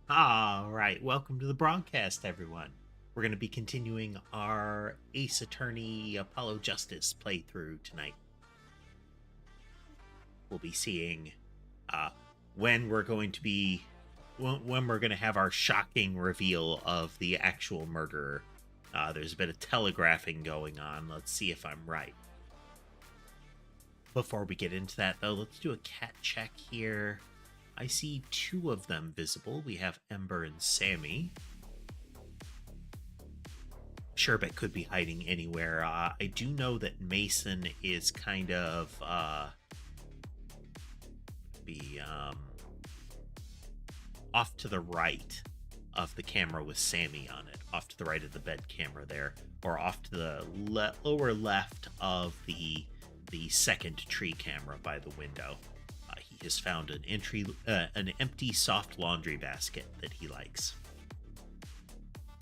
All right, welcome to the broadcast, everyone. We're going to be continuing our Ace Attorney Apollo Justice playthrough tonight. We'll be seeing uh, when we're going to be when we're going to have our shocking reveal of the actual murderer. There's a bit of telegraphing going on. Let's see if I'm right. Before we get into that, though, let's do a cat check here. I see two of them visible. We have Ember and Sammy. Sherbet could be hiding anywhere. I do know that Mason is kind of off to the right of the camera with Sammy on it, off to the right of the bed camera there, or off to the lower left of the second tree camera by the window. He has found an empty soft laundry basket that he likes,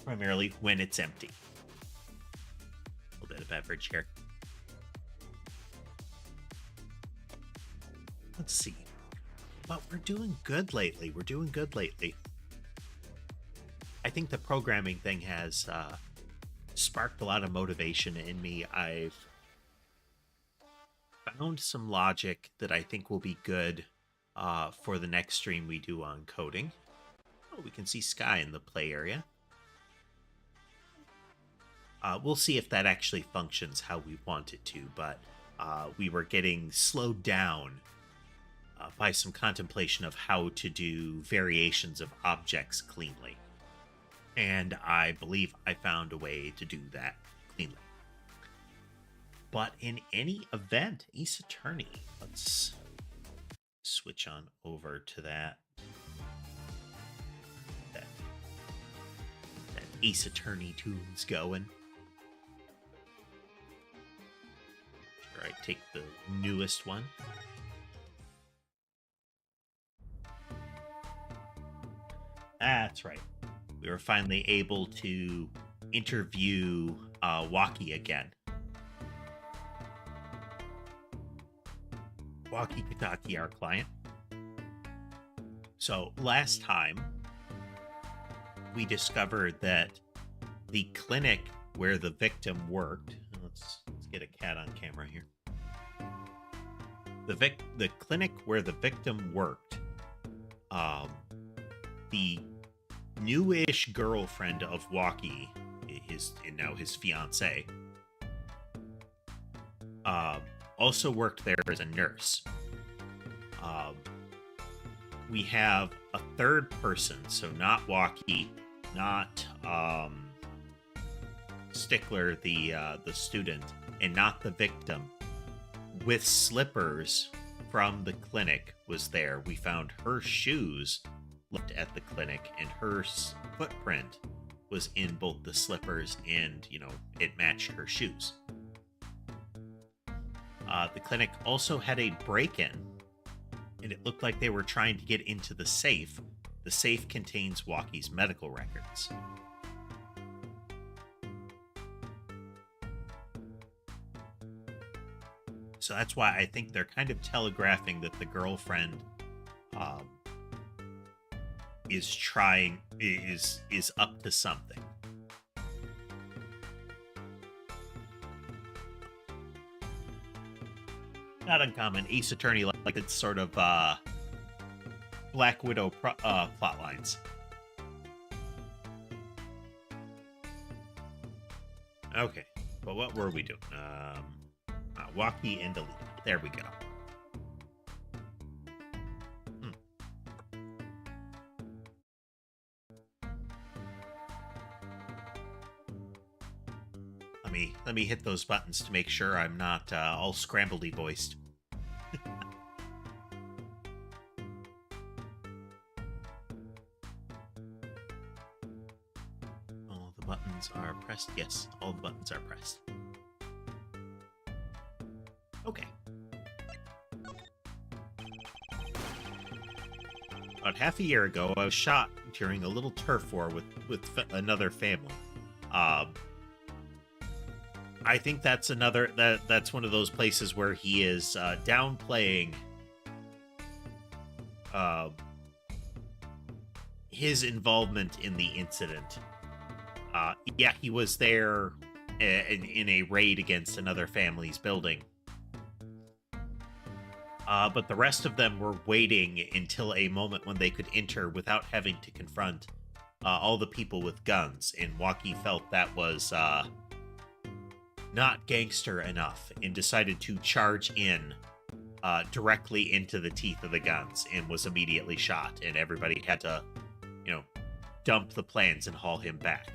primarily when it's empty. A little bit of beverage here. Let's see. But we're doing good lately. I think the programming thing has sparked a lot of motivation in me. I've found some logic that I think will be good for the next stream we do on coding. Oh, we can see Sky in the play area. We'll see if that actually functions how we want it to, but we were getting slowed down by some contemplation of how to do variations of objects cleanly. And I believe I found a way to do that cleanly. But in any event, Ace Attorney, let's switch on over to that Ace Attorney tune's going. Sure, I take the newest one. That's right. We were finally able to interview Waki again. Waki Kitaki, our client. So last time, we discovered that the clinic where the victim worked. Let's get a cat on camera here. The clinic where the victim worked. The newish girlfriend of Waki, now his fiance, also worked there as a nurse. We have a third person, so not Waki, not Stickler, the student, and not the victim, with slippers from the clinic was there. We found her shoes left at the clinic, and her footprint was in both the slippers and, it matched her shoes. The clinic also had a break-in, and it looked like they were trying to get into the safe. The safe contains Waki's medical records. So that's why I think they're kind of telegraphing that the girlfriend is up to something. Not uncommon. Ace Attorney like it's sort of Black Widow plot lines. Okay, but what were we doing? Waki and delete. There we go. Let me hit those buttons to make sure I'm not all scrambledy voiced. All the buttons are pressed. Yes, all the buttons are pressed. Okay. About half a year ago, I was shot during a little turf war with another family. I think that's that's one of those places where he is downplaying his involvement in the incident. Yeah, he was there in a raid against another family's building. But the rest of them were waiting until a moment when they could enter without having to confront all the people with guns, and Waki felt that was not gangster enough and decided to charge in directly into the teeth of the guns and was immediately shot, and everybody had to, dump the plans and haul him back.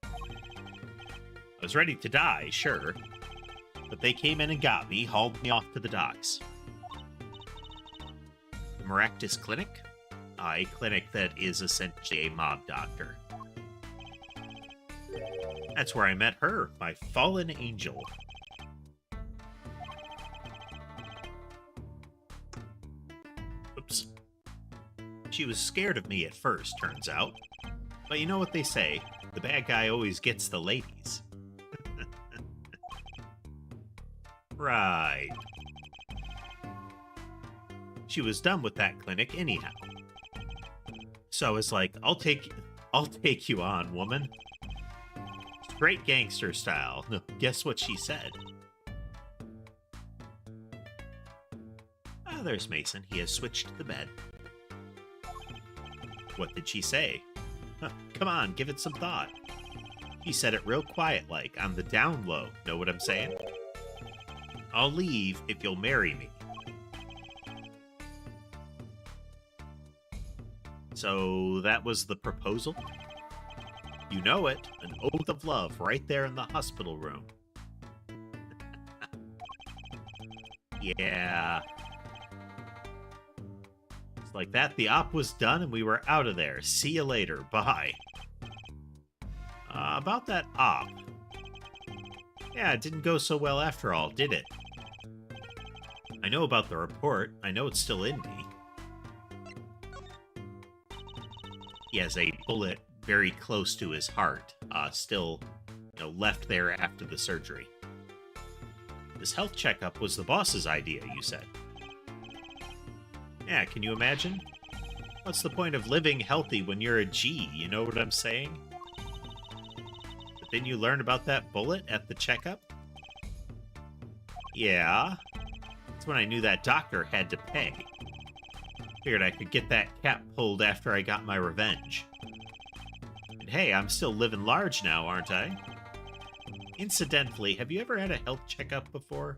I was ready to die, sure, but they came in and got me, hauled me off to the docks. The Maractus Clinic? A clinic that is essentially a mob doctor. That's where I met her, my fallen angel. Oops. She was scared of me at first, turns out. But you know what they say, the bad guy always gets the ladies. Right. She was done with that clinic anyhow. So I was like, I'll take you on, woman. Straight gangster style. No, guess what she said? Ah, there's Mason. He has switched to the bed. What did she say? Huh, come on, give it some thought. He said it real quiet like, on the down low. Know what I'm saying? I'll leave if you'll marry me. So that was the proposal? You know it, an oath of love right there in the hospital room. Yeah. It's like that, the op was done and we were out of there. See you later, bye. About that op. Yeah, it didn't go so well after all, did it? I know about the report. I know it's still in me. He has a bullet very close to his heart, still, left there after the surgery. This health checkup was the boss's idea, you said. Yeah, can you imagine? What's the point of living healthy when you're a G, you know what I'm saying? But then you learn about that bullet at the checkup? Yeah. That's when I knew that doctor had to pay. Figured I could get that cap pulled after I got my revenge. And hey, I'm still living large now, aren't I? Incidentally, have you ever had a health checkup before?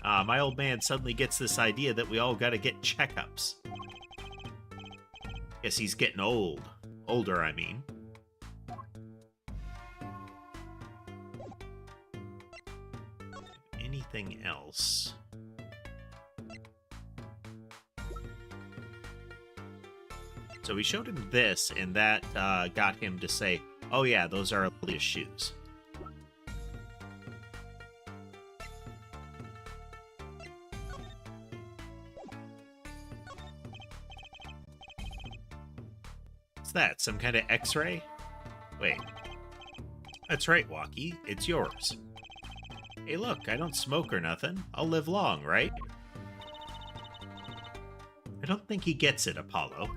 My old man suddenly gets this idea that we all gotta get checkups. Guess he's getting old. Older, I mean. Anything else? So we showed him this, and that got him to say, oh yeah, those are Alicia's shoes. What's that, some kind of x-ray? Wait. That's right, Waki, it's yours. Hey look, I don't smoke or nothing. I'll live long, right? I don't think he gets it, Apollo.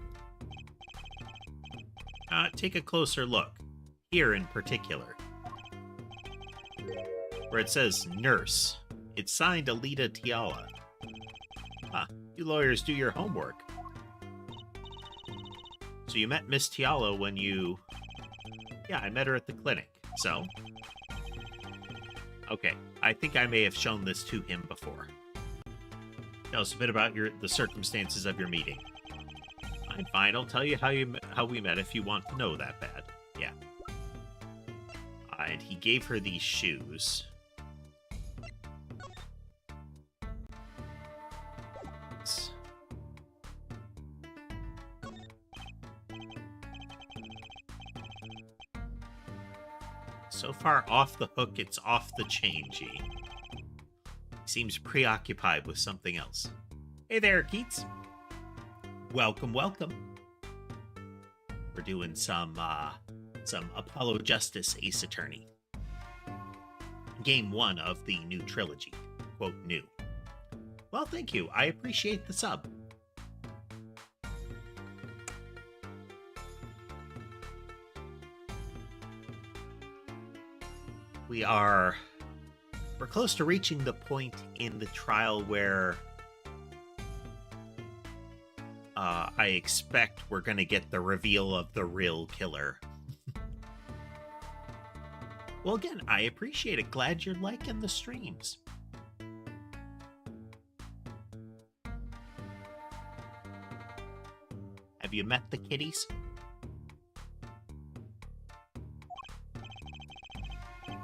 Take a closer look. Here in particular. Where it says nurse. It's signed Alita Tiala. You lawyers do your homework. So you met Miss Tiala when you... Yeah, I met her at the clinic. So? Okay, I think I may have shown this to him before. Tell us a bit about the circumstances of your meeting. Fine, I'll tell you how we met if you want to know that bad. Yeah. And he gave her these shoes. So far off the hook, it's off the chain, G. He seems preoccupied with something else. Hey there, Keats. Welcome, welcome. We're doing some Apollo Justice Ace Attorney. Game 1 of the new trilogy. Quote, new. Well, thank you. I appreciate the sub. we're close to reaching the point in the trial where I expect we're going to get the reveal of the real killer. Well, again, I appreciate it. Glad you're liking the streams. Have you met the kitties?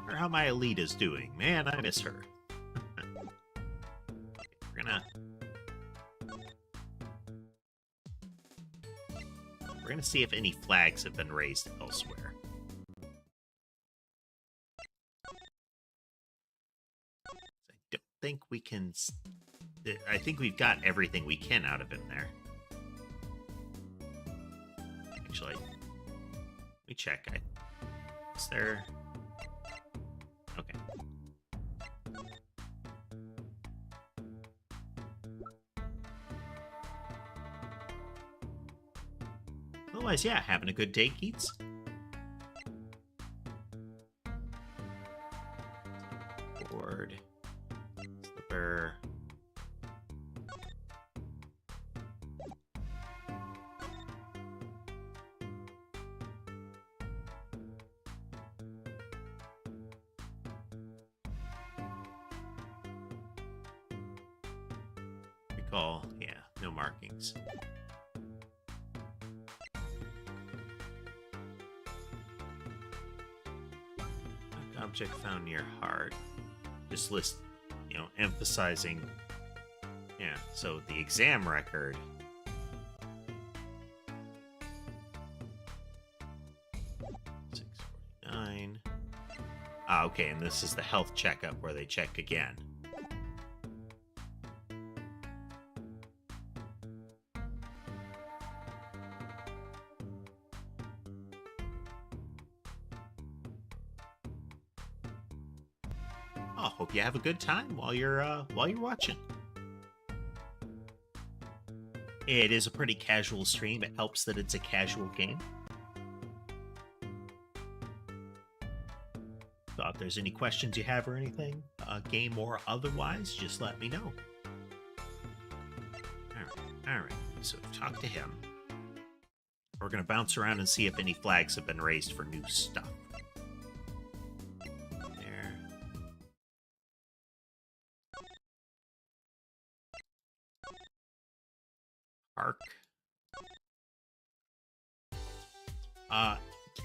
Or how my Alita's doing? Man, I miss her. We're gonna see if any flags have been raised elsewhere. I don't think we can. I think we've got everything we can out of him there. Actually, let me check. Is there? Okay. Otherwise, yeah, having a good day, Keats. Board. Slipper. Recall, yeah, no markings. Object found near heart. Just list, emphasizing. Yeah, so the exam record. 649. Ah, okay, and this is the health checkup where they check again. Hope you have a good time while you're watching. It is a pretty casual stream. It helps that it's a casual game. So if there's any questions you have or anything, game or otherwise, just let me know. All right. So talk to him. We're gonna bounce around and see if any flags have been raised for new stuff.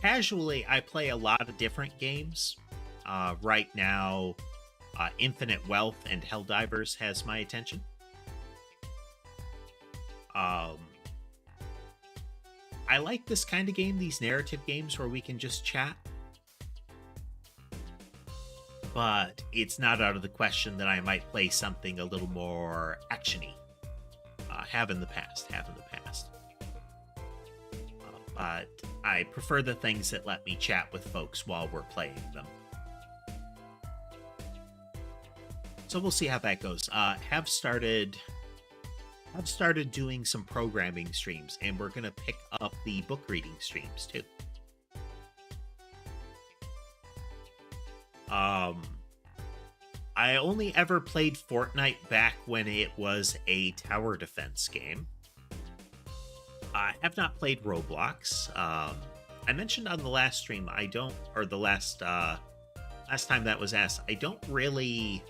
Casually, I play a lot of different games. Right now, Infinite Wealth and Helldivers has my attention. I like this kind of game, these narrative games where we can just chat. But it's not out of the question that I might play something a little more action-y. Have in the past. But I prefer the things that let me chat with folks while we're playing them. So we'll see how that goes. Have started doing some programming streams, and we're gonna pick up the book reading streams too. I only ever played Fortnite back when it was a tower defense game. I have not played Roblox. I mentioned on the last stream, the last time that was asked, I don't really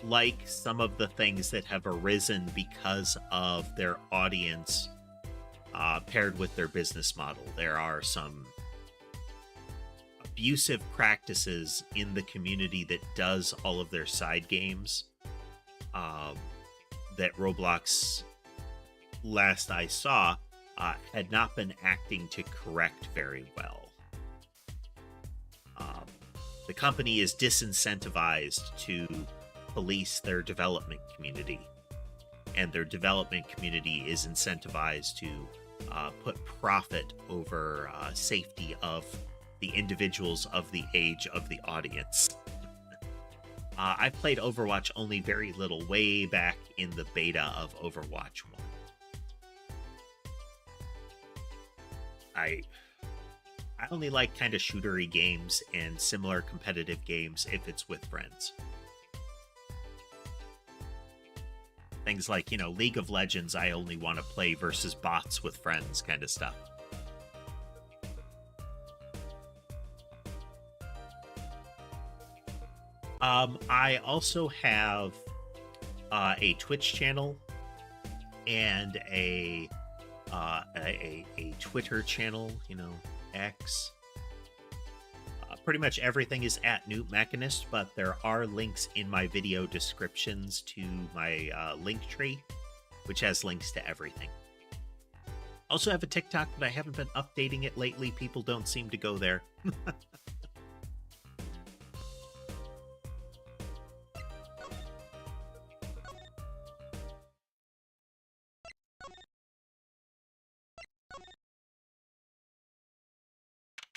like some of the things that have arisen because of their audience paired with their business model. There are some abusive practices in the community that does all of their side games that Roblox, last I saw, had not been acting to correct very well. The company is disincentivized to police their development community, and their development community is incentivized to put profit over safety of the individuals of the age of the audience. I played Overwatch only very little, way back in the beta of Overwatch 1. I only like kind of shootery games and similar competitive games if it's with friends. Things like, you know, League of Legends, I only want to play versus bots with friends kind of stuff. I also have a Twitch channel and a Twitter channel, you know, X. Pretty much everything is at newtmechanist, but there are links in my video descriptions to my LinkTree, which has links to everything. Also have a TikTok, but I haven't been updating it lately. People don't seem to go there.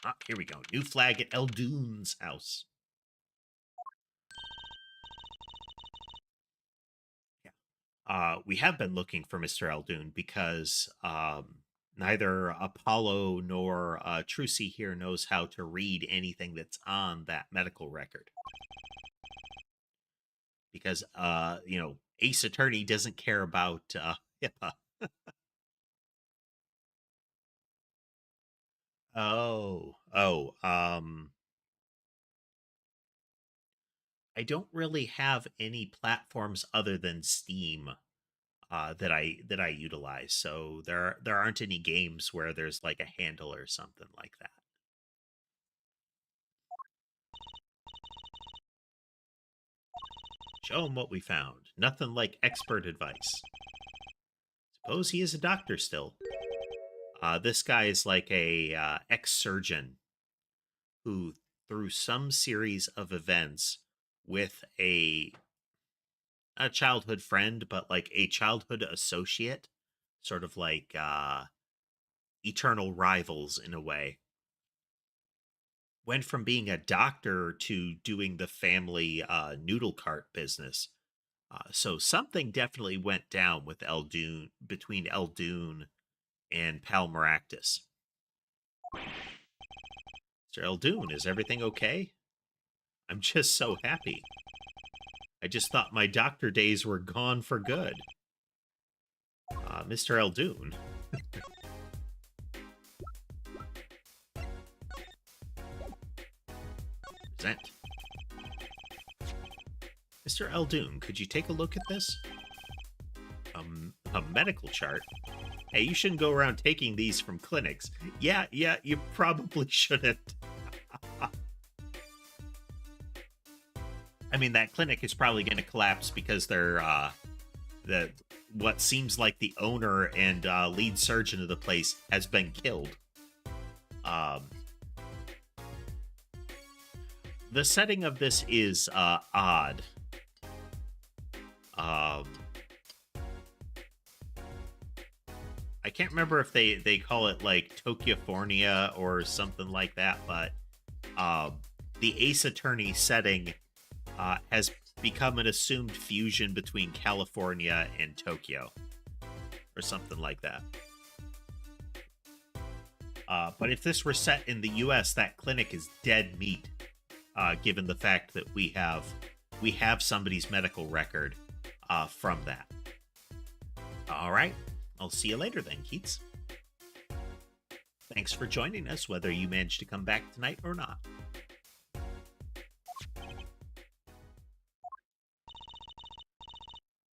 Ah, here we go. New flag at Eldoon's house. Yeah. We have been looking for Mr. Eldoon because neither Apollo nor Trucy here knows how to read anything that's on that medical record. Because, you know, Ace Attorney doesn't care about HIPAA. I don't really have any platforms other than Steam that I utilize. So there aren't any games where there's like a handle or something like that. Show him what we found. Nothing like expert advice. Suppose he is a doctor still. This guy is like a ex-surgeon who, through some series of events with a childhood friend, but like a childhood associate, sort of like eternal rivals in a way, went from being a doctor to doing the family noodle cart business. So something definitely went down with Eldoon, between Eldoon and Pal Maractus. Mr. Eldoon, is everything okay? I'm just so happy. I just thought my doctor days were gone for good. Mr. Eldoon. Present. Mr. Eldoon, could you take a look at this? A medical chart? Hey, you shouldn't go around taking these from clinics. Yeah, you probably shouldn't. I mean, that clinic is probably going to collapse because they're what seems like the owner and lead surgeon of the place has been killed. The setting of this is odd. I can't remember if they call it like Tokyofornia or something like that, but the Ace Attorney setting has become an assumed fusion between California and Tokyo, or something like that. But if this were set in the U.S., that clinic is dead meat, given the fact that we have somebody's medical record from that. All right, I'll see you later then, Keats. Thanks for joining us, whether you managed to come back tonight or not.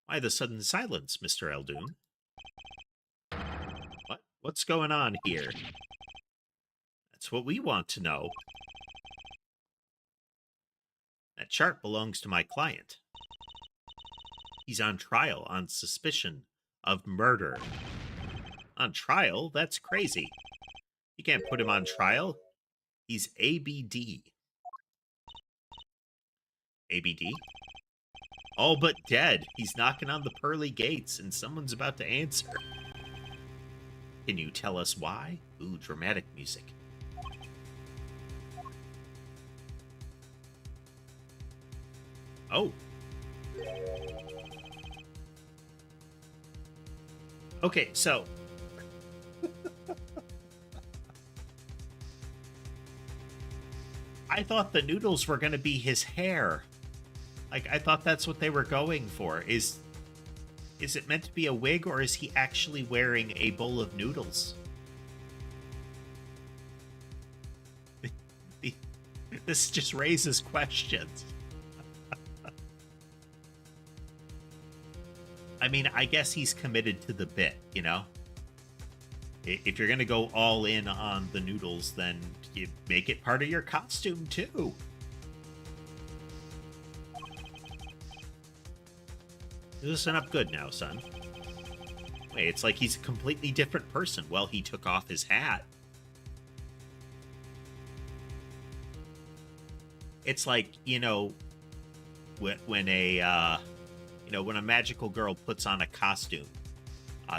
Why the sudden silence, Mr. Eldoon? What's going on here? That's what we want to know. That chart belongs to my client. He's on trial on suspicion of murder. On trial? That's crazy. You can't put him on trial. He's ABD. ABD? All but dead. He's knocking on the pearly gates, and someone's about to answer. Can you tell us why? Ooh, dramatic music. Oh. Okay, so I thought the noodles were going to be his hair. Like, I thought that's what they were going for. Is it meant to be a wig, or is he actually wearing a bowl of noodles? This just raises questions. I mean, I guess he's committed to the bit, you know? If you're going to go all in on the noodles, then you make it part of your costume, too. Listen up good now, son. Wait, it's like he's a completely different person. Well, he took off his hat. It's like, you know, when a magical girl puts on a costume,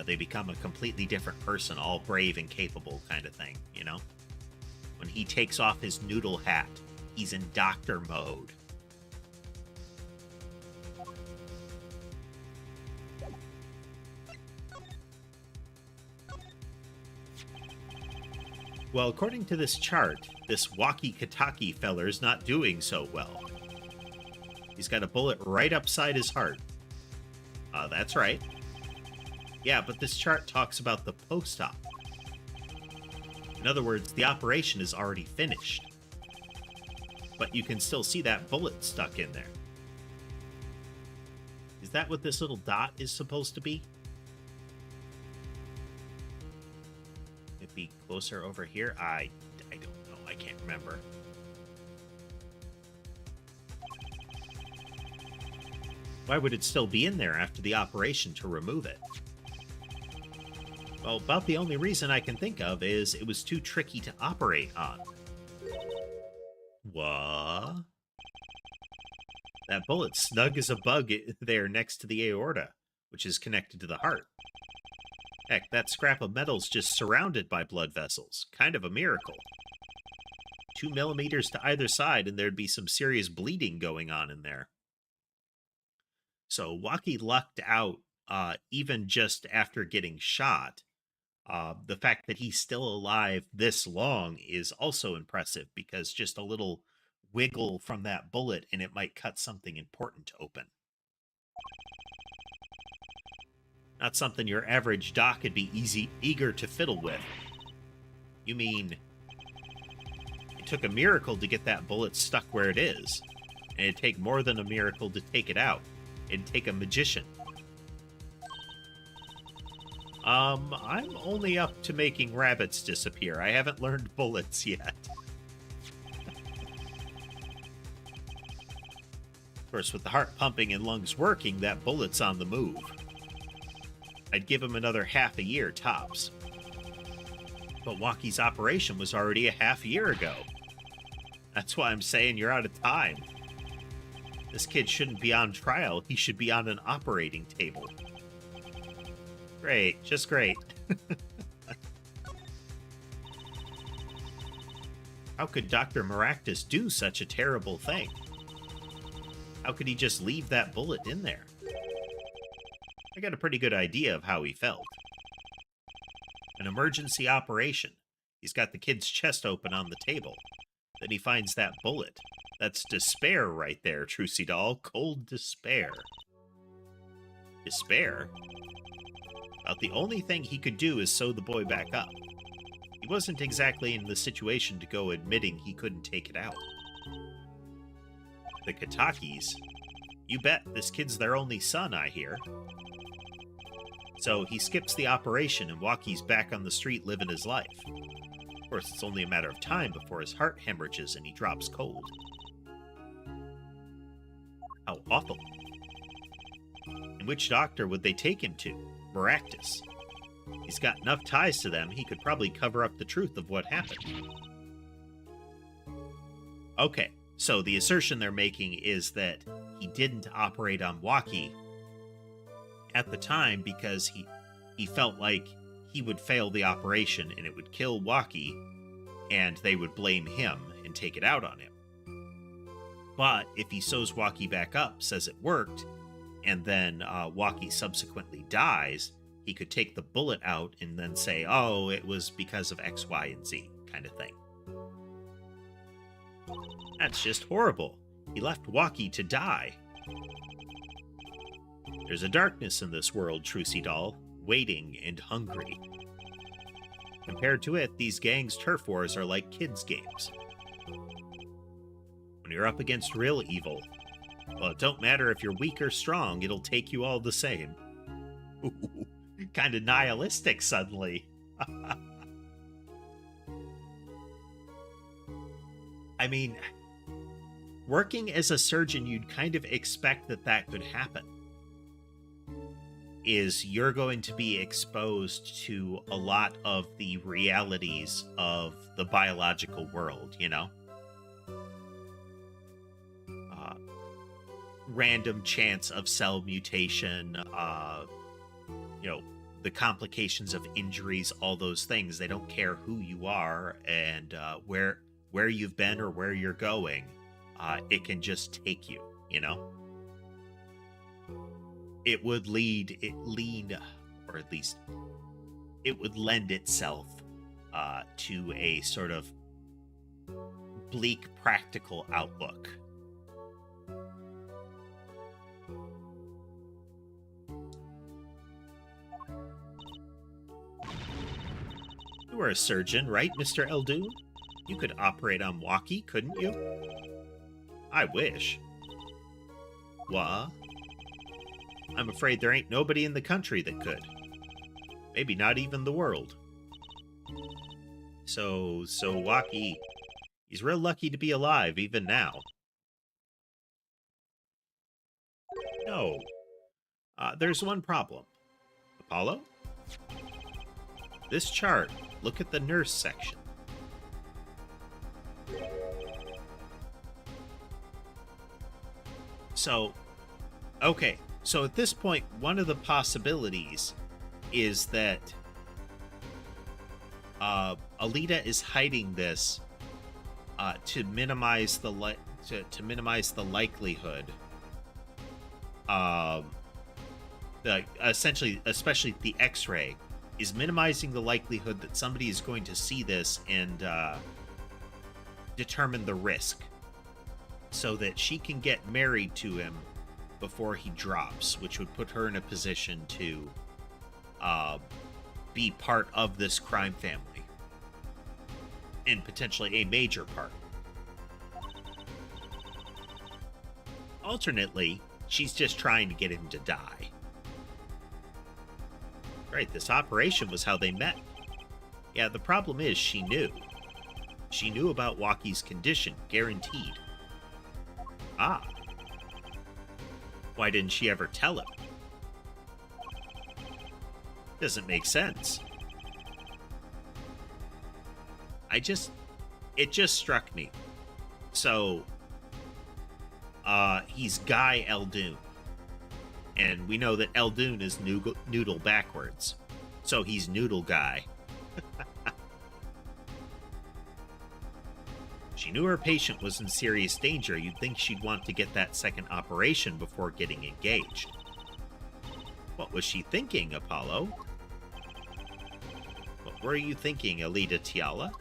they become a completely different person, all brave and capable kind of thing, you know? When he takes off his noodle hat, he's in doctor mode. Well, according to this chart, this walkie-kataki feller's not doing so well. He's got a bullet right upside his heart. That's right. Yeah, but this chart talks about the post-op. In other words, the operation is already finished. But you can still see that bullet stuck in there. Is that what this little dot is supposed to be? Be closer over here. I don't know. I can't remember. Why would it still be in there after the operation to remove it? Well, about the only reason I can think of is it was too tricky to operate on. What? That bullet's snug as a bug there next to the aorta, which is connected to the heart. Heck, that scrap of metal's just surrounded by blood vessels. Kind of a miracle. 2 millimeters to either side, and there'd be some serious bleeding going on in there. So Waki lucked out even just after getting shot. The fact that he's still alive this long is also impressive, because just a little wiggle from that bullet and it might cut something important open. Not something your average doc would be eager to fiddle with. You mean it took a miracle to get that bullet stuck where it is, and it'd take more than a miracle to take it out. It'd take a magician. I'm only up to making rabbits disappear. I haven't learned bullets yet. Of course, with the heart pumping and lungs working, that bullet's on the move. I'd give him another half a year, tops. But Waki's operation was already a half year ago. That's why I'm saying you're out of time. This kid shouldn't be on trial. He should be on an operating table. Great. Just great. How could Dr. Maractus do such a terrible thing? How could he just leave that bullet in there? I got a pretty good idea of how he felt. An emergency operation. He's got the kid's chest open on the table. Then he finds that bullet. That's despair right there, Trucy doll. Cold despair. Despair? About the only thing he could do is sew the boy back up. He wasn't exactly in the situation to go admitting he couldn't take it out. The Katakis? You bet, this kid's their only son, I hear. So he skips the operation and Waki's back on the street living his life. Of course, it's only a matter of time before his heart hemorrhages and he drops cold. How awful. And which doctor would they take him to? Maractus. He's got enough ties to them, he could probably cover up the truth of what happened. Okay, so the assertion they're making is that he didn't operate on Waki at the time because he felt like he would fail the operation and it would kill Waki, and they would blame him and take it out on him. But if he sews Waki back up, says it worked, and then Waki subsequently dies, he could take the bullet out and then say, oh, it was because of X, Y, and Z kind of thing. That's just horrible. He left Walkie to die. There's a darkness in this world, Trucy Doll, waiting and hungry. Compared to it, these gangs' turf wars are like kids' games. When you're up against real evil, well, it don't matter if you're weak or strong, it'll take you all the same. Kind of nihilistic suddenly. I mean, working as a surgeon, you'd kind of expect that that could happen. Is you're going to be exposed to a lot of the realities of the biological world, you know? Uh, Random chance of cell mutation, you know, the complications of injuries, all those things. They don't care who you are and where you've been or where you're going. It can just take you, you know? It would lean, or at least it would lend itself to a sort of bleak practical outlook. You were a surgeon, right, Mr. Eldoon? You could operate on Walkie, couldn't you? I wish. What? I'm afraid there ain't nobody in the country that could. Maybe not even the world. So Walkie, he's real lucky to be alive even now. No. There's one problem. Apollo? This chart, look at the nurse section. So, okay. So at this point, one of the possibilities is that Alita is hiding this to minimize the to minimize the likelihood. Essentially, especially the X-ray, is minimizing the likelihood that somebody is going to see this and determine the risk, so that she can get married to him before he drops, which would put her in a position to be part of this crime family, and potentially a major part. Alternately, she's just trying to get him to die. Right, this operation was how they met. Yeah, the problem is she knew. She knew about Walkie's condition, guaranteed. Ah. Why didn't she ever tell him? Doesn't make sense. It just struck me. So, he's Guy Eldoon. And we know that Eldoon is noodle backwards. So he's Noodle Guy. She knew her patient was in serious danger. You'd think she'd want to get that second operation before getting engaged. What was she thinking, Apollo? What were you thinking, Alita Tiala?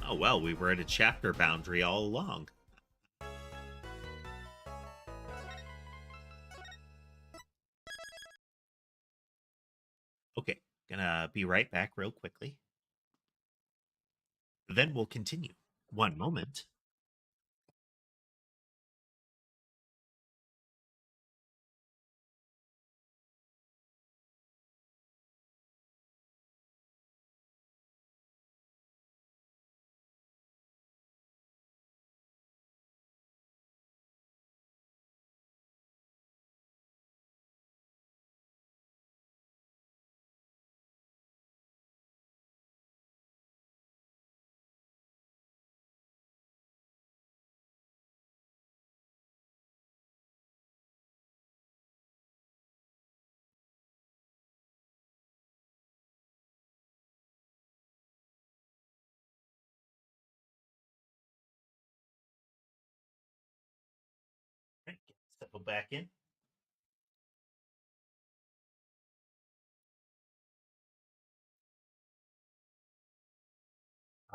Oh well, we were at a chapter boundary all along. Okay, gonna be right back real quickly. Then we'll continue. One moment. Right, settle back in.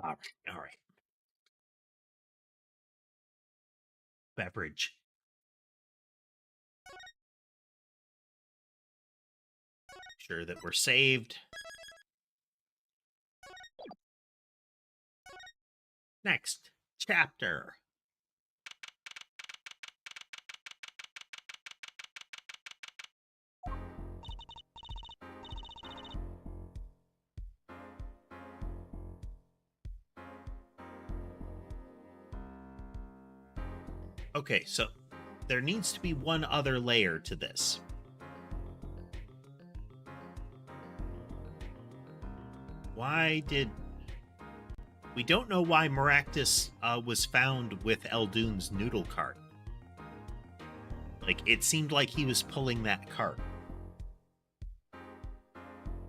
All right. All right. Beverage. Sure that we're saved. Next chapter. Okay, so there needs to be one other layer to this. Why did... We don't know why Maractus was found with Eldune's noodle cart. Like, it seemed like he was pulling that cart.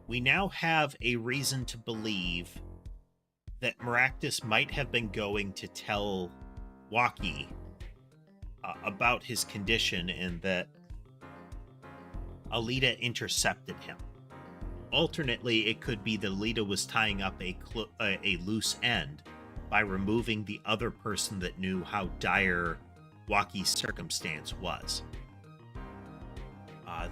We now have a reason to believe that Maractus might have been going to tell Waki about his condition and that Alita intercepted him. Alternately, it could be that Alita was tying up a loose end by removing the other person that knew how dire Waki's circumstance was.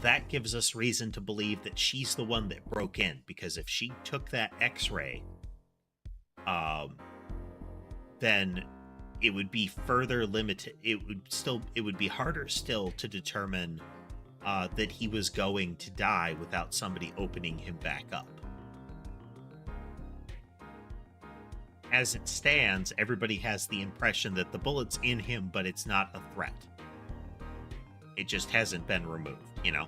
That gives us reason to believe that she's the one that broke in, because if she took that X-ray, then it would be further limited. It would be harder still to determine that he was going to die without somebody opening him back up. As it stands, everybody has the impression that the bullet's in him, but it's not a threat. It just hasn't been removed, you know?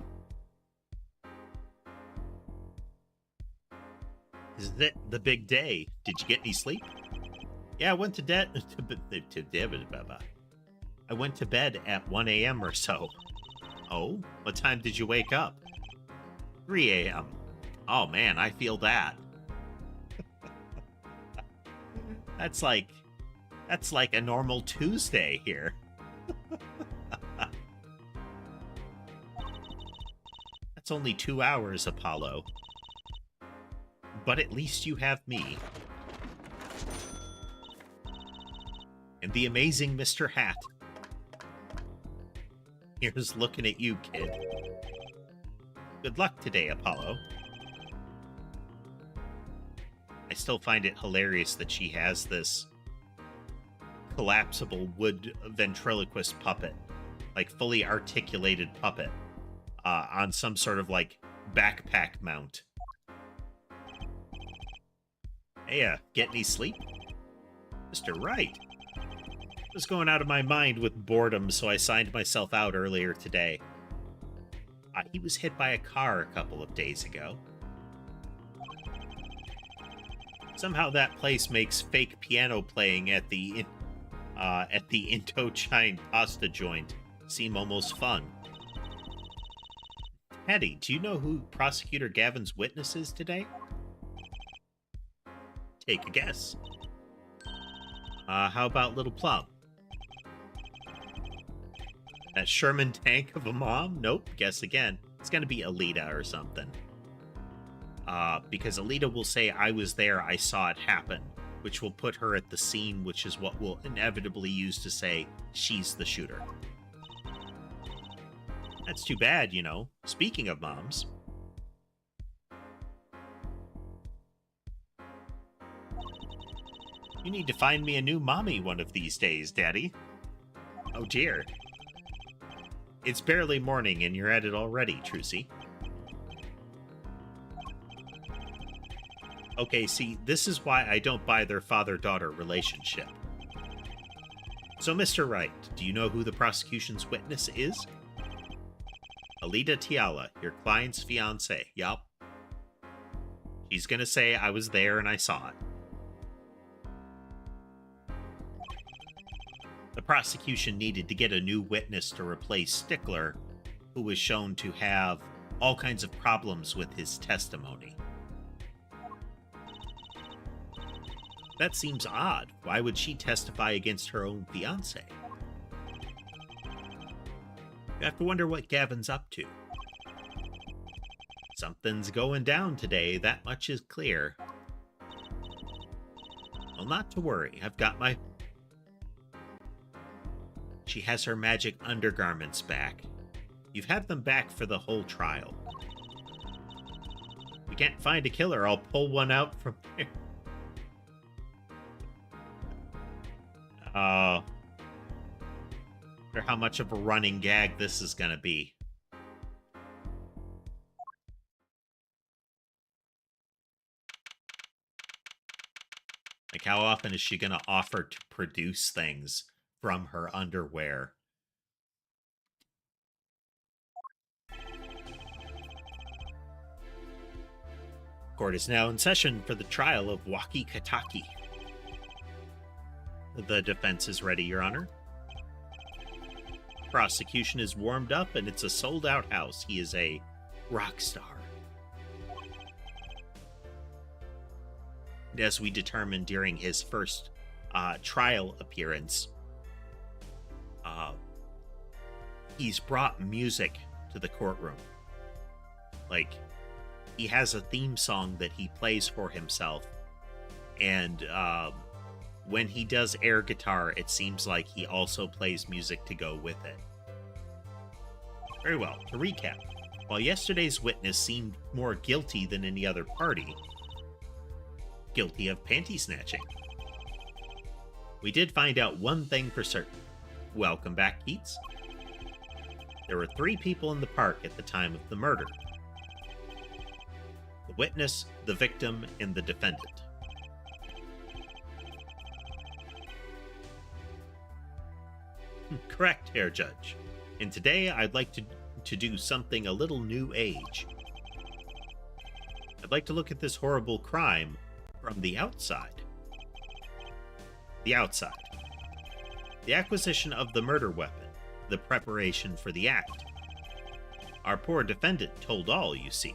Is it the big day? Did you get any sleep? Yeah, I went to bed. I went to bed at 1 a.m. or so. Oh, what time did you wake up? 3 a.m. Oh man, I feel that. That's like a normal Tuesday here. That's only 2 hours, Apollo. But at least you have me. And the amazing Mr. Hat. Here's looking at you, kid. Good luck today, Apollo. I still find it hilarious that she has this collapsible wood ventriloquist puppet, like fully articulated puppet, on some sort of like backpack mount. Hey, get any sleep? Mr. Wright. I was going out of my mind with boredom, so I signed myself out earlier today. He was hit by a car a couple of days ago. Somehow that place makes fake piano playing at the Indochine pasta joint seem almost fun. Teddy, do you know who Prosecutor Gavin's witness is today? Take a guess. How about Little Plum? That Sherman tank of a mom? Nope, guess again. It's gonna be Alita or something. Because Alita will say, I was there, I saw it happen, which will put her at the scene, which is what we'll inevitably use to say she's the shooter. That's too bad, you know. Speaking of moms. You need to find me a new mommy one of these days, Daddy. Oh dear. It's barely morning and you're at it already, Trucy. Okay, see, this is why I don't buy their father-daughter relationship. So, Mr. Wright, do you know who the prosecution's witness is? Alita Tiala, your client's fiancée. Yup. She's gonna say I was there and I saw it. The prosecution needed to get a new witness to replace Stickler, who was shown to have all kinds of problems with his testimony. That seems odd. Why would she testify against her own fiancé? You have to wonder what Gavin's up to. Something's going down today, that much is clear. Well, not to worry. I've got my... She has her magic undergarments back. You've had them back for the whole trial. If we can't find a killer, I'll pull one out from there. I wonder how much of a running gag this is going to be. Like, how often is she going to offer to produce things from her underwear? Court is now in session for the trial of Waki Kataki. The defense is ready, Your Honor. Prosecution is warmed up, and it's a sold-out house. He is a rock star. And as we determined during his first trial appearance, he's brought music to the courtroom. Like, he has a theme song that he plays for himself, and when he does air guitar, it seems like he also plays music to go with it. Very well, to recap, while yesterday's witness seemed more guilty than any other party, guilty of panty snatching, we did find out one thing for certain. Welcome back, Keats. There were 3 people in the park at the time of the murder. The witness, the victim, and the defendant. Correct, Herr Judge. And today I'd like to do something a little new age. I'd like to look at this horrible crime from the outside. The outside. The acquisition of the murder weapon. The preparation for the act. Our poor defendant told all, you see.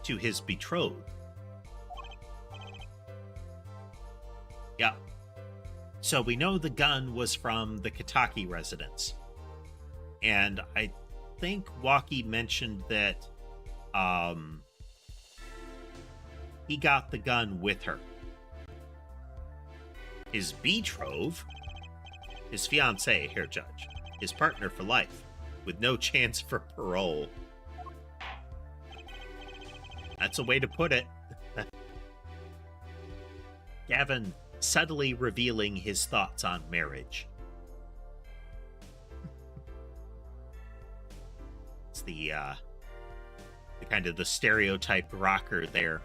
To his betrothed. Yeah. So we know the gun was from the Kataki residence. And I think Waki mentioned that he got the gun with her. His betrothed, his fiancée, Herr Judge, his partner for life, with no chance for parole. That's a way to put it. Gavin subtly revealing his thoughts on marriage. It's the kind of the stereotyped rocker there.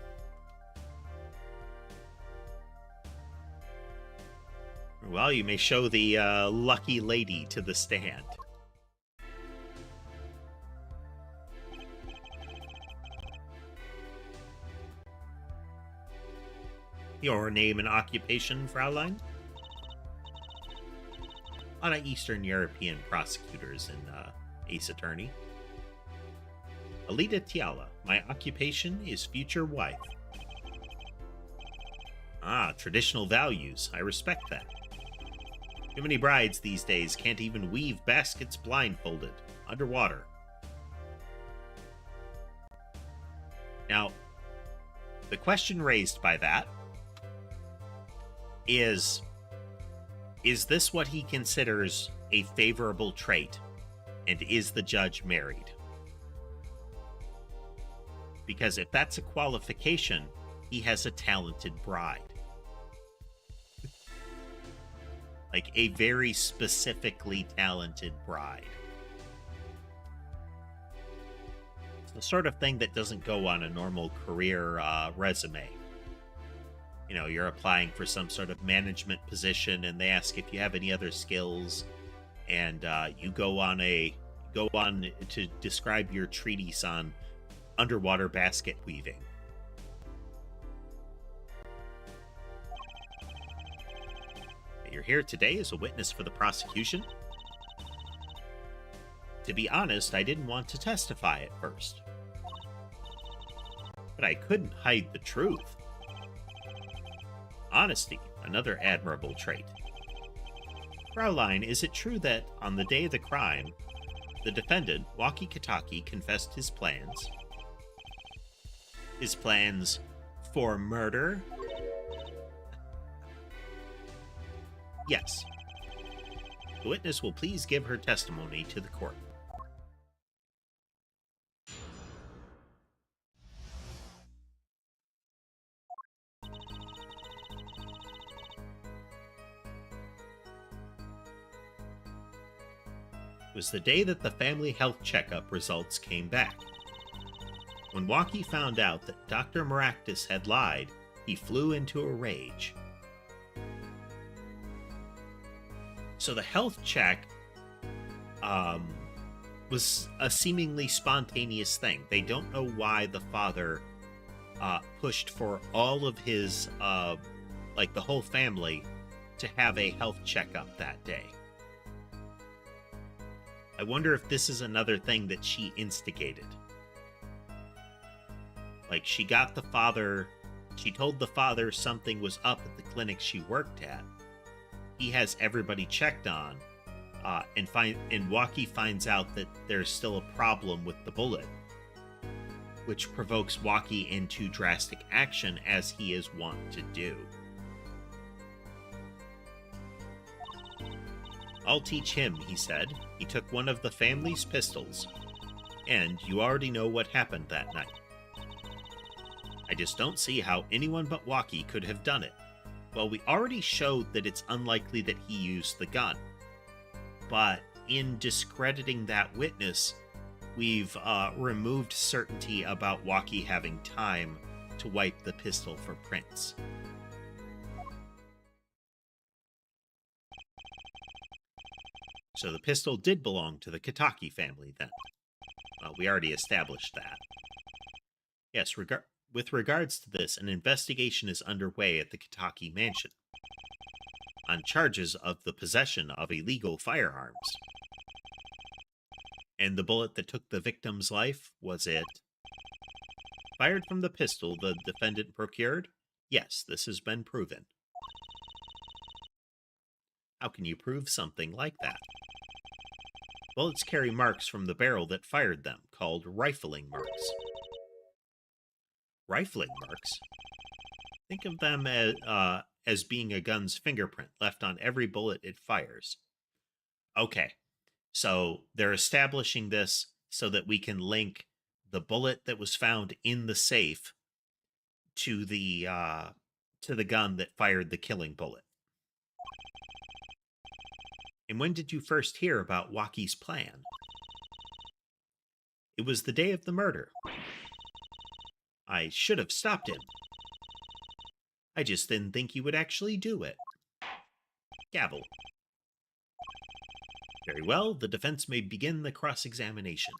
Well, you may show the lucky lady to the stand. Your name and occupation, Fraulein? A lot of Eastern European prosecutors and Ace Attorney. Alita Tiala. My occupation is future wife. Ah, traditional values. I respect that. Too many brides these days can't even weave baskets blindfolded, underwater. Now, the question raised by that is this what he considers a favorable trait? And is the judge married? Because if that's a qualification, he has a talented bride. Like a very specifically talented bride. It's the sort of thing that doesn't go on a normal career resume. You know, you're applying for some sort of management position and they ask if you have any other skills, and you go on to describe your treatise on underwater basket weaving. You're here today as a witness for the prosecution? To be honest, I didn't want to testify at first. But I couldn't hide the truth. Honesty, another admirable trait. Fraulein, is it true that, on the day of the crime, the defendant, Waki Kataki, confessed his plans? His plans for murder Yes. The witness will please give her testimony to the court. It was the day that the family health checkup results came back. When Walkie found out that Dr. Maractus had lied, he flew into a rage. So the health check was a seemingly spontaneous thing. They don't know why the father pushed for all of his, like the whole family, to have a health checkup that day. I wonder if this is another thing that she instigated. Like, she got the father, she told the father something was up at the clinic she worked at. He has everybody checked on, and Walkie finds out that there's still a problem with the bullet, which provokes Walkie into drastic action, as he is wont to do. I'll teach him, he said. He took one of the family's pistols, and you already know what happened that night. I just don't see how anyone but Walkie could have done it. Well, we already showed that it's unlikely that he used the gun. But in discrediting that witness, we've removed certainty about Walkie having time to wipe the pistol for prints. So the pistol did belong to the Kitaki family, then. We already established that. Yes, with regards to this, an investigation is underway at the Kitaki mansion on charges of the possession of illegal firearms. And the bullet that took the victim's life, was it fired from the pistol the defendant procured? Yes, this has been proven. How can you prove something like that? Bullets carry marks from the barrel that fired them, called rifling marks. Rifling marks? Think of them as being a gun's fingerprint left on every bullet it fires. Okay, so they're establishing this so that we can link the bullet that was found in the safe to the gun that fired the killing bullet. And when did you first hear about Wakie's plan? It was the day of the murder. I should have stopped him. I just didn't think he would actually do it. Gavel. Very well, the defense may begin the cross-examination.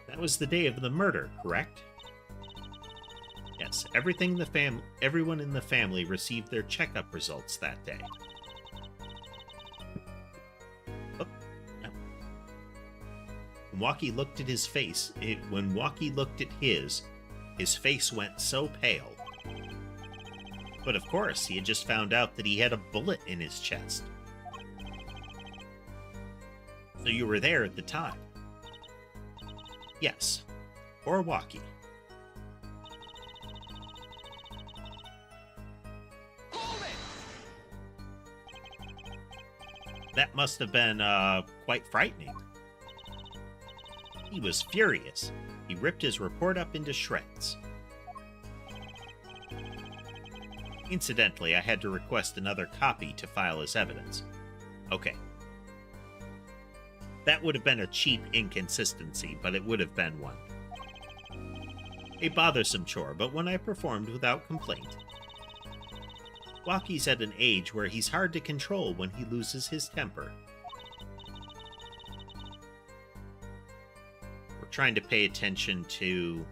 That was the day of the murder, correct? Yes, everyone in the family received their checkup results that day. Oh, no. When Walkie looked at his face, when Walkie looked at his face went so pale. But of course, he had just found out that he had a bullet in his chest. So you were there at the time? Yes. Or Walkie. That must have been quite frightening. He was furious. He ripped his report up into shreds. Incidentally, I had to request another copy to file as evidence. Okay. That would have been a cheap inconsistency, but it would have been one. A bothersome chore, but one I performed without complaint. Wakie's at an age where he's hard to control when he loses his temper. We're trying to pay attention to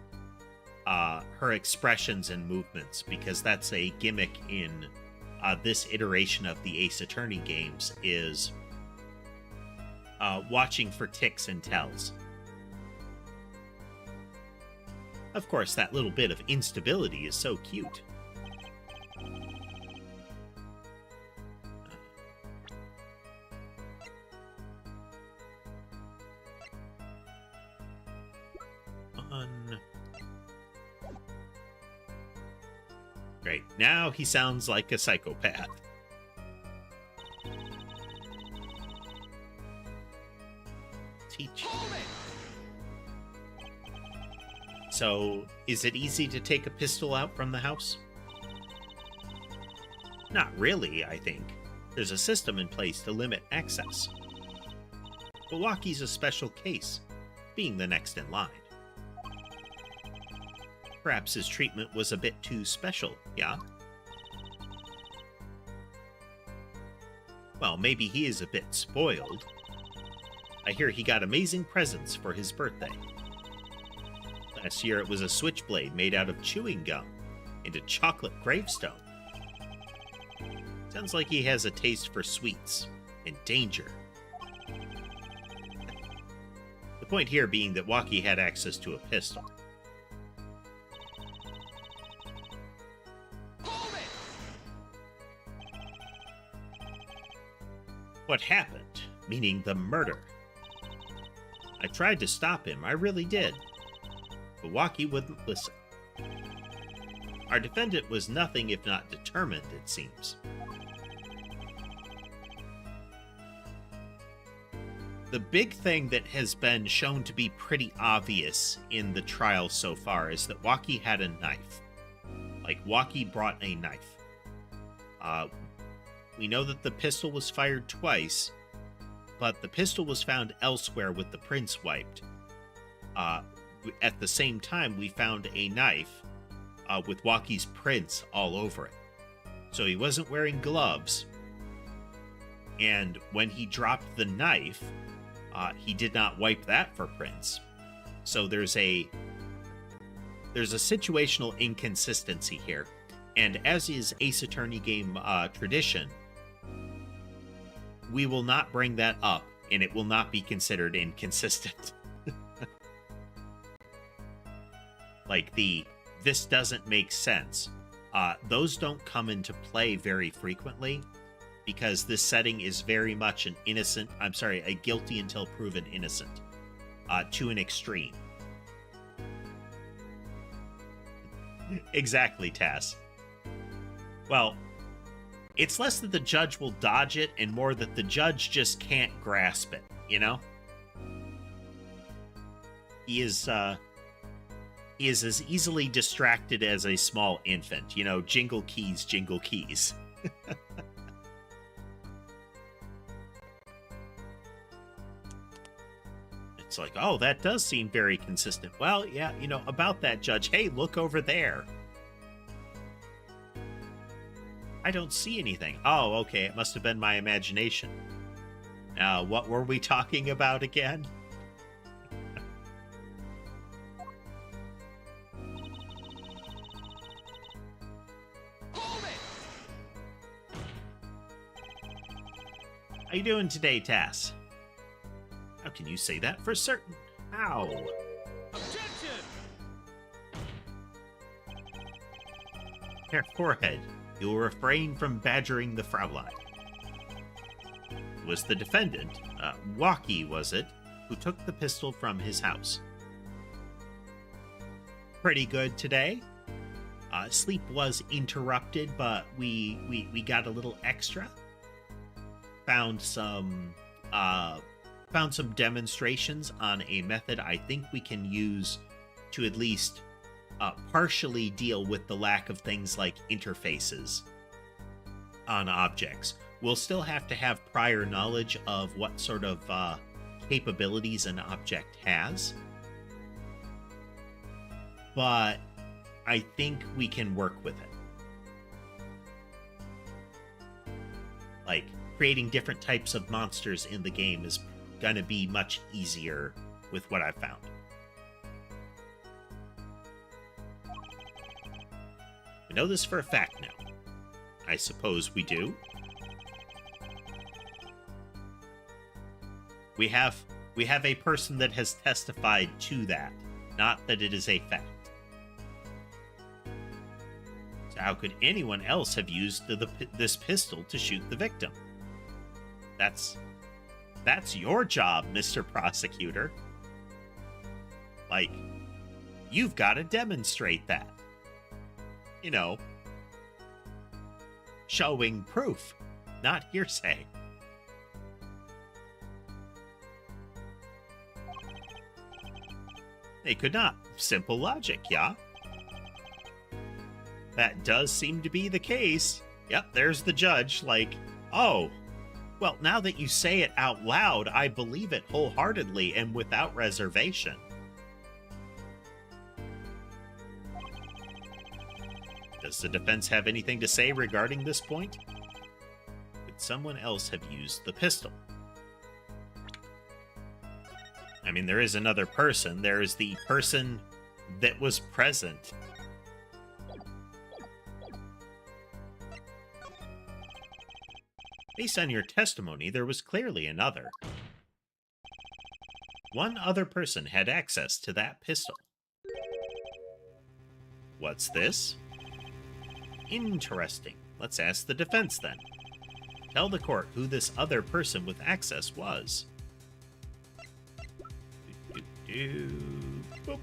her expressions and movements, because that's a gimmick in this iteration of the Ace Attorney games, is watching for ticks and tells. Of course, that little bit of instability is so cute. on. Great. Now he sounds like a psychopath. Teach. So, is it easy to take a pistol out from the house? Not really, I think. There's a system in place to limit access. But Walkie's a special case, being the next in line. Perhaps his treatment was a bit too special, yeah? Well, maybe he is a bit spoiled. I hear he got amazing presents for his birthday. Last year it was a switchblade made out of chewing gum and a chocolate gravestone. Sounds like he has a taste for sweets and danger. The point here being that Walkie had access to a pistol. What happened? Meaning the murder. I tried to stop him, I really did. But Walkie wouldn't listen. Our defendant was nothing if not determined, it seems. The big thing that has been shown to be pretty obvious in the trial so far is that Walkie had a knife. Like, Walkie brought a knife. We know that the pistol was fired twice, but the pistol was found elsewhere with the prints wiped. At the same time, we found a knife with Walkie's prints all over it. So he wasn't wearing gloves. And when he dropped the knife, he did not wipe that for prints. So there's a situational inconsistency here. And as is Ace Attorney game tradition, we will not bring that up, and it will not be considered inconsistent. Like this doesn't make sense. Those don't come into play very frequently because this setting is very much a guilty until proven innocent, to an extreme. Exactly, Tass. Well, it's less that the judge will dodge it and more that the judge just can't grasp it, you know? He is as easily distracted as a small infant, you know, jingle keys, jingle keys. It's like, oh, that does seem very consistent. Well, yeah, you know, about that, Judge. Hey, look over there. I don't see anything. Oh, okay, it must have been my imagination. What were we talking about again? How you doing today, Tass? How can you say that for certain? Ow. Objection! Herr Forehead, you will refrain from badgering the Fraulein. It was the defendant, Walkie was it, who took the pistol from his house. Pretty good today. Sleep was interrupted, but we got a little extra. Found some demonstrations on a method I think we can use to at least partially deal with the lack of things like interfaces on objects. We'll still have to have prior knowledge of what sort of capabilities an object has, but I think we can work with it. Like, creating different types of monsters in the game is gonna be much easier with what I've found. We know this for a fact now. I suppose we do. We have a person that has testified to that, not that it is a fact. So how could anyone else have used this pistol to shoot the victim? That's your job, Mr. Prosecutor. Like, you've got to demonstrate that. You know, showing proof, not hearsay. They could not. Simple logic, yeah? That does seem to be the case. Yep, there's the judge, like, oh, well, now that you say it out loud, I believe it wholeheartedly and without reservation. Does the defense have anything to say regarding this point? Could someone else have used the pistol? I mean, there is another person. There is the person that was present. Based on your testimony, there was clearly another. One other person had access to that pistol. What's this? Interesting. Let's ask the defense then. Tell the court who this other person with access was. Boop.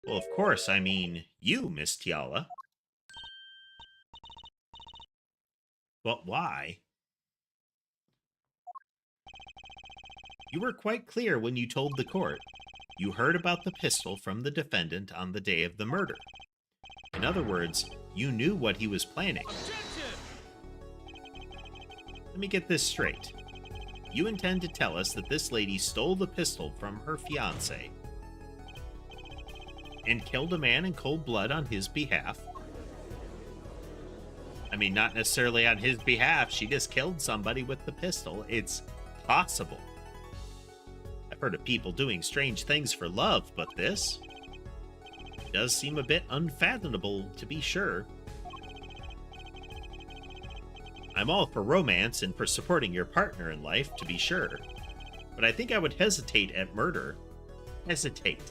Well, of course, I mean you, Miss Tiala. But why? You were quite clear when you told the court. You heard about the pistol from the defendant on the day of the murder. In other words, you knew what he was planning. Objection! Let me get this straight. You intend to tell us that this lady stole the pistol from her fiancé and killed a man in cold blood on his behalf? I mean, not necessarily on his behalf. She just killed somebody with the pistol. It's possible. I've heard of people doing strange things for love, but this does seem a bit unfathomable, to be sure. I'm all for romance and for supporting your partner in life, to be sure. But I think I would hesitate at murder. Hesitate.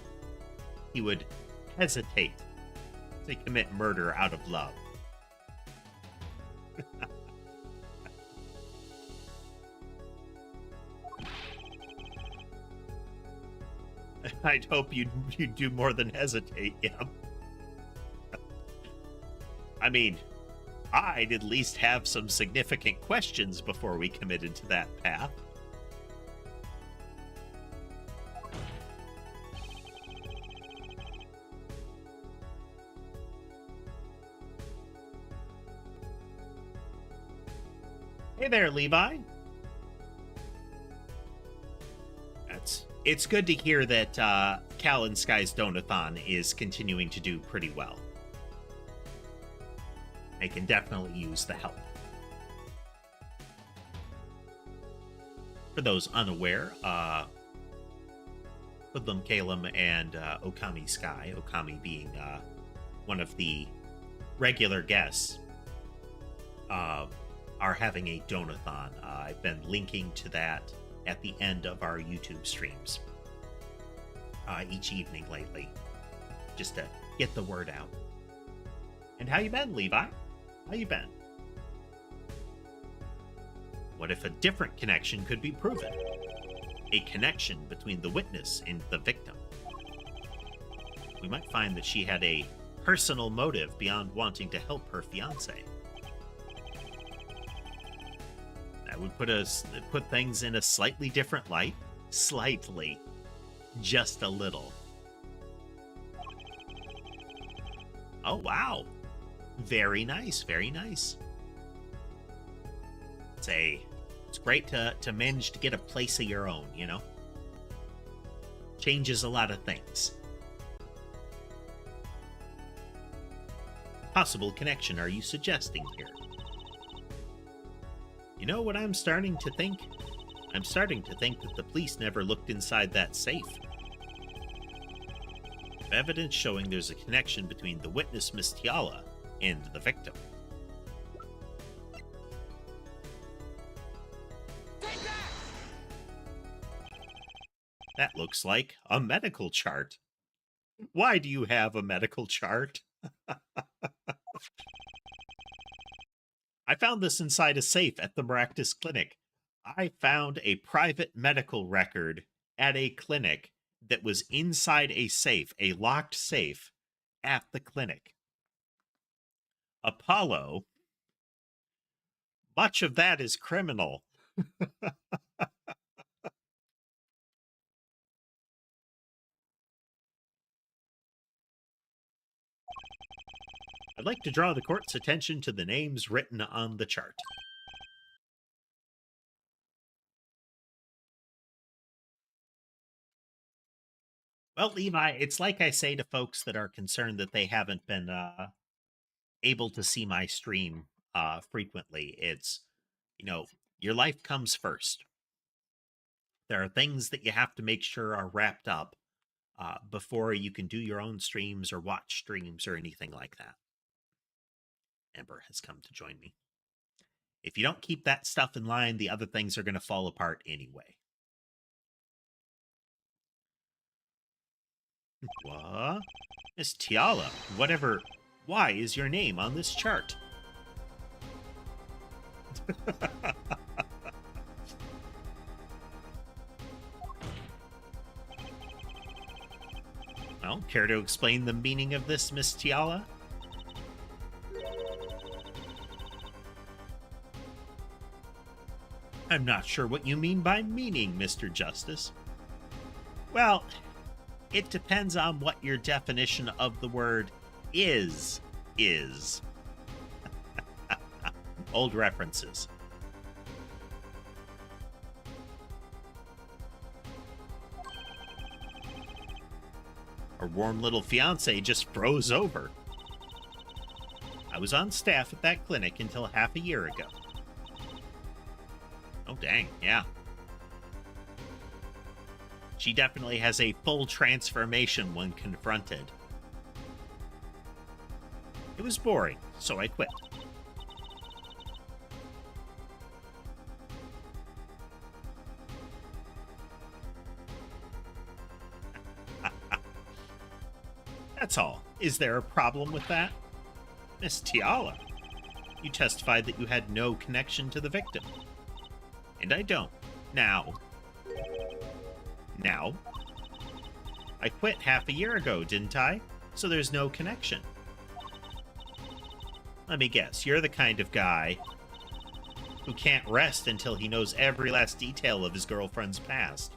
He would hesitate to commit murder out of love. I'd hope you'd do more than hesitate, yeah. I mean, I'd at least have some significant questions before we committed to that path. Hey there, Levi. It's good to hear that Cal and Sky's Donathon is continuing to do pretty well. I can definitely use the help. For those unaware, Hoodlum Calum and Okami Sky, Okami being one of the regular guests, are having a Donathon. I've been linking to that at the end of our YouTube streams each evening lately, just to get the word out. And how you been, Levi? How you been? What if a different connection could be proven? A connection between the witness and the victim. We might find that she had a personal motive beyond wanting to help her fiancé. That would put things in a slightly different light. Slightly. Just a little. Oh, wow. Very nice, very nice. It's great to manage to get a place of your own, you know? Changes a lot of things. Possible connection are you suggesting here? You know what I'm starting to think? I'm starting to think that the police never looked inside that safe. Evidence showing there's a connection between the witness, Miss Tiala, and the victim. That looks like a medical chart. Why do you have a medical chart? I found this inside a safe at the Maractus Clinic. I found a private medical record at a clinic that was inside a safe, a locked safe at the clinic. Apollo, much of that is criminal. I'd like to draw the court's attention to the names written on the chart. Well, Levi, it's like I say to folks that are concerned that they haven't been able to see my stream frequently. It's, your life comes first. There are things that you have to make sure are wrapped up before you can do your own streams or watch streams or anything like that. Amber has come to join me. If you don't keep that stuff in line, the other things are going to fall apart anyway. What? Miss Tiala, why is your name on this chart? Well, care to explain the meaning of this, Miss Tiala? I'm not sure what you mean by meaning, Mr. Justice. Well, it depends on what your definition of the word is. Old references. Our warm little fiance just froze over. I was on staff at that clinic until half a year ago. Oh, dang, yeah. She definitely has a full transformation when confronted. It was boring, so I quit. That's all. Is there a problem with that? Miss Tiala, you testified that you had no connection to the victim. And I don't. Now, I quit half a year ago, didn't I? So there's no connection. Let me guess, you're the kind of guy who can't rest until he knows every last detail of his girlfriend's past.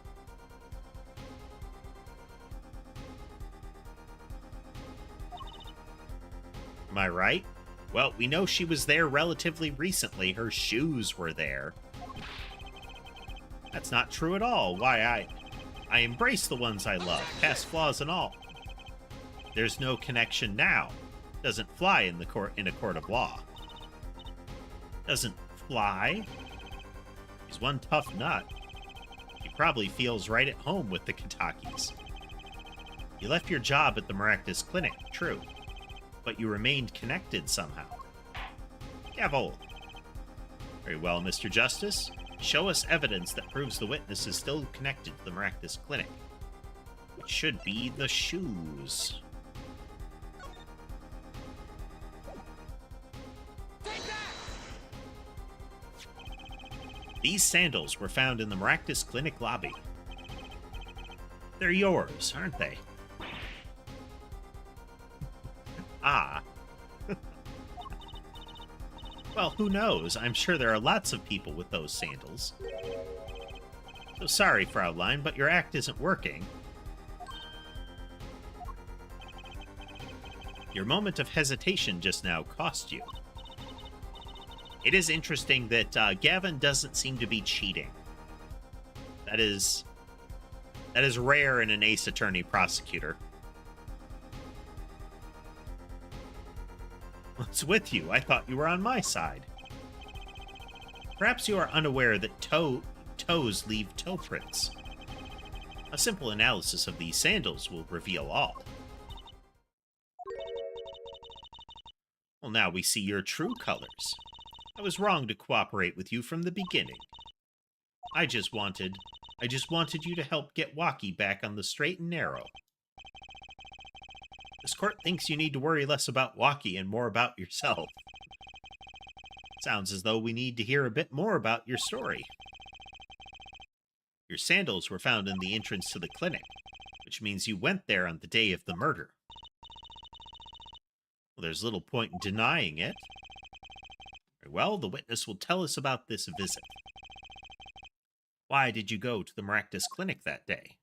Am I right? Well, we know she was there relatively recently. Her shoes were there. That's not true at all. Why, I embrace the ones I love, past flaws and all. There's no connection now. Doesn't fly in a court of law. Doesn't fly? He's one tough nut. He probably feels right at home with the Katakis. You left your job at the Maractus Clinic, true. But you remained connected somehow. Gavel. Very well, Mr. Justice. Show us evidence that proves the witness is still connected to the Maractus Clinic. Which should be the shoes. These sandals were found in the Maractus Clinic lobby. They're yours, aren't they? Ah. Well, who knows? I'm sure there are lots of people with those sandals. So sorry, Fraulein, but your act isn't working. Your moment of hesitation just now cost you. It is interesting that Gavin doesn't seem to be cheating. That is rare in an ace attorney prosecutor. What's with you? I thought you were on my side. Perhaps you are unaware that toes leave toe prints. A simple analysis of these sandals will reveal all. Well, now we see your true colors. I was wrong to cooperate with you from the beginning. I just wanted you to help get Waki back on the straight and narrow. This court thinks you need to worry less about Waki and more about yourself. Sounds as though we need to hear a bit more about your story. Your sandals were found in the entrance to the clinic, which means you went there on the day of the murder. Well, there's little point in denying it. Very well, the witness will tell us about this visit. Why did you go to the Maractus clinic that day?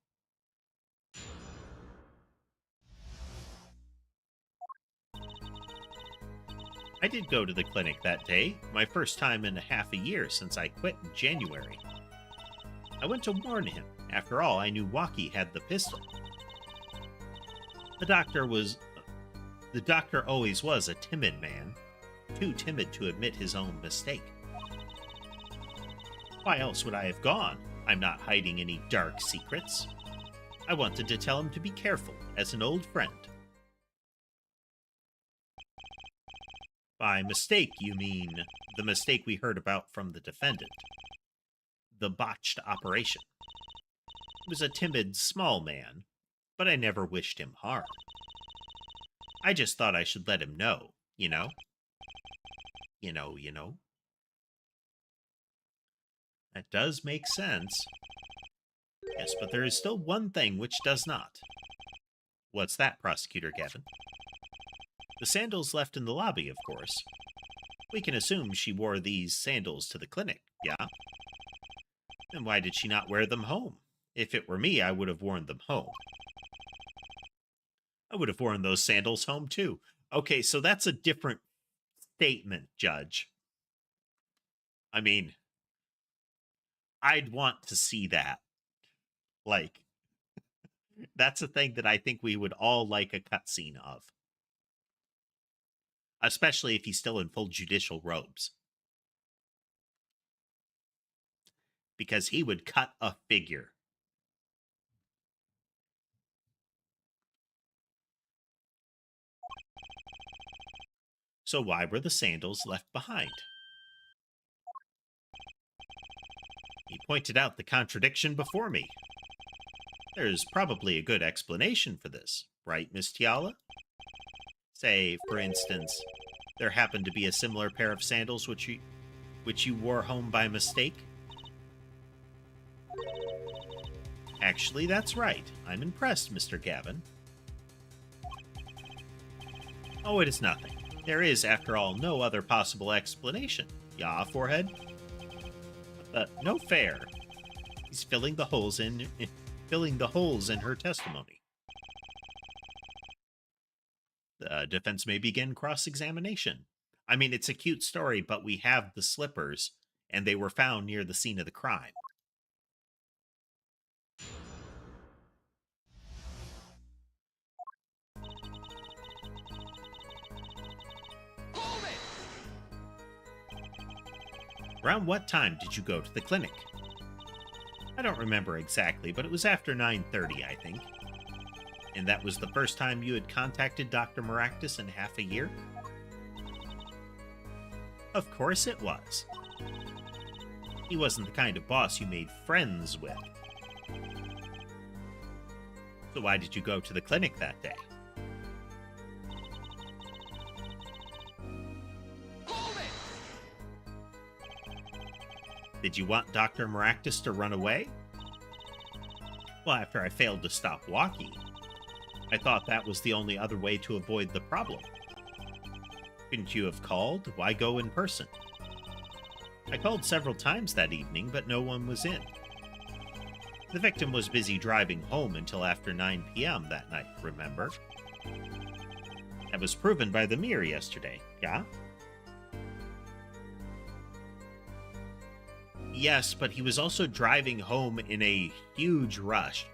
I did go to the clinic that day, my first time in half a year since I quit in January. I went to warn him. After all, I knew Waki had the pistol. The doctor always was a timid man, too timid to admit his own mistake. Why else would I have gone? I'm not hiding any dark secrets. I wanted to tell him to be careful, as an old friend. By mistake, you mean the mistake we heard about from the defendant. The botched operation. He was a timid, small man, but I never wished him harm. I just thought I should let him know, you know? You know. That does make sense. Yes, but there is still one thing which does not. What's that, Prosecutor Gavin? The sandals left in the lobby, of course. We can assume she wore these sandals to the clinic, yeah? Then why did she not wear them home? If it were me, I would have worn them home. I would have worn those sandals home, too. Okay, so that's a different statement, Judge. I mean, I'd want to see that. Like, that's a thing that I think we would all like a cutscene of. Especially if he's still in full judicial robes. Because he would cut a figure. So why were the sandals left behind? He pointed out the contradiction before me. There's probably a good explanation for this, right, Miss Tiala? Say, for instance, there happened to be a similar pair of sandals which you wore home by mistake? Actually, that's right. I'm impressed, Mr. Gavin. Oh, it is nothing. There is, after all, no other possible explanation. Yeah, Forehead? No fair. He's filling the holes in her testimony. The defense may begin cross-examination. I mean, it's a cute story, but we have the slippers, and they were found near the scene of the crime. Around what time did you go to the clinic? I don't remember exactly, but it was after 9:30, I think. And that was the first time you had contacted Dr. Maractus in half a year? Of course it was. He wasn't the kind of boss you made friends with. So why did you go to the clinic that day? Did you want Dr. Maractus to run away? Well, after I failed to stop Waki, I thought that was the only other way to avoid the problem. Couldn't you have called? Why go in person? I called several times that evening, but no one was in. The victim was busy driving home until after 9 p.m. that night, remember? That was proven by the mirror yesterday, yeah? Yes, but he was also driving home in a huge rush.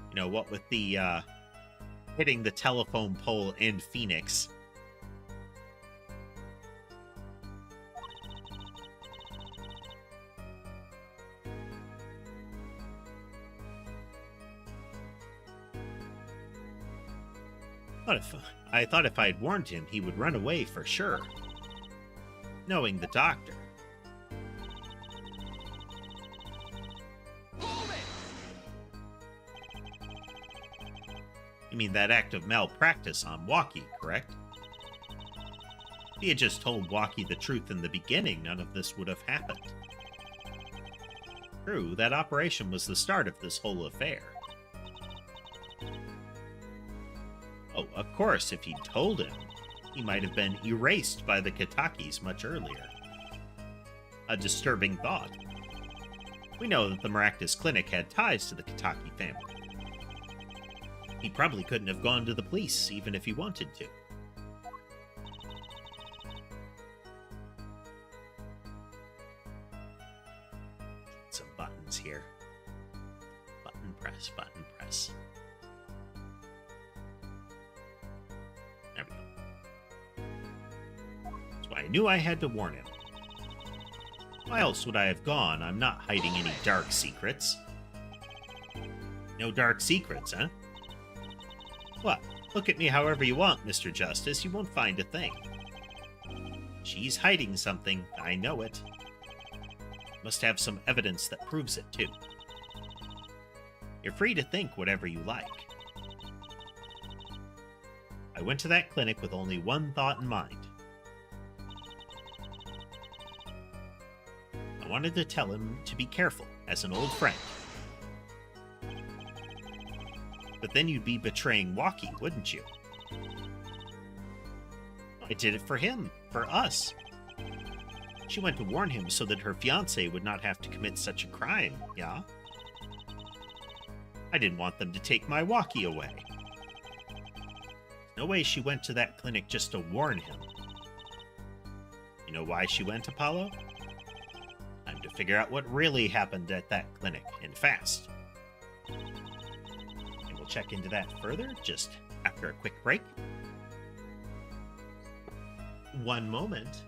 You know, what with the, hitting the telephone pole in Phoenix. I thought if I'd warned him, he would run away for sure. Knowing the doctor. You mean that act of malpractice on Waki, correct? If he had just told Waki the truth in the beginning, none of this would have happened. True, that operation was the start of this whole affair. Oh, of course, if he'd told him, he might have been erased by the Kitakis much earlier. A disturbing thought. We know that the Maractus Clinic had ties to the Kitaki family. He probably couldn't have gone to the police, even if he wanted to. Some buttons here. Button press, button press. There we go. That's why I knew I had to warn him. Why else would I have gone? I'm not hiding any dark secrets. No dark secrets, huh? What? Look at me however you want, Mr. Justice. You won't find a thing. She's hiding something. I know it. Must have some evidence that proves it, too. You're free to think whatever you like. I went to that clinic with only one thought in mind. I wanted to tell him to be careful, as an old friend. But then you'd be betraying Waki, wouldn't you? I did it for him, for us. She went to warn him so that her fiancé would not have to commit such a crime, yeah? I didn't want them to take my Waki away. No way she went to that clinic just to warn him. You know why she went, Apollo? Time to figure out what really happened at that clinic, and fast. And we'll check into that further just after a quick break. One moment.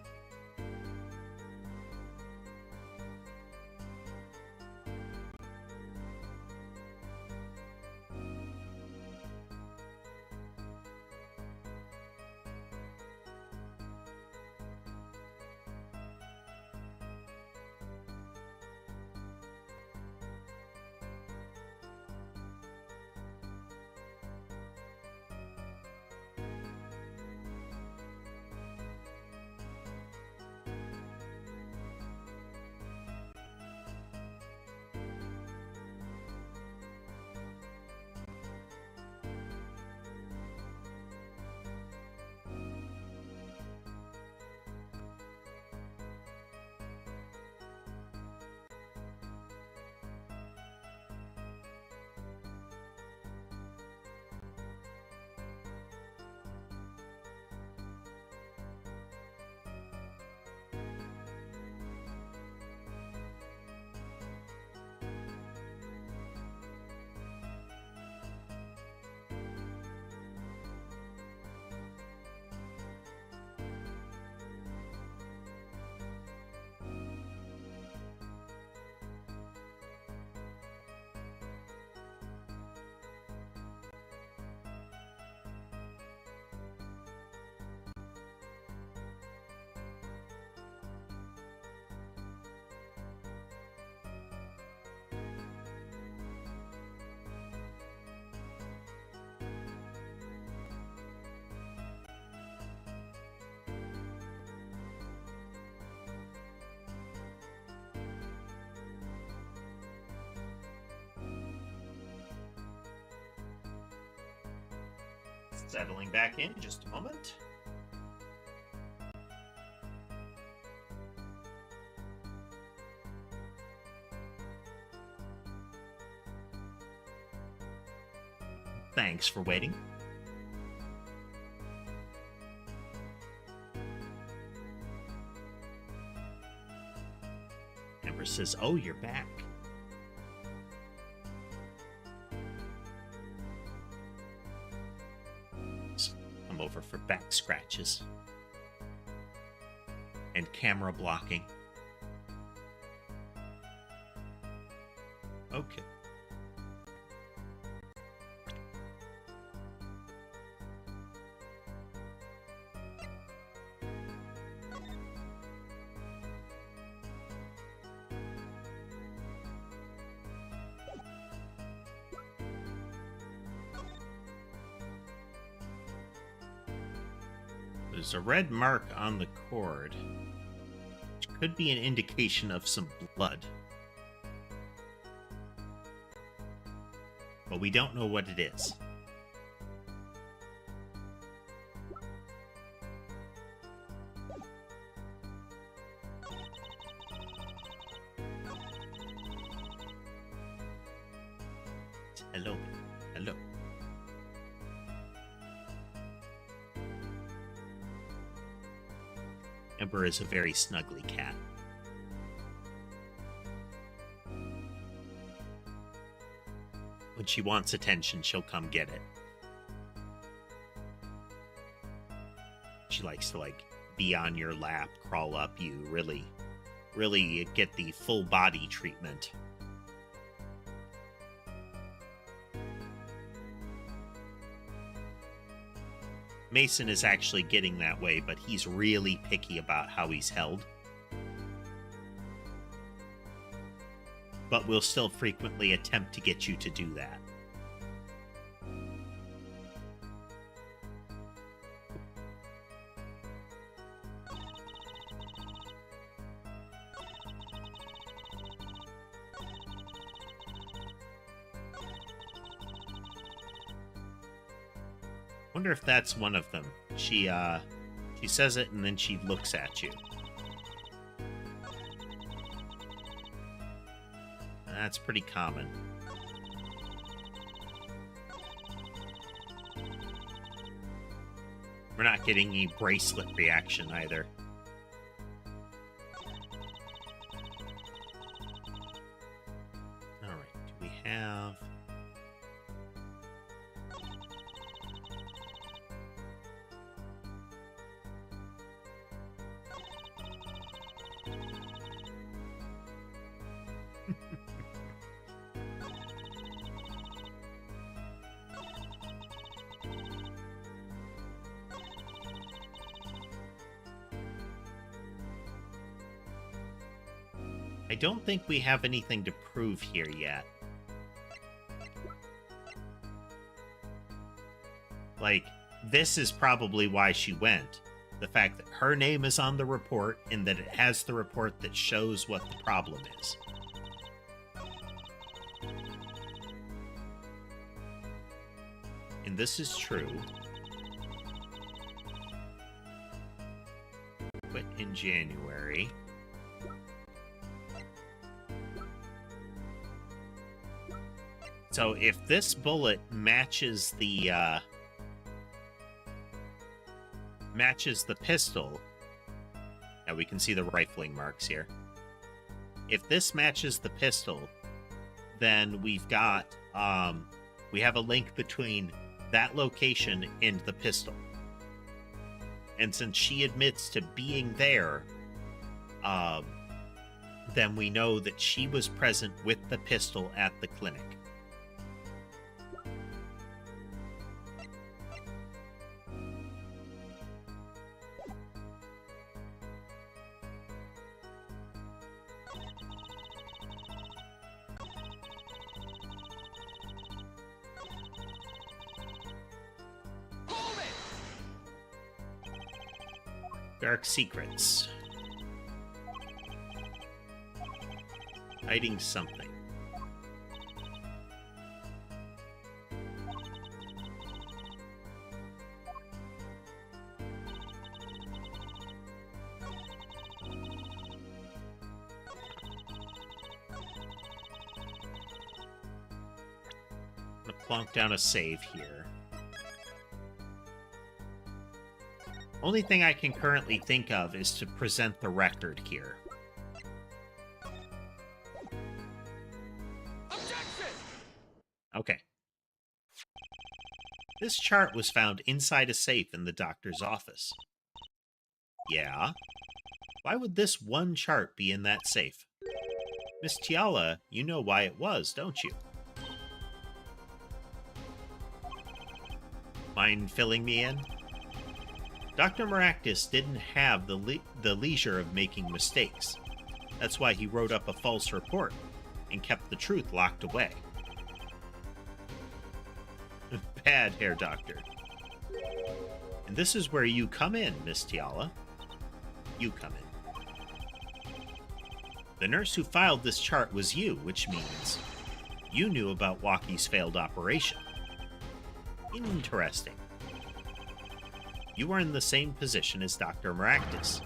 Settling back in just a moment. Thanks for waiting. Amber says, "Oh, you're back." I'm over for back scratches and camera blocking. Okay. There's a red mark on the cord, which could be an indication of some blood. but we don't know what it is. Hello. Hello. Ember is a very snuggly cat. When she wants attention, she'll come get it. She likes to, like, be on your lap, crawl up you, really get the full body treatment. Mason is actually getting that way, but he's really picky about how he's held. But we'll still frequently attempt to get you to do that. Wonder if that's one of them. She says it and then she looks at you. That's pretty common. We're not getting any bracelet reaction either. Alright, do we have... I don't think we have anything to prove here yet. Like, this is probably why she went. The fact that her name is on the report and that it has the report that shows what the problem is. And this is true. Quit in January. So if this bullet matches the pistol, now we can see the rifling marks here. If this matches the pistol, then we've got we have a link between that location and the pistol. And since she admits to being there, then we know that she was present with the pistol at the clinic. Dark secrets. Hiding something. I'm gonna plonk down a save here. Only thing I can currently think of is to present the record here. Objection! Okay. This chart was found inside a safe in the doctor's office. Yeah? Why would this one chart be in that safe? Miss Tiala, you know why it was, don't you? Mind filling me in? Dr. Maractus didn't have the leisure of making mistakes. That's why he wrote up a false report and kept the truth locked away. Bad, Herr Doctor. And this is where you come in, Miss Tiala. You come in. The nurse who filed this chart was you, which means You knew about Walkie's failed operation. Interesting. You are in the same position as Dr. Maractus.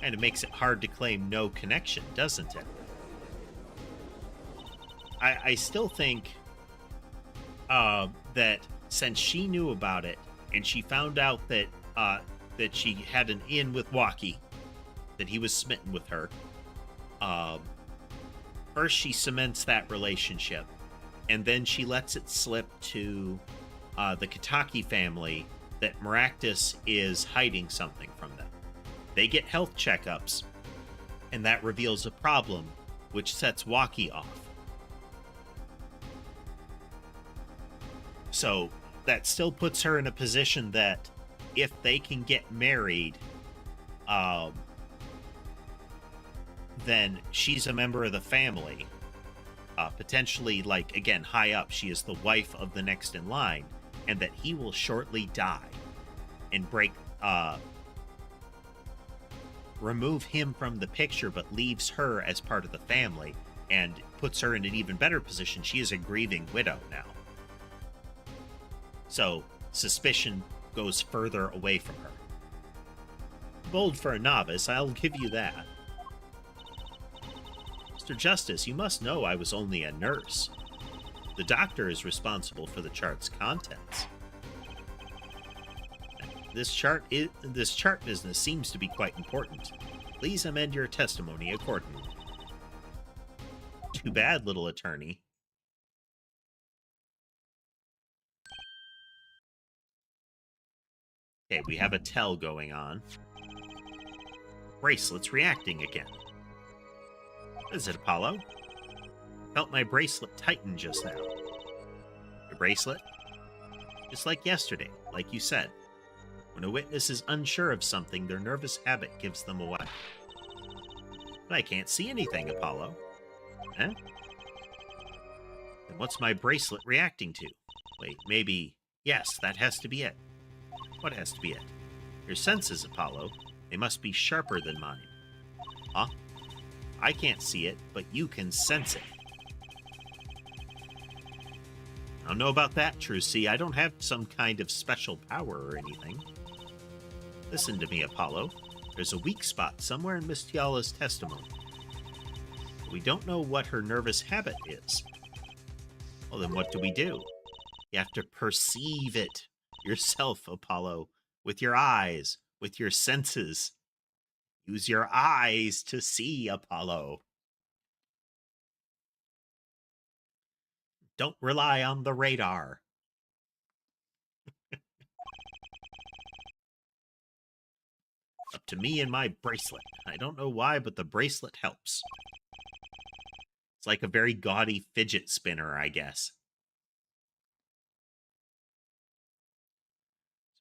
And it makes it hard to claim no connection, doesn't it? I still think that since she knew about it and she found out that that she had an in with Walkie, that he was smitten with her, first she cements that relationship, and then she lets it slip to the Kitaki family that Maractus is hiding something from them. They get health checkups, and that reveals a problem, which sets Walkie off. So that still puts her in a position that if they can get married, then she's a member of the family. Potentially, like, again, high up, she is the wife of the next in line, and that he will shortly die and remove him from the picture, but leaves her as part of the family and puts her in an even better position. She is a grieving widow now. So suspicion goes further away from her. Bold for a novice, I'll give you that. Mr. Justice, you must know I was only a nurse. The doctor is responsible for the chart's contents. This chart business seems to be quite important. Please amend your testimony accordingly. Too bad, little attorney. Okay, we have a tell going on. Bracelet's reacting again. Is it Apollo? Felt my bracelet tighten just now. Your bracelet? Just like yesterday, like you said. When a witness is unsure of something, their nervous habit gives them away. But I can't see anything, Apollo. Eh? Then what's my bracelet reacting to? Wait, maybe... Yes, that has to be it. What has to be it? Your senses, Apollo. They must be sharper than mine. Huh? I can't see it, but you can sense it. I don't know about that, Trucy. I don't have some kind of special power or anything. Listen to me, Apollo. There's a weak spot somewhere in Miss Tiala's testimony. We don't know what her nervous habit is. Well, then what do? You have to perceive it yourself, Apollo, with your eyes, with your senses. Use your eyes to see, Apollo. Don't rely on the radar. Up to me and my bracelet. I don't know why, but the bracelet helps. It's like a very gaudy fidget spinner, I guess.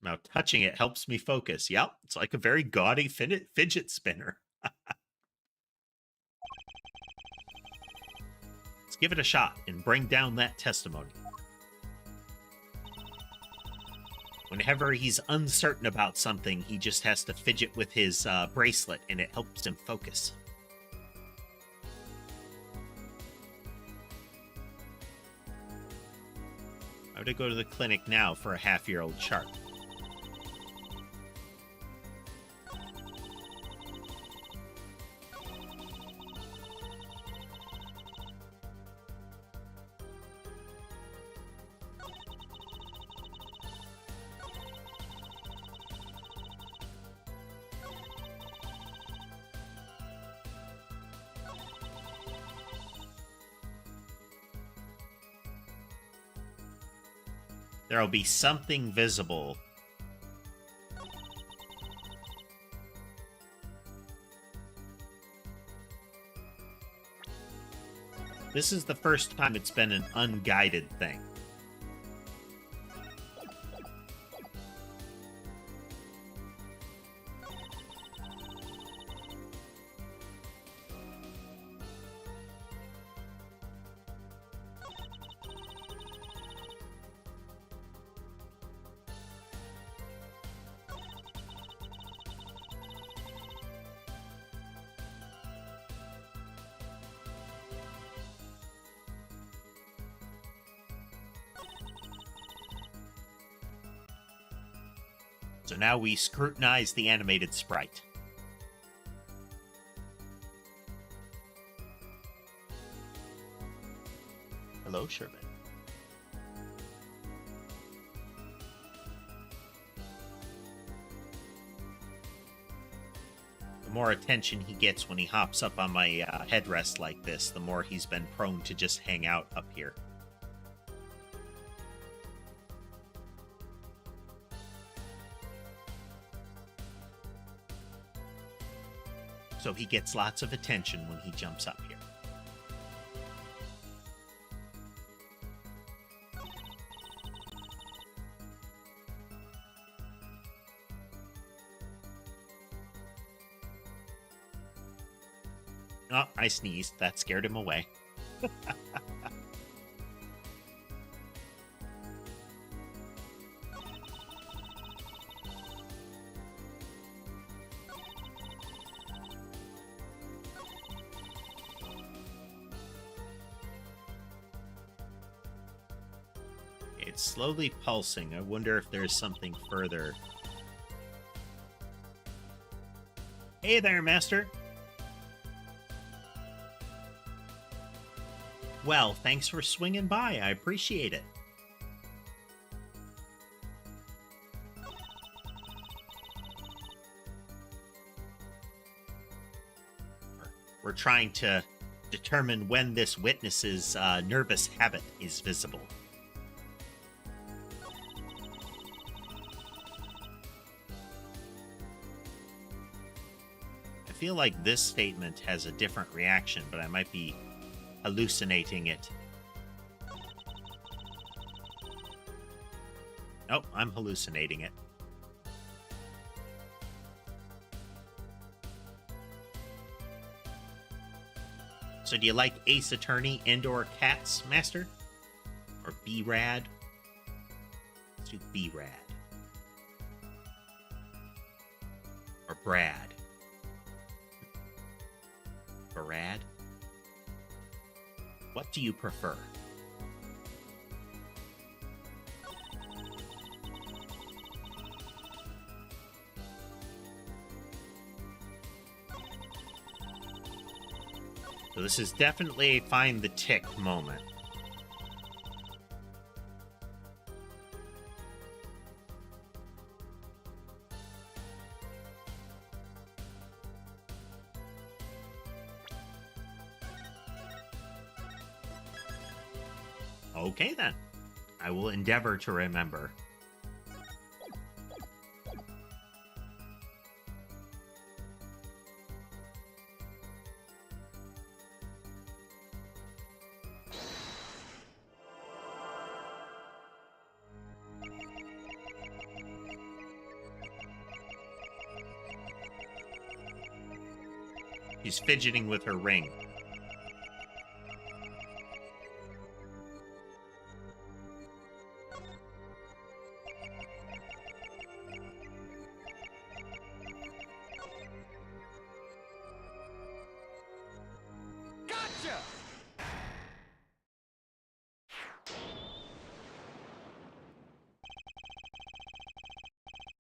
Somehow touching it helps me focus. Yep, it's like a very gaudy fidget spinner. Let's give it a shot and bring down that testimony. Whenever he's uncertain about something, he just has to fidget with his bracelet, and it helps him focus. I would go to the clinic now for a half-year-old chart. There'll be something visible. This is the first time it's been an unguided thing. So now we scrutinize the animated sprite. Hello, Sherman. The more attention he gets when he hops up on my headrest like this, the more he's been prone to just hang out up here. So he gets lots of attention when he jumps up here. Oh, I sneezed. That scared him away. It's slowly pulsing. I wonder if there's something further. Hey there, Master. Well, thanks for swinging by. I appreciate it. We're trying to determine when this witness's nervous habit is visible. I feel like this statement has a different reaction, but I might be hallucinating it. Nope, I'm hallucinating it. So do you like Ace Attorney and/or Cats, Master? Or B-Rad? Let's do B-Rad. Or Brad. Brad? What do you prefer? So this is definitely a find the tick moment. Okay, then. I will endeavor to remember. She's fidgeting with her ring.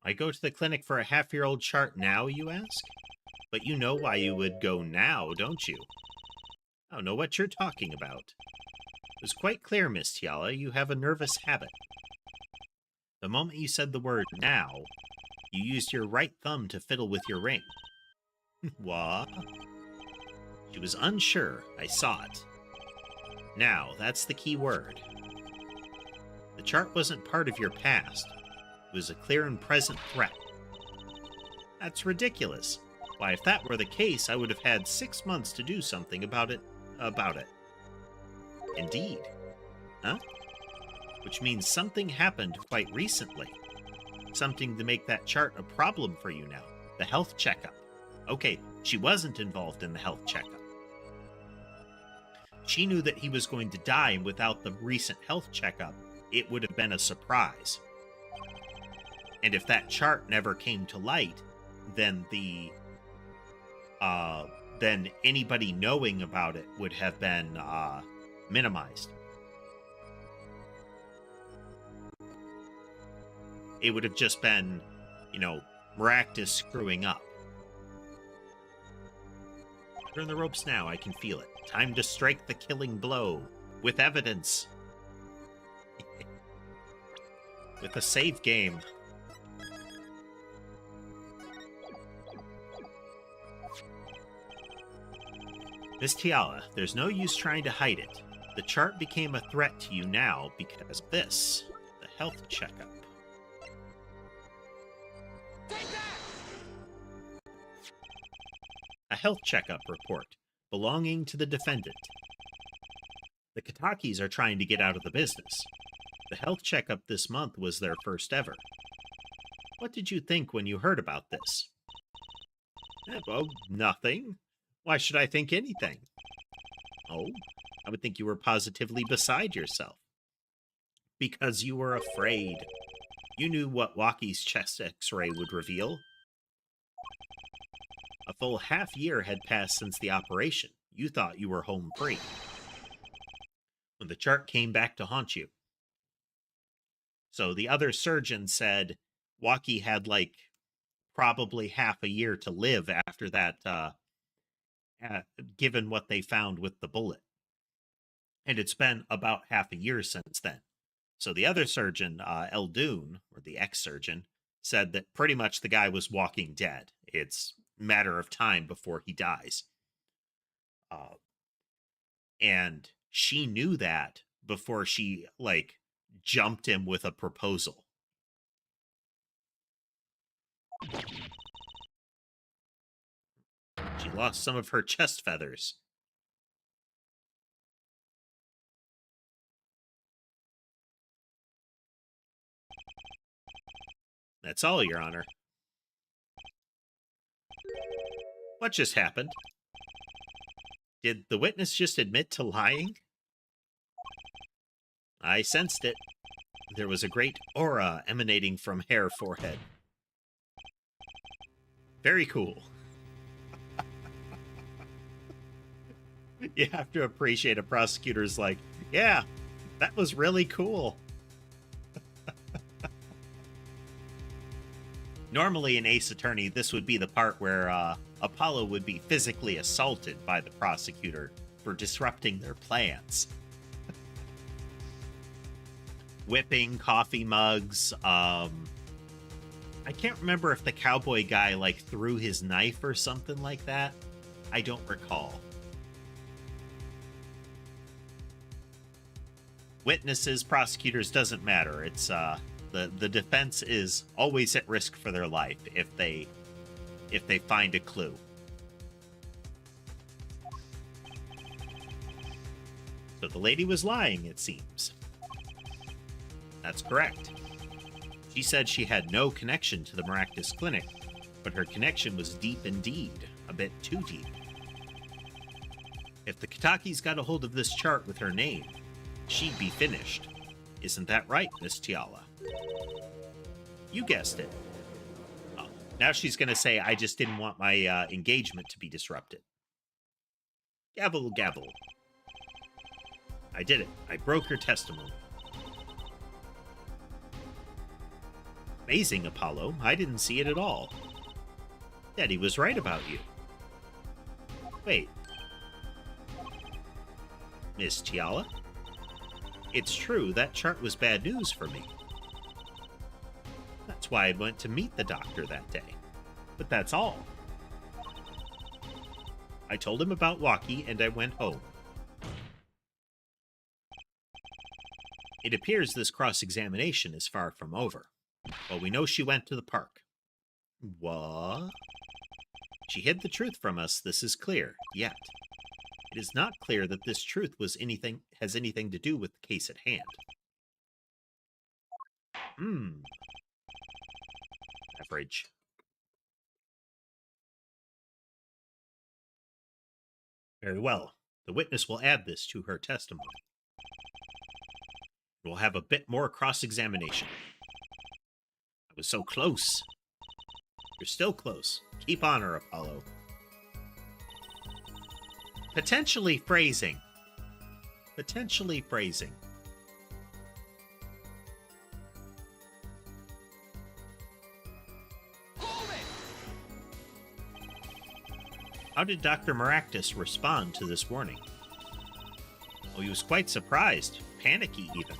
I go to the clinic for a half-year-old chart now, you ask? But you know why you would go now, don't you? I don't know what you're talking about. It was quite clear, Miss Tiala, you have a nervous habit. The moment you said the word now, you used your right thumb to fiddle with your ring. What? She was unsure. I saw it. Now, that's the key word. The chart wasn't part of your past. It was a clear and present threat. That's ridiculous. Why, if that were the case, I would have had 6 months to do something about it. Indeed. Huh? Which means something happened quite recently. Something to make that chart a problem for you now. The health checkup. Okay, she wasn't involved in the health checkup. She knew that he was going to die, and without the recent health checkup, it would have been a surprise. And if that chart never came to light, then then anybody knowing about it would have been minimized. It would have just been you know, Maractus screwing up. Turn the ropes now, I can feel it. Time to strike the killing blow. With evidence. With a save game. Miss Tiala, there's no use trying to hide it. The chart became a threat to you now because of this. The health checkup. A health checkup report belonging to the defendant. The Katakis are trying to get out of the business. The health checkup this month was their first ever. What did you think when you heard about this? Oh, nothing. Why should I think anything? Oh, I would think you were positively beside yourself. Because you were afraid. You knew what Waki's chest x-ray would reveal. A full half-year had passed since the operation. You thought you were home free. When the chart came back to haunt you. So the other surgeon said Waki had, like, probably half a year to live after that, given what they found with the bullet. And it's been about half a year since then. So the other surgeon, Eldoon, or the ex-surgeon, said that pretty much the guy was walking dead. It's a matter of time before he dies. And she knew that before she, like, jumped him with a proposal. She lost some of her chest feathers. That's all, Your Honor. What just happened? Did the witness just admit to lying? I sensed it. There was a great aura emanating from hair forehead. Very cool. You have to appreciate a prosecutor's like, yeah, that was really cool. Normally in Ace Attorney, this would be the part where Apollo would be physically assaulted by the prosecutor for disrupting their plans. Whipping coffee mugs. I can't remember if the cowboy guy, like, threw his knife or something like that. I don't recall. Witnesses, prosecutors, doesn't matter. It's the defense is always at risk for their life if they find a clue. So the lady was lying, it seems. That's correct. She said she had no connection to the Maractus Clinic, but her connection was deep indeed, a bit too deep. If the Katakis got a hold of this chart with her name, she'd be finished. Isn't that right, Miss Tiala? You guessed it. Oh, now she's going to say, I just didn't want my engagement to be disrupted. Gavel, gavel. I did it. I broke her testimony. Amazing, Apollo. I didn't see it at all. Daddy was right about you. Wait. Miss Tiala? It's true, that chart was bad news for me. That's why I went to meet the doctor that day. But that's all. I told him about Waki and I went home. It appears this cross-examination is far from over. Well, we know she went to the park. What? She hid the truth from us, this is clear, yet. It is not clear that this truth has anything to do with the case at hand. Average. Very well. The witness will add this to her testimony. We'll have a bit more cross-examination. I was so close. You're still close. Keep on her, Apollo. Potentially phrasing. Potentially phrasing. How did Dr. Maractus respond to this warning? Oh, he was quite surprised, panicky even.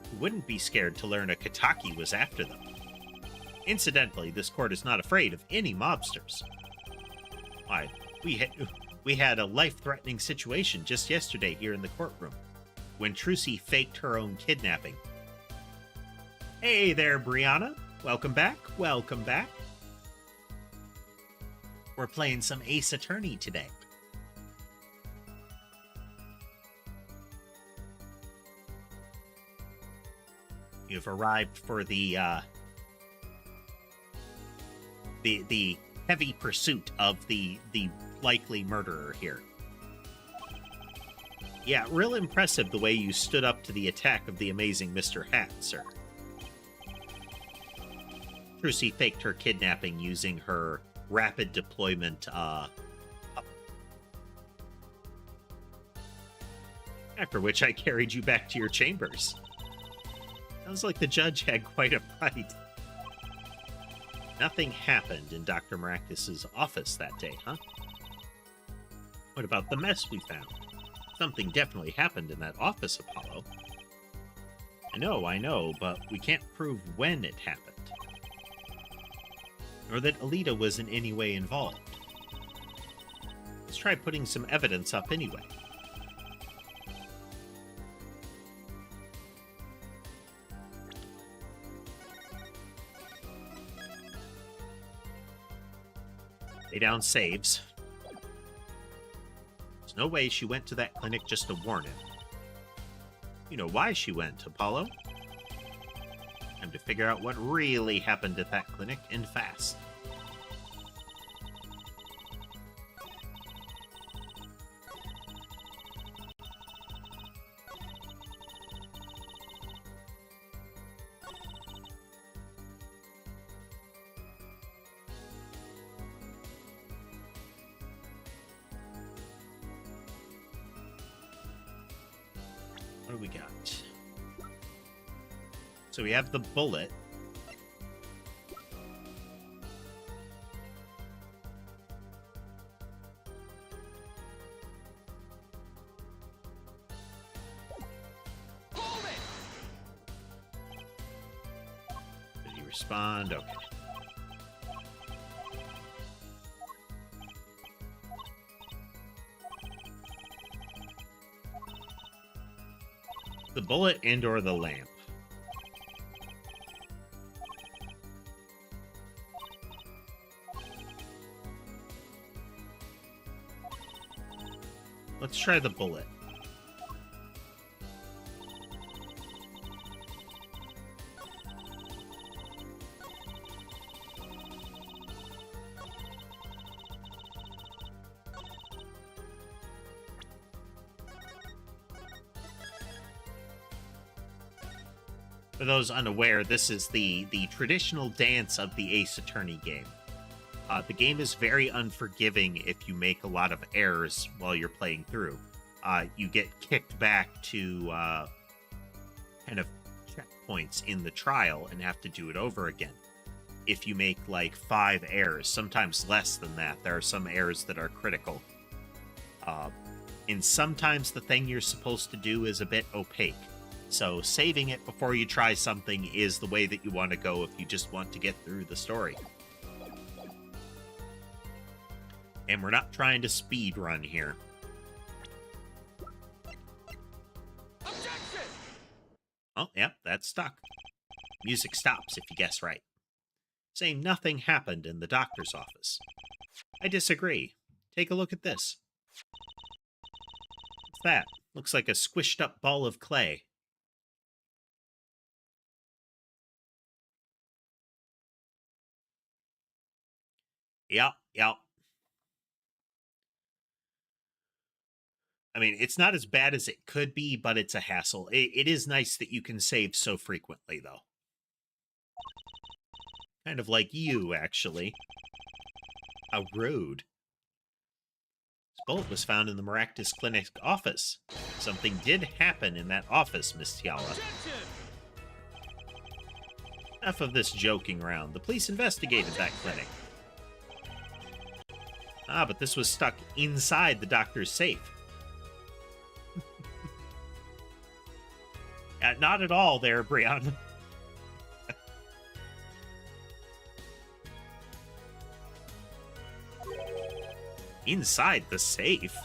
He wouldn't be scared to learn a Kataki was after them. Incidentally, this court is not afraid of any mobsters. Why, we had a life-threatening situation just yesterday here in the courtroom, when Trucy faked her own kidnapping. Hey there, Brianna. Welcome back. Welcome back. We're playing some Ace Attorney today. You've arrived for the heavy pursuit of the likely murderer here. Yeah, real impressive the way you stood up to the attack of the amazing Mr. Hat, sir. Trucy faked her kidnapping using her rapid deployment after which I carried you back to your chambers. Sounds like the judge had quite a fight. Nothing happened in Dr. Maractus's office that day, huh? What about the mess we found? Something definitely happened in that office, Apollo. I know, but we can't prove when it happened. Or that Alita was in any way involved. Let's try putting some evidence up anyway. Lay down saves. There's no way she went to that clinic just to warn him. You know why she went, Apollo? Time to figure out what really happened at that clinic, and fast. What do we got? So we have the bullet. Hold it! Did he respond? Okay. The bullet and or the lamp. Let's try the bullet. For those unaware, this is the traditional dance of the Ace Attorney game. The game is very unforgiving if you make a lot of errors while you're playing through. You get kicked back to kind of checkpoints in the trial and have to do it over again. If you make like 5 errors, sometimes less than that, there are some errors that are critical. And sometimes the thing you're supposed to do is a bit opaque. So saving it before you try something is the way that you want to go if you just want to get through the story. And we're not trying to speed run here. Objection! Oh, yep, that's stuck. Music stops if you guess right. Saying nothing happened in the doctor's office. I disagree. Take a look at this. What's that? Looks like a squished up ball of clay. Yep. I mean, it's not as bad as it could be, but it's a hassle. It is nice that you can save so frequently, though. Kind of like you, actually. How rude. This bullet was found in the Maractus Clinic office. Something did happen in that office, Miss Tiala. Objection! Enough of this joking around. The police investigated that clinic. Ah, but this was stuck inside the doctor's safe. Not at all there, Brianna. Inside the safe?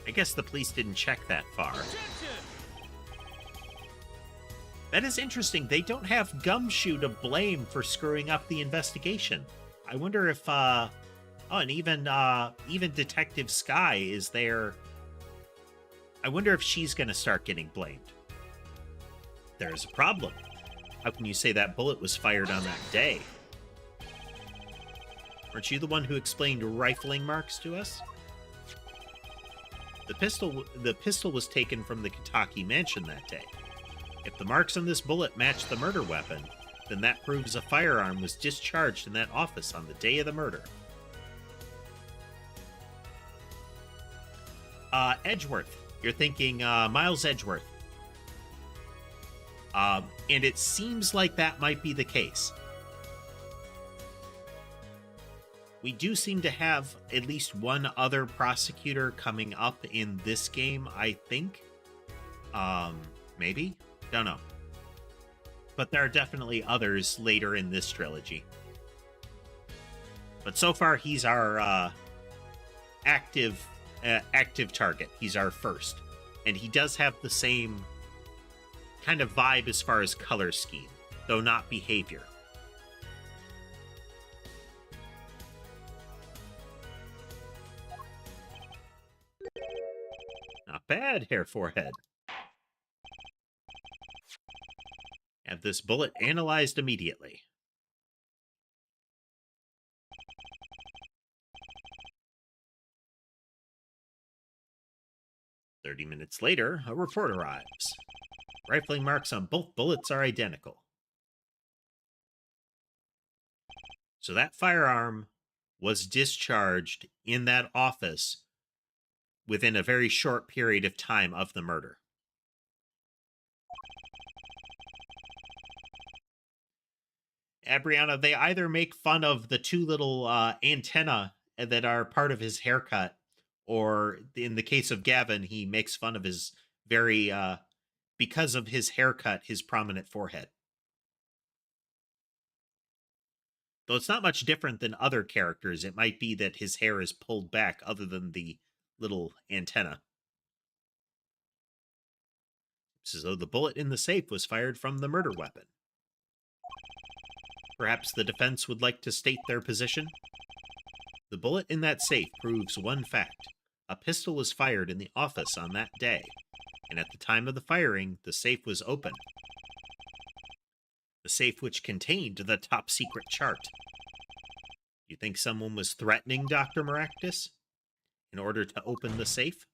I guess the police didn't check that far. That is interesting. They don't have Gumshoe to blame for screwing up the investigation. I wonder if, oh, and even Detective Sky is there. I wonder if she's going to start getting blamed. There's a problem. How can you say that bullet was fired on that day? Weren't you the one who explained rifling marks to us? The pistol was taken from the Kitaki mansion that day. If the marks on this bullet match the murder weapon, then that proves a firearm was discharged in that office on the day of the murder. Edgeworth. You're thinking Miles Edgeworth. And it seems like that might be the case. We do seem to have at least one other prosecutor coming up in this game, I think. Maybe? Don't know. But there are definitely others later in this trilogy. But so far, he's our active target. He's our first. And he does have the same kind of vibe as far as color scheme, though not behavior. Not bad, Hair Forehead. Have this bullet analyzed immediately. "30 minutes later, a report arrives. Rifling marks on both bullets are identical. So that firearm was discharged in that office within a very short period of time of the murder. Brianna, they either make fun of the two little antennae that are part of his haircut, or in the case of Gavin, he makes fun of his very, because of his haircut, his prominent forehead. Though it's not much different than other characters, it might be that his hair is pulled back other than the little antenna. So the bullet in the safe was fired from the murder weapon. Perhaps the defense would like to state their position? The bullet in that safe proves one fact. A pistol was fired in the office on that day, and at the time of the firing, the safe was open. The safe which contained the top-secret chart. You think someone was threatening Dr. Maractus in order to open the safe?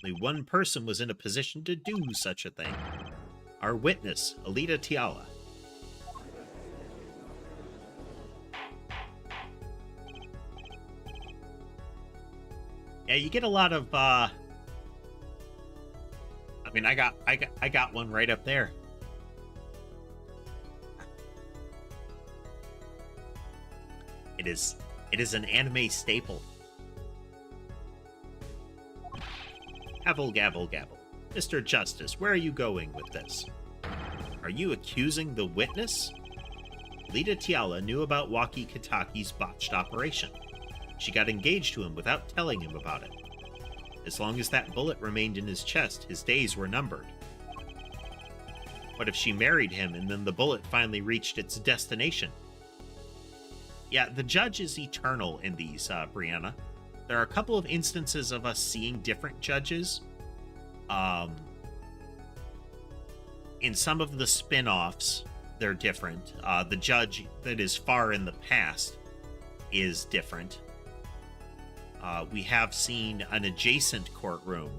Only one person was in a position to do such a thing. Our witness, Alita Tiala. Yeah, you get a lot of, I mean, I got one right up there. It is an anime staple. Gavel, gavel, gavel. Mr. Justice, where are you going with this? Are you accusing the witness? Lita Tiala knew about Waki Kataki's botched operation. She got engaged to him without telling him about it. As long as that bullet remained in his chest, his days were numbered. What if she married him and then the bullet finally reached its destination? Yeah, the judge is eternal in these, Brianna. There are a couple of instances of us seeing different judges. In some of the spin-offs, they're different. The judge that is far in the past is different. We have seen an adjacent courtroom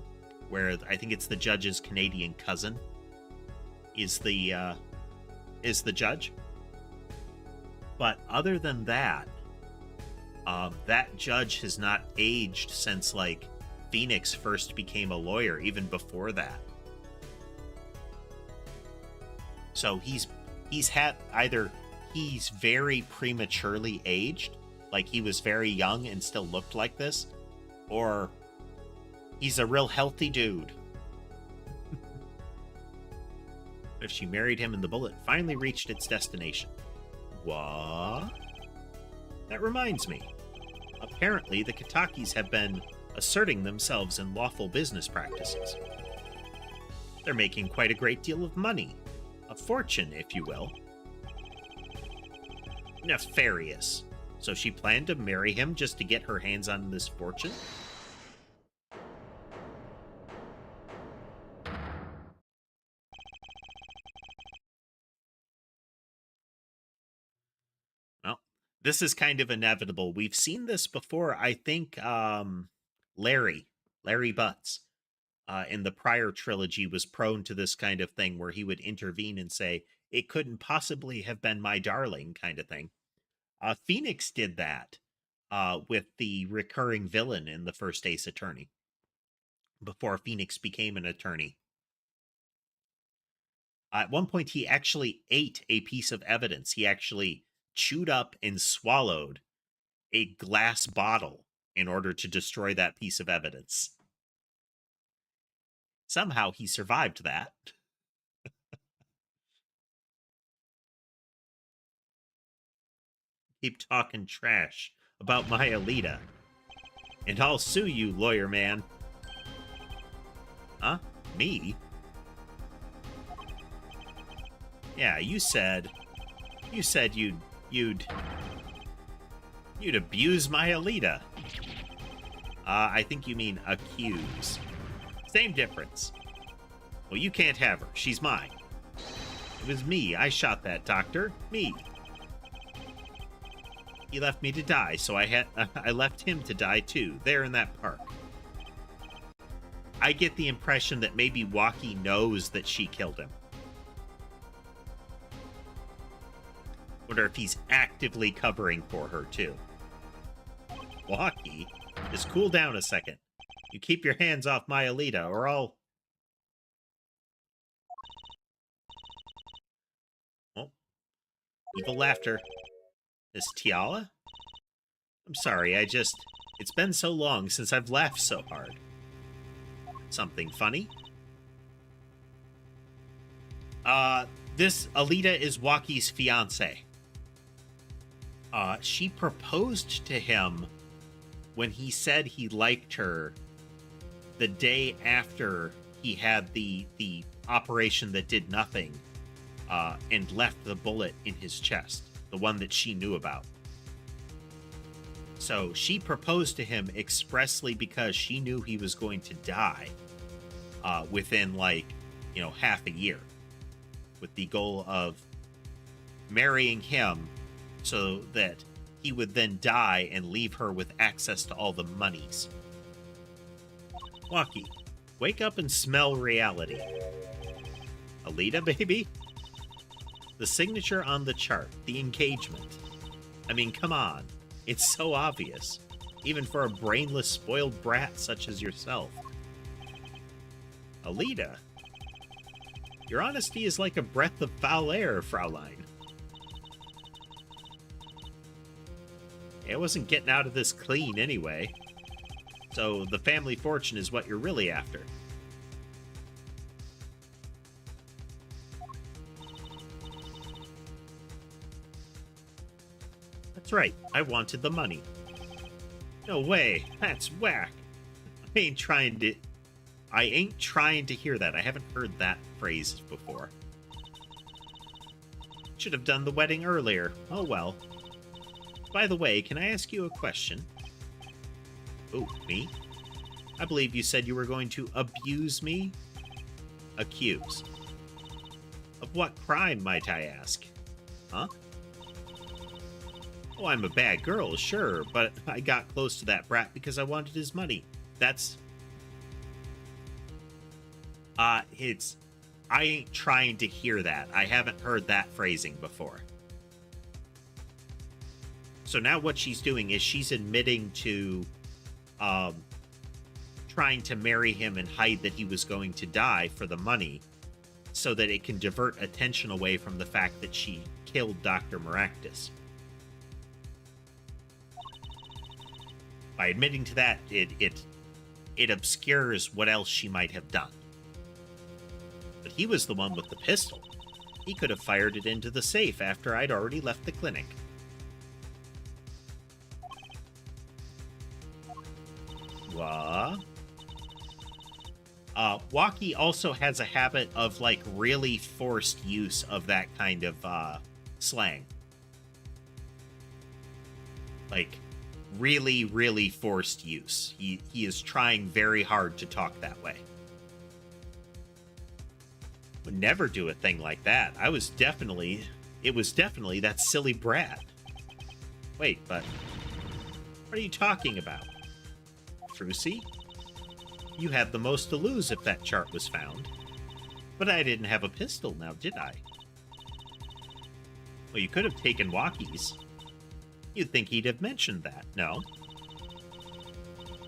where I think it's the judge's Canadian cousin is the judge. But other than that, that judge has not aged since, like, Phoenix first became a lawyer, even before that. So he's had either he's very prematurely aged, like he was very young and still looked like this, or he's a real healthy dude. If she married him and the bullet finally reached its destination. What? That reminds me. Apparently, the Katakis have been asserting themselves in lawful business practices. They're making quite a great deal of money. A fortune, if you will. Nefarious. So she planned to marry him just to get her hands on this fortune? Well, this is kind of inevitable. We've seen this before. I think Larry Butts, in the prior trilogy was prone to this kind of thing where he would intervene and say, it couldn't possibly have been my darling kind of thing. Phoenix did that with the recurring villain in the first Ace Attorney before Phoenix became an attorney. At one point, he actually ate a piece of evidence. He actually chewed up and swallowed a glass bottle in order to destroy that piece of evidence. Somehow he survived that. Keep talking trash about my Alita. And I'll sue you, lawyer man. Huh? Me? Yeah, you said you'd abuse my Alita. I think you mean accuse. Same difference. Well, you can't have her. She's mine. It was me. I shot that doctor. Me. He left me to die, so I left him to die too, there in that park. I get the impression that maybe Waki knows that she killed him. Wonder if he's actively covering for her too. Waki, just cool down a second. You keep your hands off my Alita, or I'll... Oh. Evil laughter. Miss Tiala? I'm sorry, it's been so long since I've laughed so hard. Something funny? This Alita is Waki's fiancé. She proposed to him when he said he liked her the day after he had the operation that did nothing, and left the bullet in his chest, the one that she knew about. So she proposed to him expressly because she knew he was going to die within, half a year, with the goal of marrying him so that he would then die and leave her with access to all the monies. Waki, wake up and smell reality. Alita, baby? The signature on the chart, the engagement. I mean, come on. It's so obvious, even for a brainless, spoiled brat such as yourself. Alita, your honesty is like a breath of foul air, Fraulein. I wasn't getting out of this clean anyway. So the family fortune is what you're really after. That's right, I wanted the money. No way, that's whack. I ain't trying to hear that. I haven't heard that phrase before. Should have done the wedding earlier. Oh well. By the way, can I ask you a question? Oh, me? I believe you said you were going to abuse me? Accuse. Of what crime, might I ask? Huh? Oh, I'm a bad girl, sure, but I got close to that brat because I wanted his money. That's... I ain't trying to hear that. I haven't heard that phrasing before. So now what she's doing is she's admitting to trying to marry him and hide that he was going to die for the money so that it can divert attention away from the fact that she killed Dr. Maractus. By admitting to that, it obscures what else she might have done. But he was the one with the pistol. He could have fired it into the safe after I'd already left the clinic. What? Waki also has a habit of, like, really forced use of that kind of slang. Like, really, really forced use. He is trying very hard to talk that way. Would never do a thing like that. It was definitely that silly brat. Wait, but what are you talking about? Trucy? You had the most to lose if that chart was found. But I didn't have a pistol now, did I? Well, you could have taken Waki's. You'd think he'd have mentioned that, no?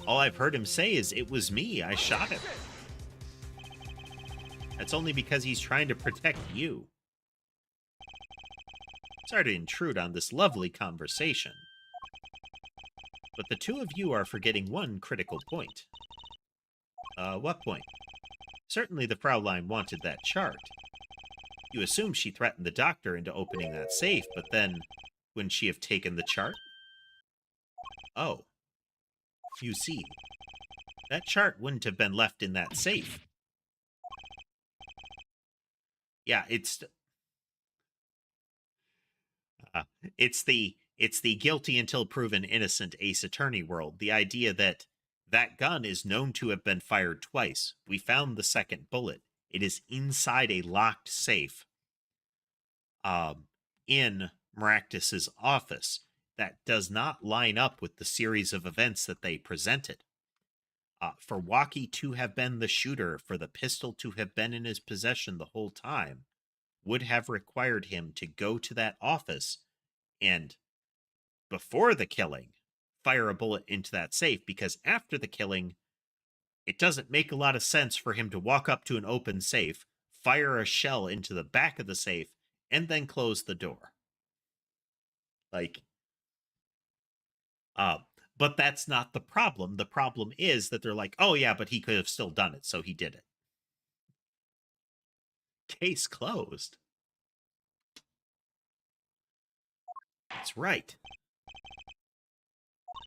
All I've heard him say is, it was me, I shot him. That's only because he's trying to protect you. Sorry to intrude on this lovely conversation. But the two of you are forgetting one critical point. What point? Certainly the Fraulein wanted that chart. You assume she threatened the doctor into opening that safe, but then, wouldn't she have taken the chart? Oh. You see. That chart wouldn't have been left in that safe. Yeah, it's the guilty until proven innocent Ace Attorney world. The idea that that gun is known to have been fired twice. We found the second bullet. It is inside a locked safe in Maractus's office. That does not line up with the series of events that they presented. For Waki to have been the shooter, for the pistol to have been in his possession the whole time, would have required him to go to that office and, before the killing, fire a bullet into that safe, because after the killing, it doesn't make a lot of sense for him to walk up to an open safe, fire a shell into the back of the safe, and then close the door. Like, but that's not the problem. The problem is that they're like, oh yeah, but he could have still done it, so he did it. Case closed. That's right.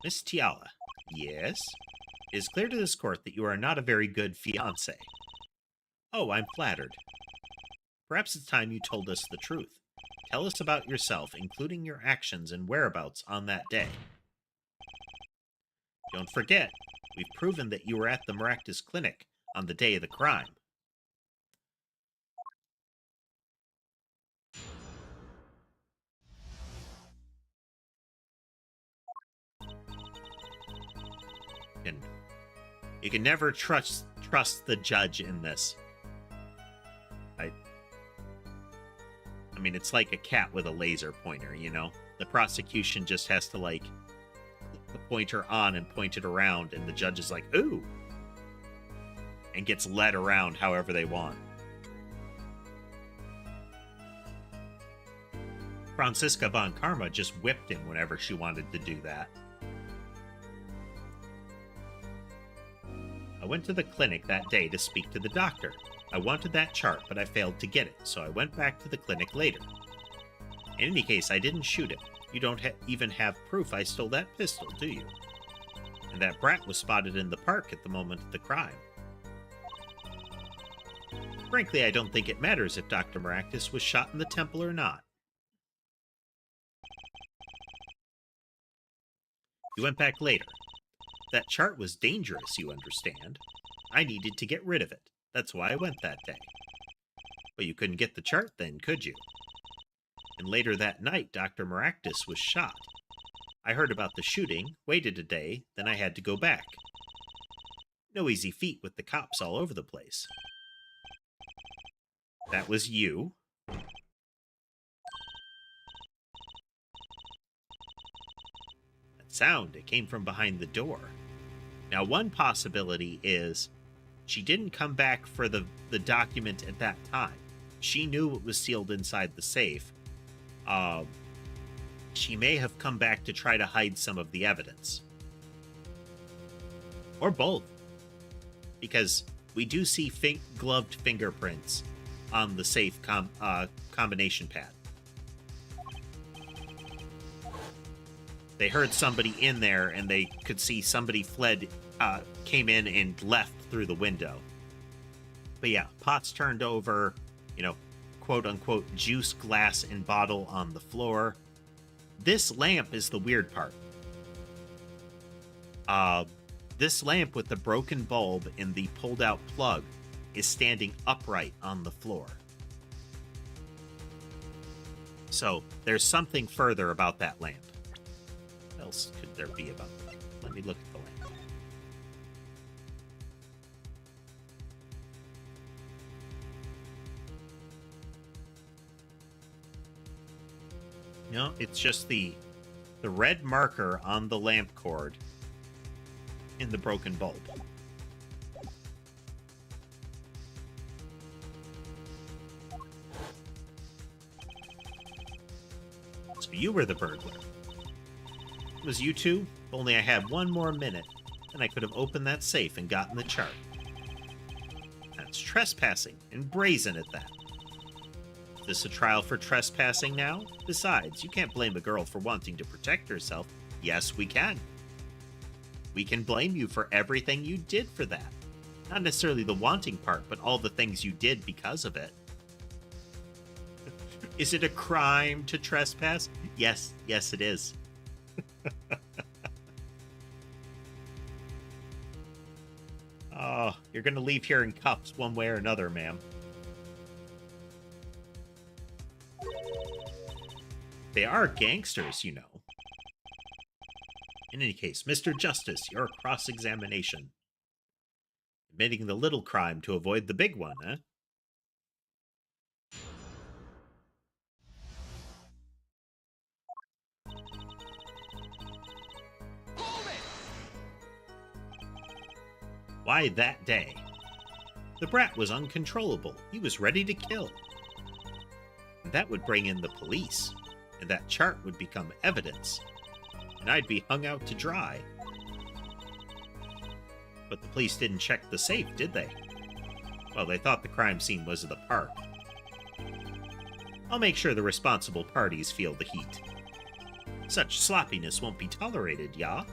Miss Tiala. Yes? It is clear to this court that you are not a very good fiancé. Oh, I'm flattered. Perhaps it's time you told us the truth. Tell us about yourself, including your actions and whereabouts on that day. Don't forget, we've proven that you were at the Maractus Clinic on the day of the crime. You can never trust the judge in this. I mean, it's like a cat with a laser pointer, you know? The prosecution just has to, like, click the pointer on and point it around, and the judge is like, ooh! And gets led around however they want. Franziska von Karma just whipped him whenever she wanted to do that. I went to the clinic that day to speak to the doctor. I wanted that chart, but I failed to get it, so I went back to the clinic later. In any case, I didn't shoot him. You don't even have proof I stole that pistol, do you? And that brat was spotted in the park at the moment of the crime. Frankly, I don't think it matters if Dr. Maractus was shot in the temple or not. You went back later. That chart was dangerous, you understand. I needed to get rid of it. That's why I went that day. But you couldn't get the chart then, could you? And later that night, Dr. Maractus was shot. I heard about the shooting, waited a day, then I had to go back. No easy feat with the cops all over the place. That was you. That sound, it came from behind the door. Now, one possibility is she didn't come back for the document at that time. She knew it was sealed inside the safe. She may have come back to try to hide some of the evidence. Or both. Because we do see gloved fingerprints on the safe combination pad. They heard somebody in there, and they could see somebody came in and left through the window. But yeah, pots turned over, quote-unquote juice glass and bottle on the floor. This lamp is the weird part. This lamp with the broken bulb and the pulled-out plug is standing upright on the floor. So there's something further about that lamp. What else could there be about that? Let me look at the lamp. No, it's just the red marker on the lamp cord in the broken bulb. So you were the burglar. It was you two? If only I had one more minute, then I could have opened that safe and gotten the chart. That's trespassing, and brazen at that. Is this a trial for trespassing now? Besides, you can't blame a girl for wanting to protect herself. Yes, we can. We can blame you for everything you did for that. Not necessarily the wanting part, but all the things you did because of it. Is it a crime to trespass? Yes, it is. Oh, you're going to leave here in cuffs one way or another, ma'am. They are gangsters, you know. In any case, Mr. Justice, your cross-examination. Admitting the little crime to avoid the big one, eh? Why that day? The brat was uncontrollable. He was ready to kill. And that would bring in the police, and that chart would become evidence, and I'd be hung out to dry. But the police didn't check the safe, did they? Well, they thought the crime scene was at the park. I'll make sure the responsible parties feel the heat. Such sloppiness won't be tolerated, yeah?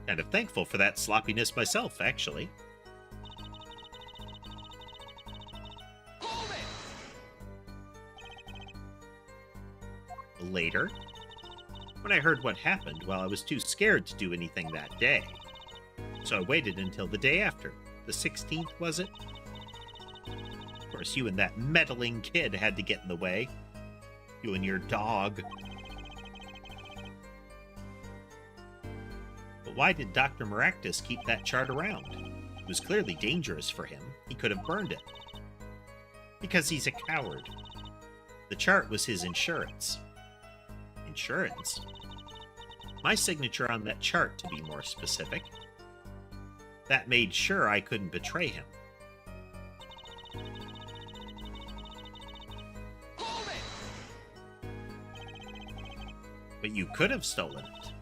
Kind of thankful for that sloppiness myself, actually. Later, when I heard what happened, well, I was too scared to do anything that day. So I waited until the day after. The 16th, was it? Of course, you and that meddling kid had to get in the way. You and your dog. But why did Dr. Maractus keep that chart around? It was clearly dangerous for him. He could have burned it. Because he's a coward. The chart was his insurance. Insurance? My signature on that chart, to be more specific. That made sure I couldn't betray him. But you could have stolen it.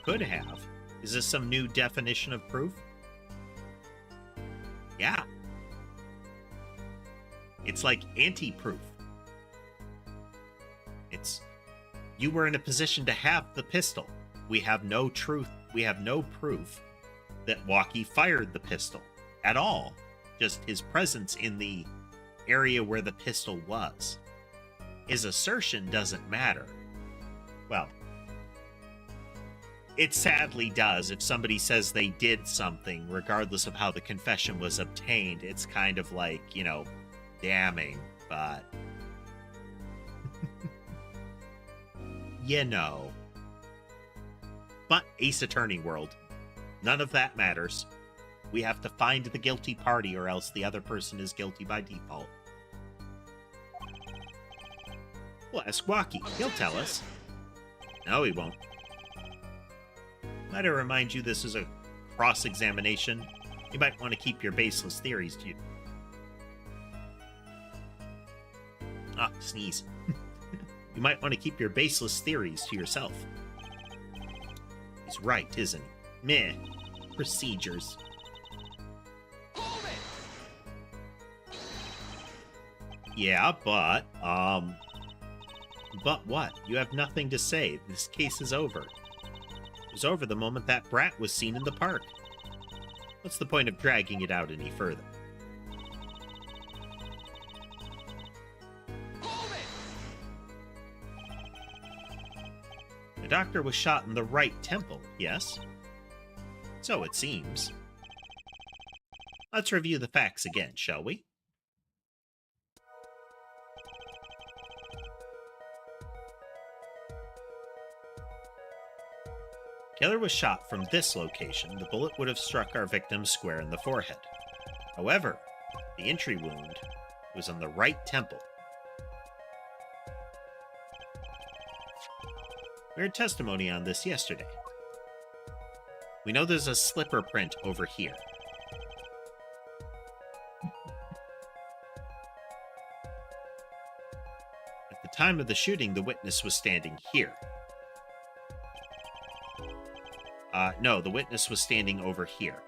Could have. Is this some new definition of proof? Yeah. It's like anti-proof. It's... You were in a position to have the pistol. We have no truth. We have no proof that Walkie fired the pistol at all. Just his presence in the area where the pistol was. His assertion doesn't matter. Well, it sadly does. If somebody says they did something, regardless of how the confession was obtained, it's kind of like, damning, but... But Ace Attorney world, none of that matters. We have to find the guilty party or else the other person is guilty by default. We'll ask Walkie. He'll tell us. No, he won't. Might I remind you this is a cross-examination? You might want to keep your baseless theories to you. Sneeze. You might want to keep your baseless theories to yourself. You He's right, isn't he? Meh. Procedures. Yeah, but what? You have nothing to say. This case is over. It was over the moment that brat was seen in the park. What's the point of dragging it out any further? The doctor was shot in the right temple, yes? So it seems. Let's review the facts again, shall we? Killer was shot from this location. The bullet would have struck our victim square in the forehead. However, the entry wound was on the right temple. We heard testimony on this yesterday. We know there's a slipper print over here. At the time of the shooting, the witness was standing here. No, the witness was standing over here.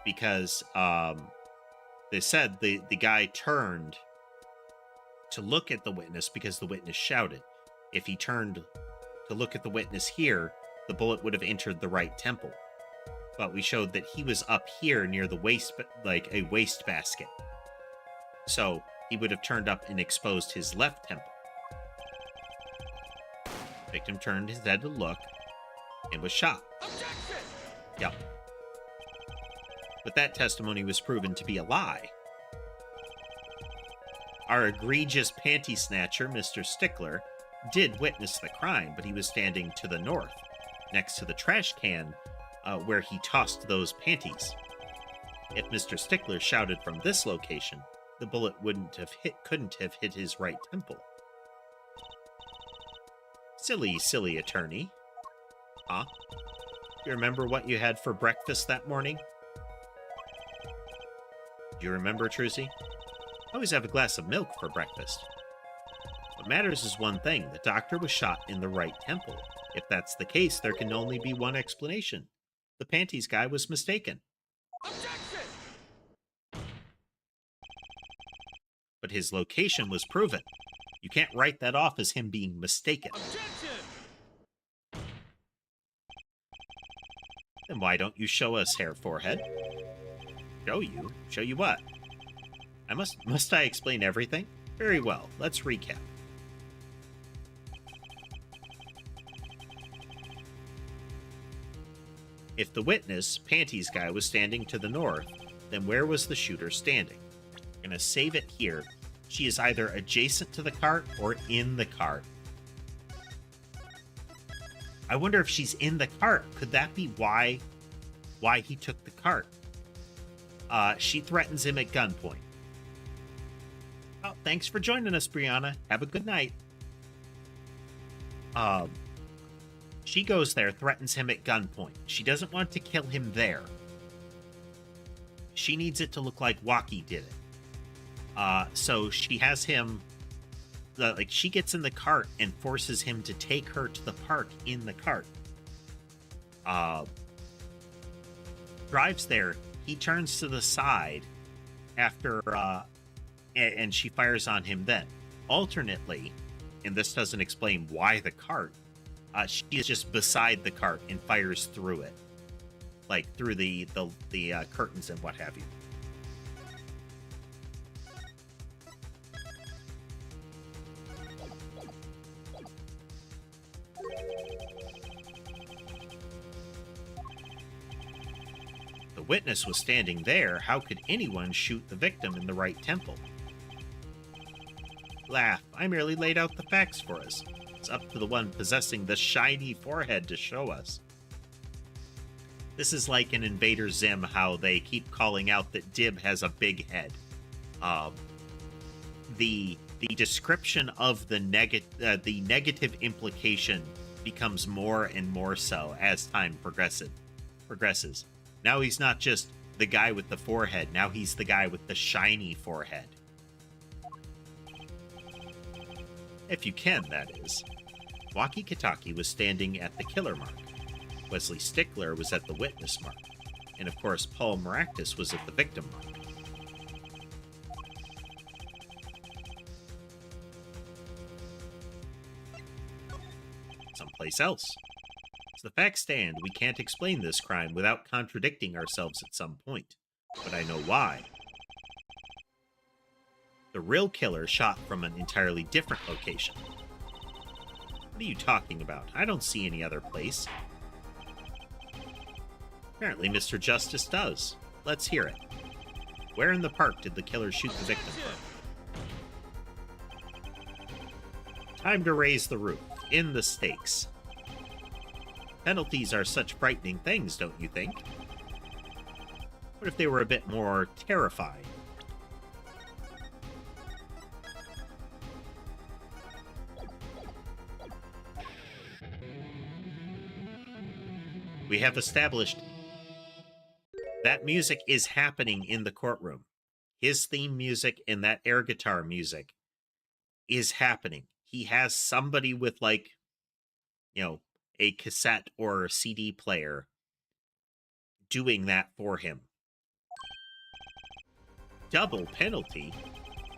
Because they said the guy turned to look at the witness because the witness shouted. If he turned to look at the witness here, the bullet would have entered the right temple. But we showed that he was up here near the waste, like a waste basket. So he would have turned up and exposed his left temple. Victim turned his head to look and was shot. Objection! Yep. But that testimony was proven to be a lie. Our egregious panty snatcher, Mr. Stickler, did witness the crime, but he was standing to the north, next to the trash can where he tossed those panties. If Mr. Stickler shouted from this location, the bullet couldn't have hit his right temple. Silly attorney. Huh? You remember what you had for breakfast that morning? Do you remember, Trucy? I always have a glass of milk for breakfast. What matters is one thing. The doctor was shot in the right temple. If that's the case, there can only be one explanation. The panties guy was mistaken. Objection! But his location was proven. You can't write that off as him being mistaken. Objection! Then why don't you show us, Hair Forehead? Show you? Show you what? Must I explain everything? Very well, let's recap. If the witness, Panties guy, was standing to the north, then where was the shooter standing? I'm gonna save it here. She is either adjacent to the cart or in the cart. I wonder if she's in the cart. Could that be why he took the cart? She threatens him at gunpoint. Oh, thanks for joining us, Brianna. Have a good night. She goes there, threatens him at gunpoint. She doesn't want to kill him there. She needs it to look like Waki did it. So she has him, she gets in the cart and forces him to take her to the park in the cart. Drives there. He turns to the side after, and she fires on him then. Alternately, and this doesn't explain why the cart, she is just beside the cart and fires through it. Like, through the curtains and what have you. The witness was standing there. How could anyone shoot the victim in the right temple? Laugh. I merely laid out the facts for us. It's up to the one possessing the shiny forehead to show us. This is like in Invader Zim, how they keep calling out that Dib has a big head. The description of the negative implication becomes more and more so as time progresses. Now he's not just the guy with the forehead. Now he's the guy with the shiny forehead. If you can, that is. Waki Kitaki was standing at the killer mark. Wesley Stickler was at the witness mark, and of course Paul Maractus was at the victim mark. Someplace else. As the facts stand, we can't explain this crime without contradicting ourselves at some point. But I know why. The real killer shot from an entirely different location. What are you talking about? I don't see any other place. Apparently Mr. Justice does. Let's hear it. Where in the park did the killer shoot the victim from? Time to raise the roof. In the stakes. Penalties are such frightening things, don't you think? What if they were a bit more terrifying? We have established that music is happening in the courtroom. His theme music and that air guitar music is happening. He has somebody with, like, you know, a cassette or a CD player doing that for him. Double penalty?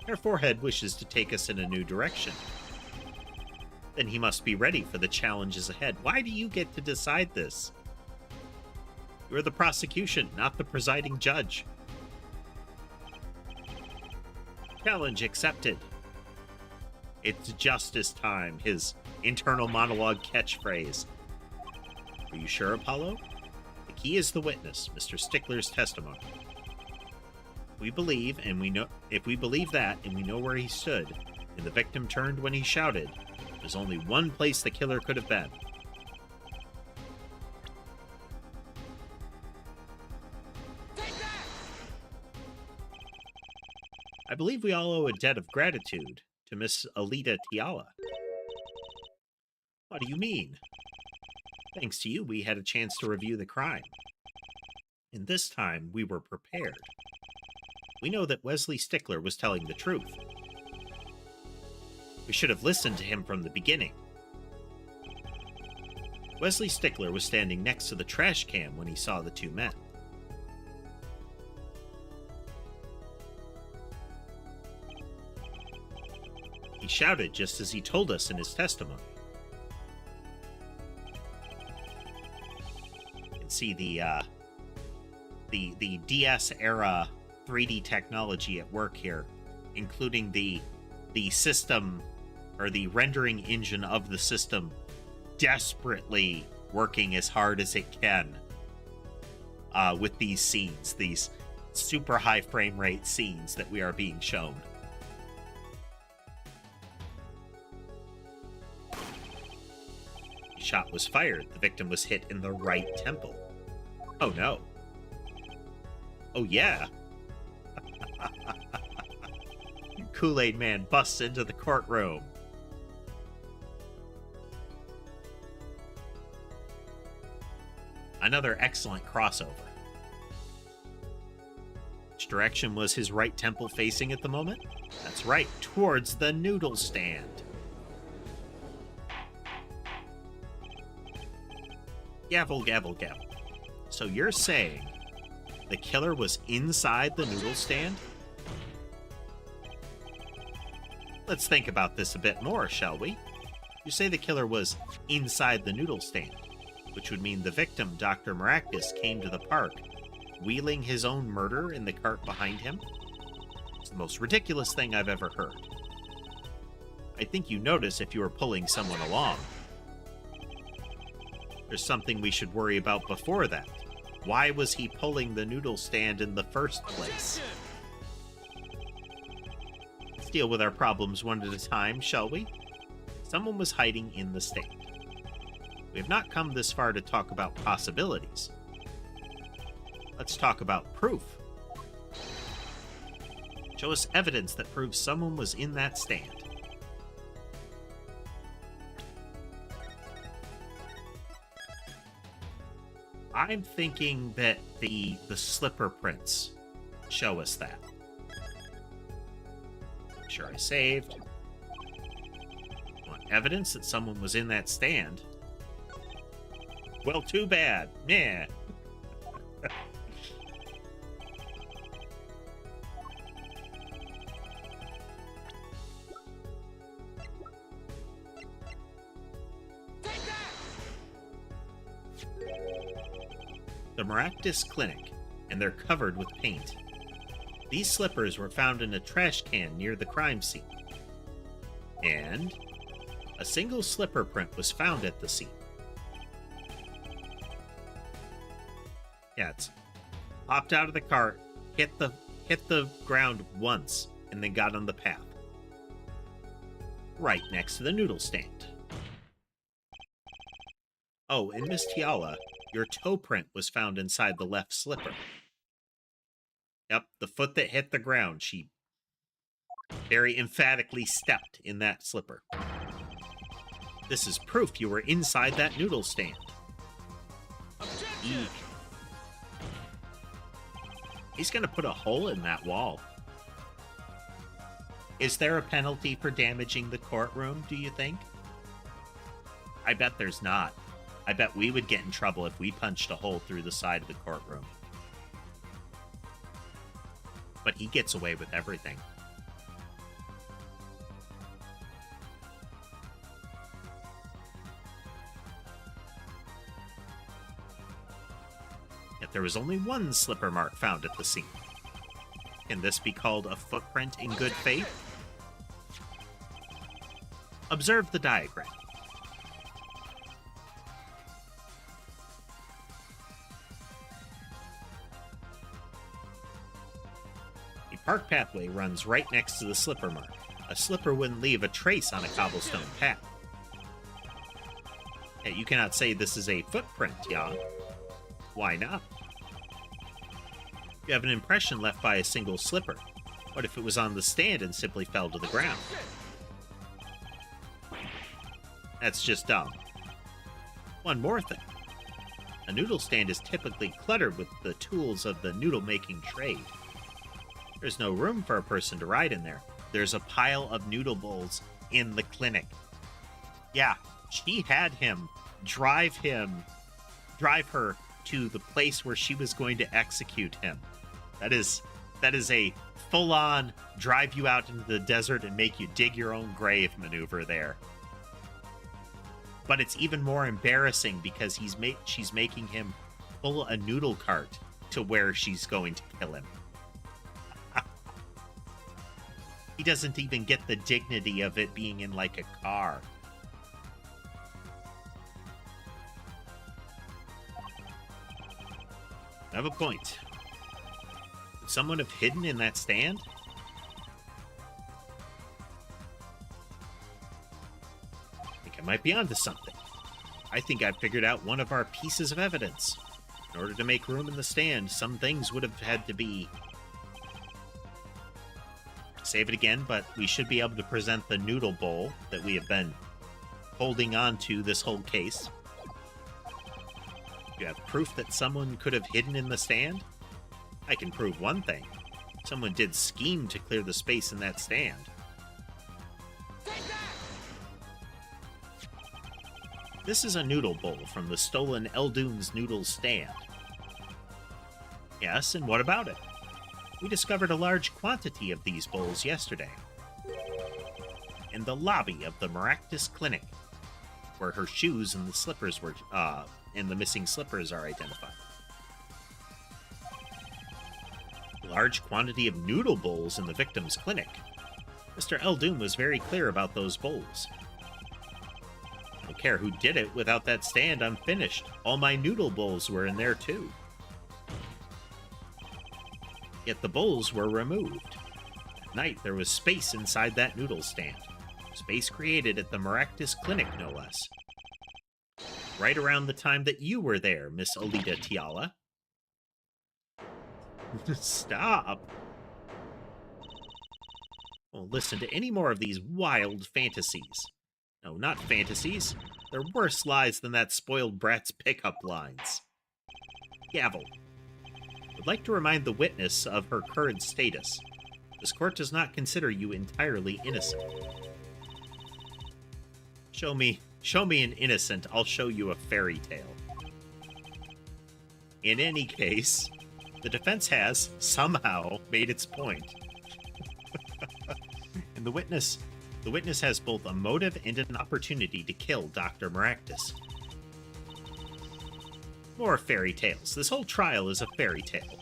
Our forehead wishes to take us in a new direction. Then he must be ready for the challenges ahead. Why do you get to decide this? You're the prosecution, not the presiding judge. Challenge accepted. It's justice time, his internal monologue catchphrase. Are you sure, Apollo? The key is the witness, Mr. Stickler's testimony. We believe, and we know, if we believe that, and we know where he stood, and the victim turned when he shouted, there's only one place the killer could have been. I believe we all owe a debt of gratitude to Miss Alita Tiala. What do you mean? Thanks to you, we had a chance to review the crime. And this time, we were prepared. We know that Wesley Stickler was telling the truth. We should have listened to him from the beginning. Wesley Stickler was standing next to the trash can when he saw the two men. He shouted just as he told us in his testimony. You can see the DS era 3D technology at work here, including the system, or the rendering engine of the system, desperately working as hard as it can with these scenes, these super high frame rate scenes that we are being shown. The shot was fired. The victim was hit in the right temple. Oh no. Oh yeah. Kool-Aid Man busts into the courtroom. Another excellent crossover. Which direction was his right temple facing at the moment? That's right, towards the noodle stand. Gavel, gavel, gavel. So you're saying the killer was inside the noodle stand? Let's think about this a bit more, shall we? You say the killer was inside the noodle stand, which would mean the victim, Dr. Maractus, came to the park, wheeling his own murder in the cart behind him? It's the most ridiculous thing I've ever heard. I think you notice if you were pulling someone along. There's something we should worry about before that. Why was he pulling the noodle stand in the first place? Let's deal with our problems one at a time, shall we? Someone was hiding in the stand. We have not come this far to talk about possibilities. Let's talk about proof. Show us evidence that proves someone was in that stand. I'm thinking that the slipper prints show us that. Make sure I saved. Want evidence that someone was in that stand? Well, too bad. Yeah. The Maractus Clinic, and they're covered with paint. These slippers were found in a trash can near the crime scene. And a single slipper print was found at the scene. Yeah, it's hopped out of the cart, hit the ground once, and then got on the path. Right next to the noodle stand. Oh, and Miss Tiala, your toe print was found inside the left slipper. Yep, the foot that hit the ground. She very emphatically stepped in that slipper. This is proof you were inside that noodle stand. Eek. He's going to put a hole in that wall. Is there a penalty for damaging the courtroom, do you think? I bet there's not. I bet we would get in trouble if we punched a hole through the side of the courtroom. But he gets away with everything. Yet there was only one slipper mark found at the scene. Can this be called a footprint in good faith? Observe the diagram. A park pathway runs right next to the slipper mark. A slipper wouldn't leave a trace on a cobblestone path. Yet you cannot say this is a footprint, Jan. Why not? You have an impression left by a single slipper. What if it was on the stand and simply fell to the ground? That's just dumb. One more thing. A noodle stand is typically cluttered with the tools of the noodle-making trade. There's no room for a person to ride in there. There's a pile of noodle bowls in the clinic. Yeah, she had him drive her to the place where she was going to execute him. That is a full-on drive you out into the desert and make you dig your own grave maneuver there. But it's even more embarrassing because she's making him pull a noodle cart to where she's going to kill him. He doesn't even get the dignity of it being in like a car. I have a point. Would someone have hidden in that stand? I think I might be onto something. I think I've figured out one of our pieces of evidence. In order to make room in the stand, some things would have had to be... Save it again, but we should be able to present the noodle bowl that we have been holding on to this whole case. You have proof that someone could have hidden in the stand? I can prove one thing. Someone did scheme to clear the space in that stand. This is a noodle bowl from the stolen Eldoon's Noodles stand. Yes, and what about it? We discovered a large quantity of these bowls yesterday. In the lobby of the Maractus Clinic, where her shoes and the slippers were, and the missing slippers are identified. Large quantity of noodle bowls in the victim's clinic. Mr. Eldoon was very clear about those bowls. I don't care who did it. Without that stand, I'm finished. All my noodle bowls were in there, too. Yet the bowls were removed. At night, there was space inside that noodle stand. Space created at the Maractus Clinic, no less. Right around the time that you were there, Miss Alita Tiala. Stop. Won't listen to any more of these wild fantasies. No, not fantasies. They're worse lies than that spoiled brat's pickup lines. Gavel. Would like to remind the witness of her current status. This court does not consider you entirely innocent. Show me an innocent, I'll show you a fairy tale. In any case, the defense has somehow made its point. And the witness has both a motive and an opportunity to kill Dr. Maractus. More fairy tales. This whole trial is a fairy tale.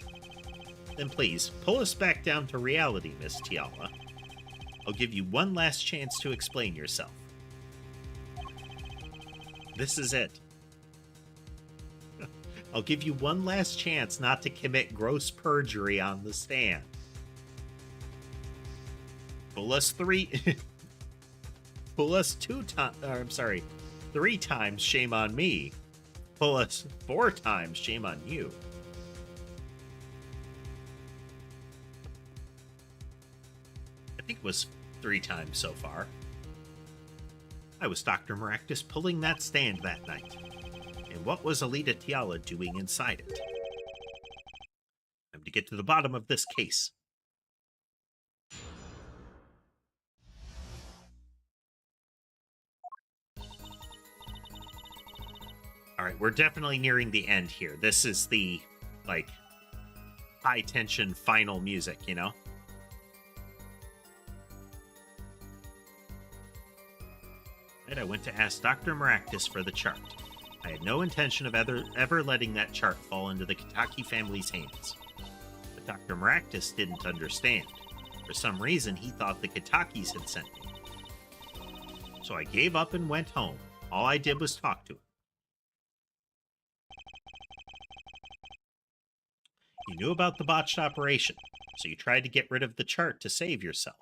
Then please, pull us back down to reality, Miss Tiala. I'll give you one last chance to explain yourself. This is it. I'll give you one last chance not to commit gross perjury on the stand. Pull us three times, shame on me. Pull us 4 times, shame on you. I think it was 3 times so far. I was Dr. Maractus pulling that stand that night. And what was Alita Tiala doing inside it? Time to get to the bottom of this case. Alright, we're definitely nearing the end here. This is the, like, high-tension final music, you know? And I went to ask Dr. Maractus for the chart. I had no intention of ever letting that chart fall into the Kitaki family's hands. But Dr. Maractus didn't understand. For some reason, he thought the Kitakis had sent me. So I gave up and went home. All I did was talk to him. You knew about the botched operation, so you tried to get rid of the chart to save yourself.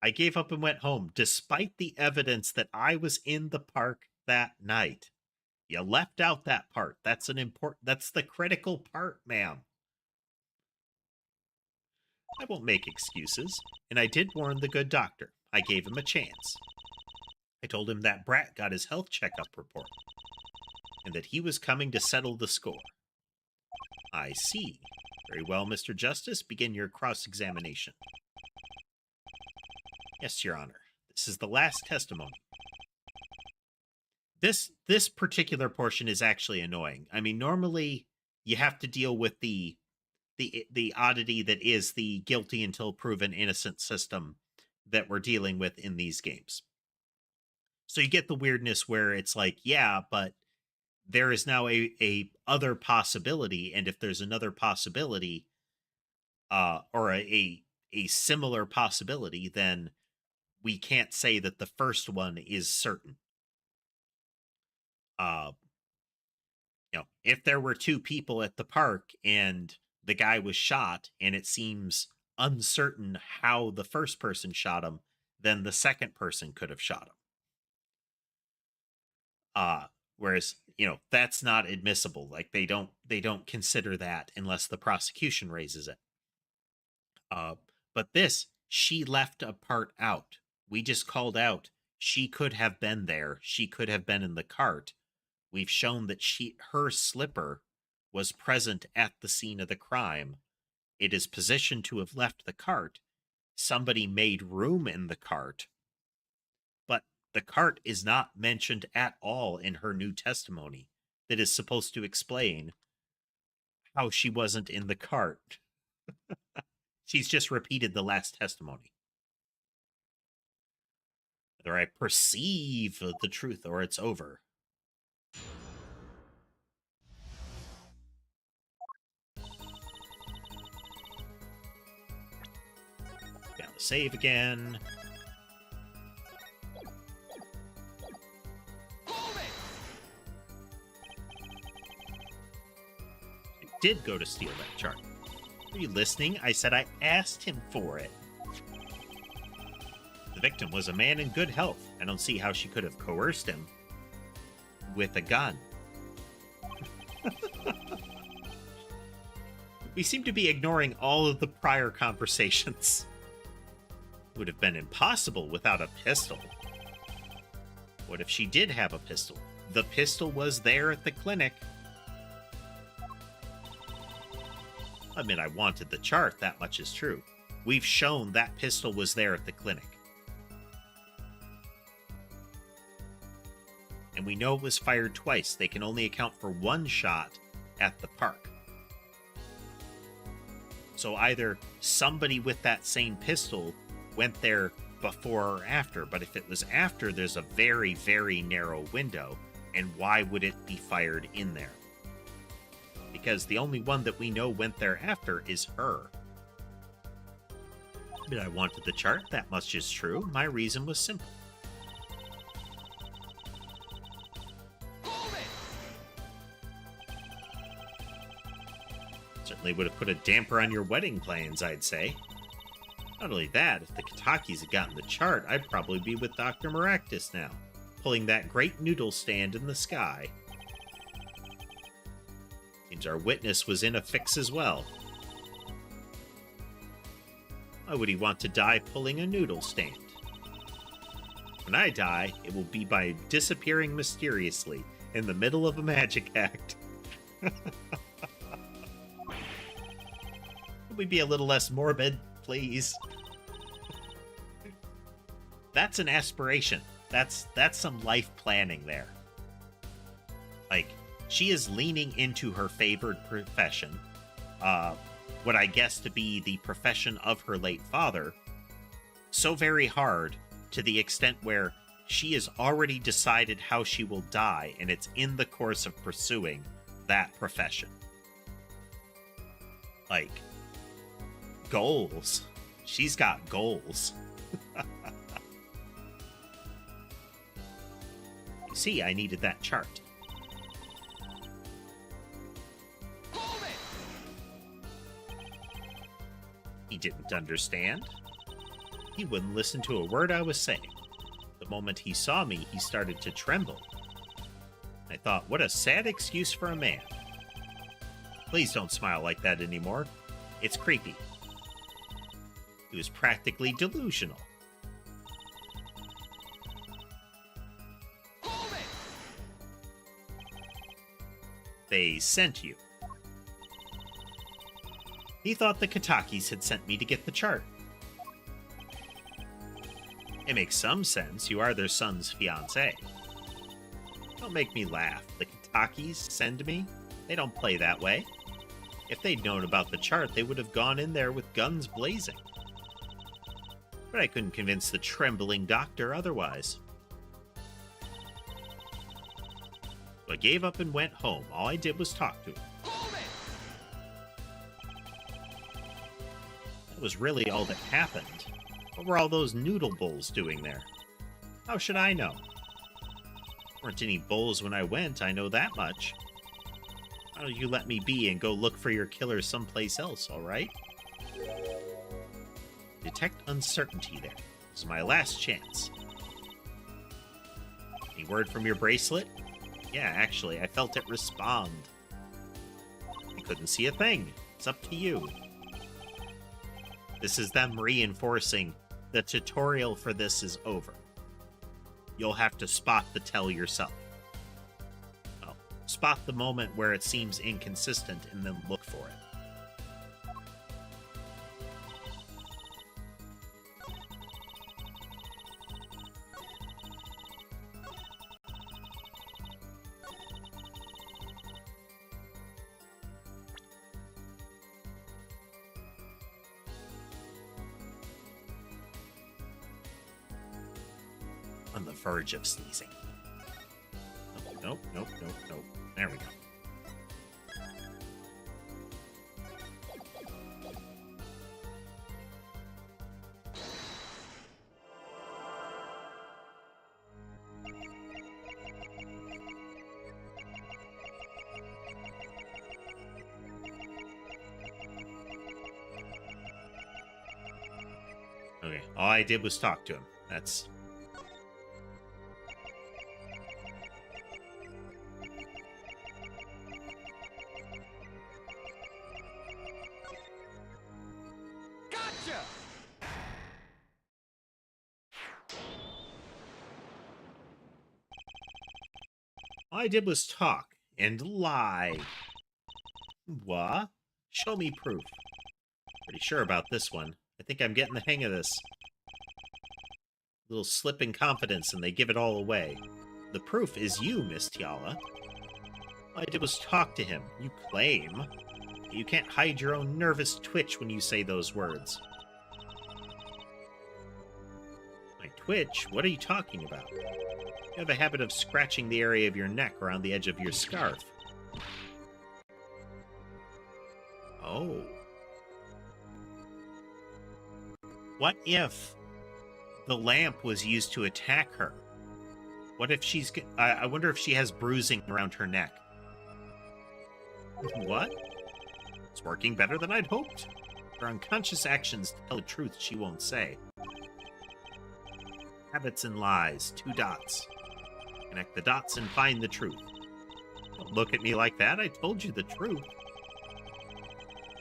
I gave up and went home, despite the evidence that I was in the park that night. You left out that part. That's the critical part, ma'am. I won't make excuses, and I did warn the good doctor. I gave him a chance. I told him that Brat got his health checkup report, and that he was coming to settle the score. I see. Very well, Mr. Justice, begin your cross-examination. Yes, Your Honor. This is the last testimony. This particular portion is actually annoying. I mean, normally you have to deal with the oddity that is the guilty until proven innocent system that we're dealing with in these games. So you get the weirdness where it's like, yeah, but there is now a other possibility, and if there's another possibility, or a similar possibility, then we can't say that the first one is certain. If there were 2 people at the park and the guy was shot and it seems uncertain how the first person shot him, then the second person could have shot him. Whereas, that's not admissible. Like they don't consider that unless the prosecution raises it. But she left a part out. We just called out she could have been there. She could have been in the cart. We've shown that her slipper was present at the scene of the crime. It is positioned to have left the cart. Somebody made room in the cart. But the cart is not mentioned at all in her new testimony that is supposed to explain how she wasn't in the cart. She's just repeated the last testimony. Whether I perceive the truth or it's over. Down to save again. I did go to steal that chart. Are you listening? I said I asked him for it. The victim was a man in good health. I don't see how she could have coerced him with a gun. We seem to be ignoring all of the prior conversations. It would have been impossible without a pistol. What if she did have a pistol? The pistol was there at the clinic. I mean, I wanted the chart, that much is true. We've shown that pistol was there at the clinic. and we know it was fired twice. They can only account for one shot at the park. So either somebody with that same pistol went there before or after, but if it was after, there's a very, very narrow window, and why would it be fired in there? Because the only one that we know went there after is her. But I wanted the chart, that much is true. My reason was simple. Certainly would have put a damper on your wedding plans, I'd say. Not only that, if the Katakis had gotten the chart, I'd probably be with Dr. Maractus now, pulling that great noodle stand in the sky. Seems our witness was in a fix as well. Why would he want to die pulling a noodle stand? When I die, it will be by disappearing mysteriously in the middle of a magic act. Could we be a little less morbid, please? That's an aspiration. That's some life planning there. Like, she is leaning into her favored profession, what I guess to be the profession of her late father, so very hard to the extent where she has already decided how she will die, and it's in the course of pursuing that profession. Like, goals. She's got goals. You see, I needed that chart. He didn't understand. He wouldn't listen to a word I was saying. The moment he saw me, he started to tremble. I thought, what a sad excuse for a man. Please don't smile like that anymore. It's creepy. He was practically delusional. They sent you. He thought the Katakis had sent me to get the chart. It makes some sense. You are their son's fiancé. Don't make me laugh. The Katakis send me? They don't play that way. If they'd known about the chart, they would have gone in there with guns blazing. But I couldn't convince the trembling doctor otherwise. So I gave up and went home. All I did was talk to him. That was really all that happened. What were all those noodle bowls doing there? How should I know? There weren't any bowls when I went, I know that much. Why don't you let me be and go look for your killer someplace else, alright? Detect uncertainty there. This is my last chance. Any word from your bracelet? Yeah, actually, I felt it respond. I couldn't see a thing. It's up to you. This is them reinforcing the tutorial for this is over. You'll have to spot the tell yourself. Well, spot the moment where it seems inconsistent and then look for it. On the verge of sneezing. Nope, nope, nope, nope. There we go. Okay, all I did was talk to him. That's... all I did was talk and lie. What? Show me proof. Pretty sure about this one. I think I'm getting the hang of this. Little slip in confidence and they give it all away. The proof is you, Miss Tiala. All I did was talk to him. You claim. You can't hide your own nervous twitch when you say those words. My twitch? What are you talking about? You have a habit of scratching the area of your neck around the edge of your scarf. Oh. What if the lamp was used to attack her? What if she's... I wonder if she has bruising around her neck. What? It's working better than I'd hoped. Her unconscious actions tell the truth she won't say. Habits and lies, 2 dots. Connect the dots and find the truth. Don't look at me like that, I told you the truth.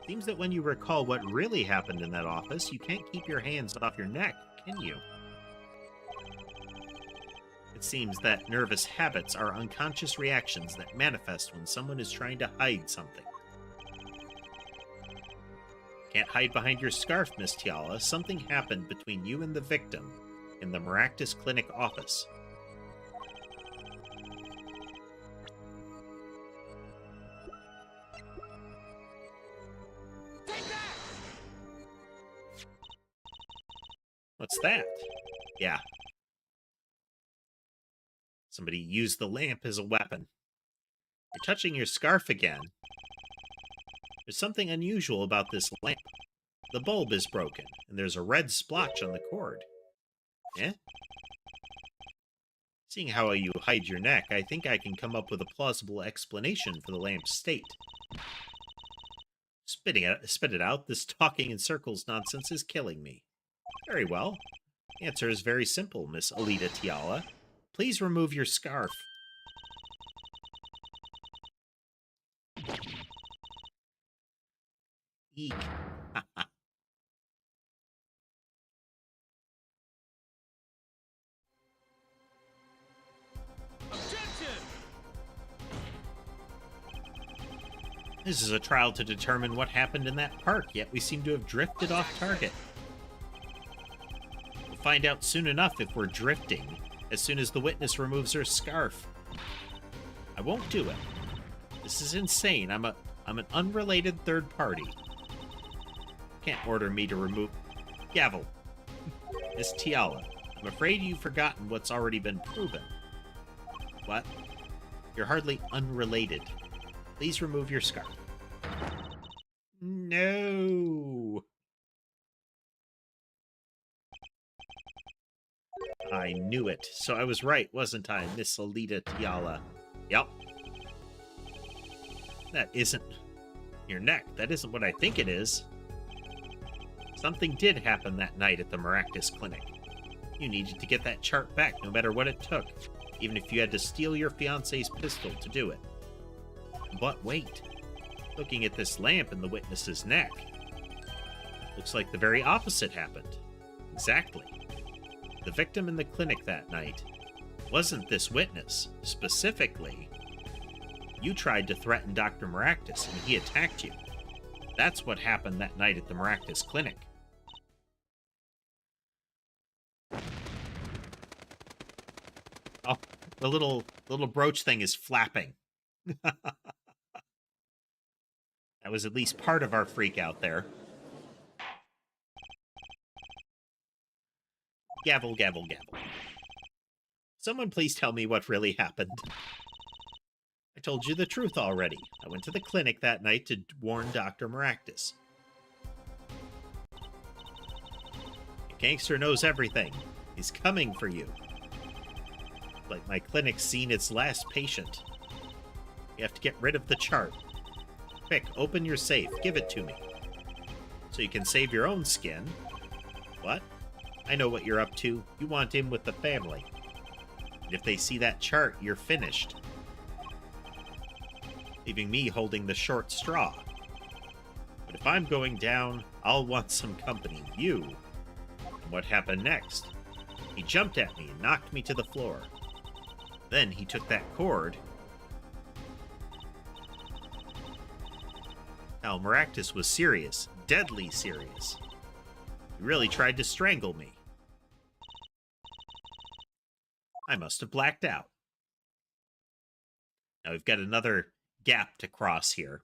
Seems that when you recall what really happened in that office, you can't keep your hands off your neck, can you? It seems that nervous habits are unconscious reactions that manifest when someone is trying to hide something. Can't hide behind your scarf, Miss Tiala. Something happened between you and the victim in the Maractus Clinic office. What's that? Yeah. Somebody used the lamp as a weapon. You're touching your scarf again. There's something unusual about this lamp. The bulb is broken, and there's a red splotch on the cord. Eh? Seeing how you hide your neck, I think I can come up with a plausible explanation for the lamp's state. Spit it out. This talking in circles nonsense is killing me. Very well. The answer is very simple, Miss Alita Tiala. Please remove your scarf. Eek. This is a trial to determine what happened in that park, yet we seem to have drifted off target. We'll find out soon enough if we're drifting, as soon as the witness removes her scarf. I won't do it. This is insane. I'm an unrelated third party. Can't order me to remove... Gavel. Miss Tiala, I'm afraid you've forgotten what's already been proven. What? You're hardly unrelated. Please remove your scarf. No. I knew it. So I was right, wasn't I, Miss Alita Tiala? Yep. That isn't your neck. That isn't what I think it is. Something did happen that night at the Maractus Clinic. You needed to get that chart back no matter what it took, even if you had to steal your fiancé's pistol to do it. But wait. Looking at this lamp in the witness's neck, looks like the very opposite happened. Exactly. The victim in the clinic that night wasn't this witness. Specifically, you tried to threaten Dr. Maractus and he attacked you. That's what happened that night at the Maractus Clinic. Oh, the little brooch thing is flapping. That was at least part of our freak out there. Gavel, gavel, gavel. Someone please tell me what really happened. I told you the truth already. I went to the clinic that night to warn Dr. Maractus. The gangster knows everything. He's coming for you. Like my clinic's seen its last patient. You have to get rid of the chart. Quick, open your safe. Give it to me. So you can save your own skin. What? I know what you're up to. You want in with the family. And if they see that chart, you're finished. Leaving me holding the short straw. But if I'm going down, I'll want some company. You. And what happened next? He jumped at me and knocked me to the floor. Then he took that cord. Now, Maractus was serious. Deadly serious. He really tried to strangle me. I must have blacked out. Now we've got another gap to cross here.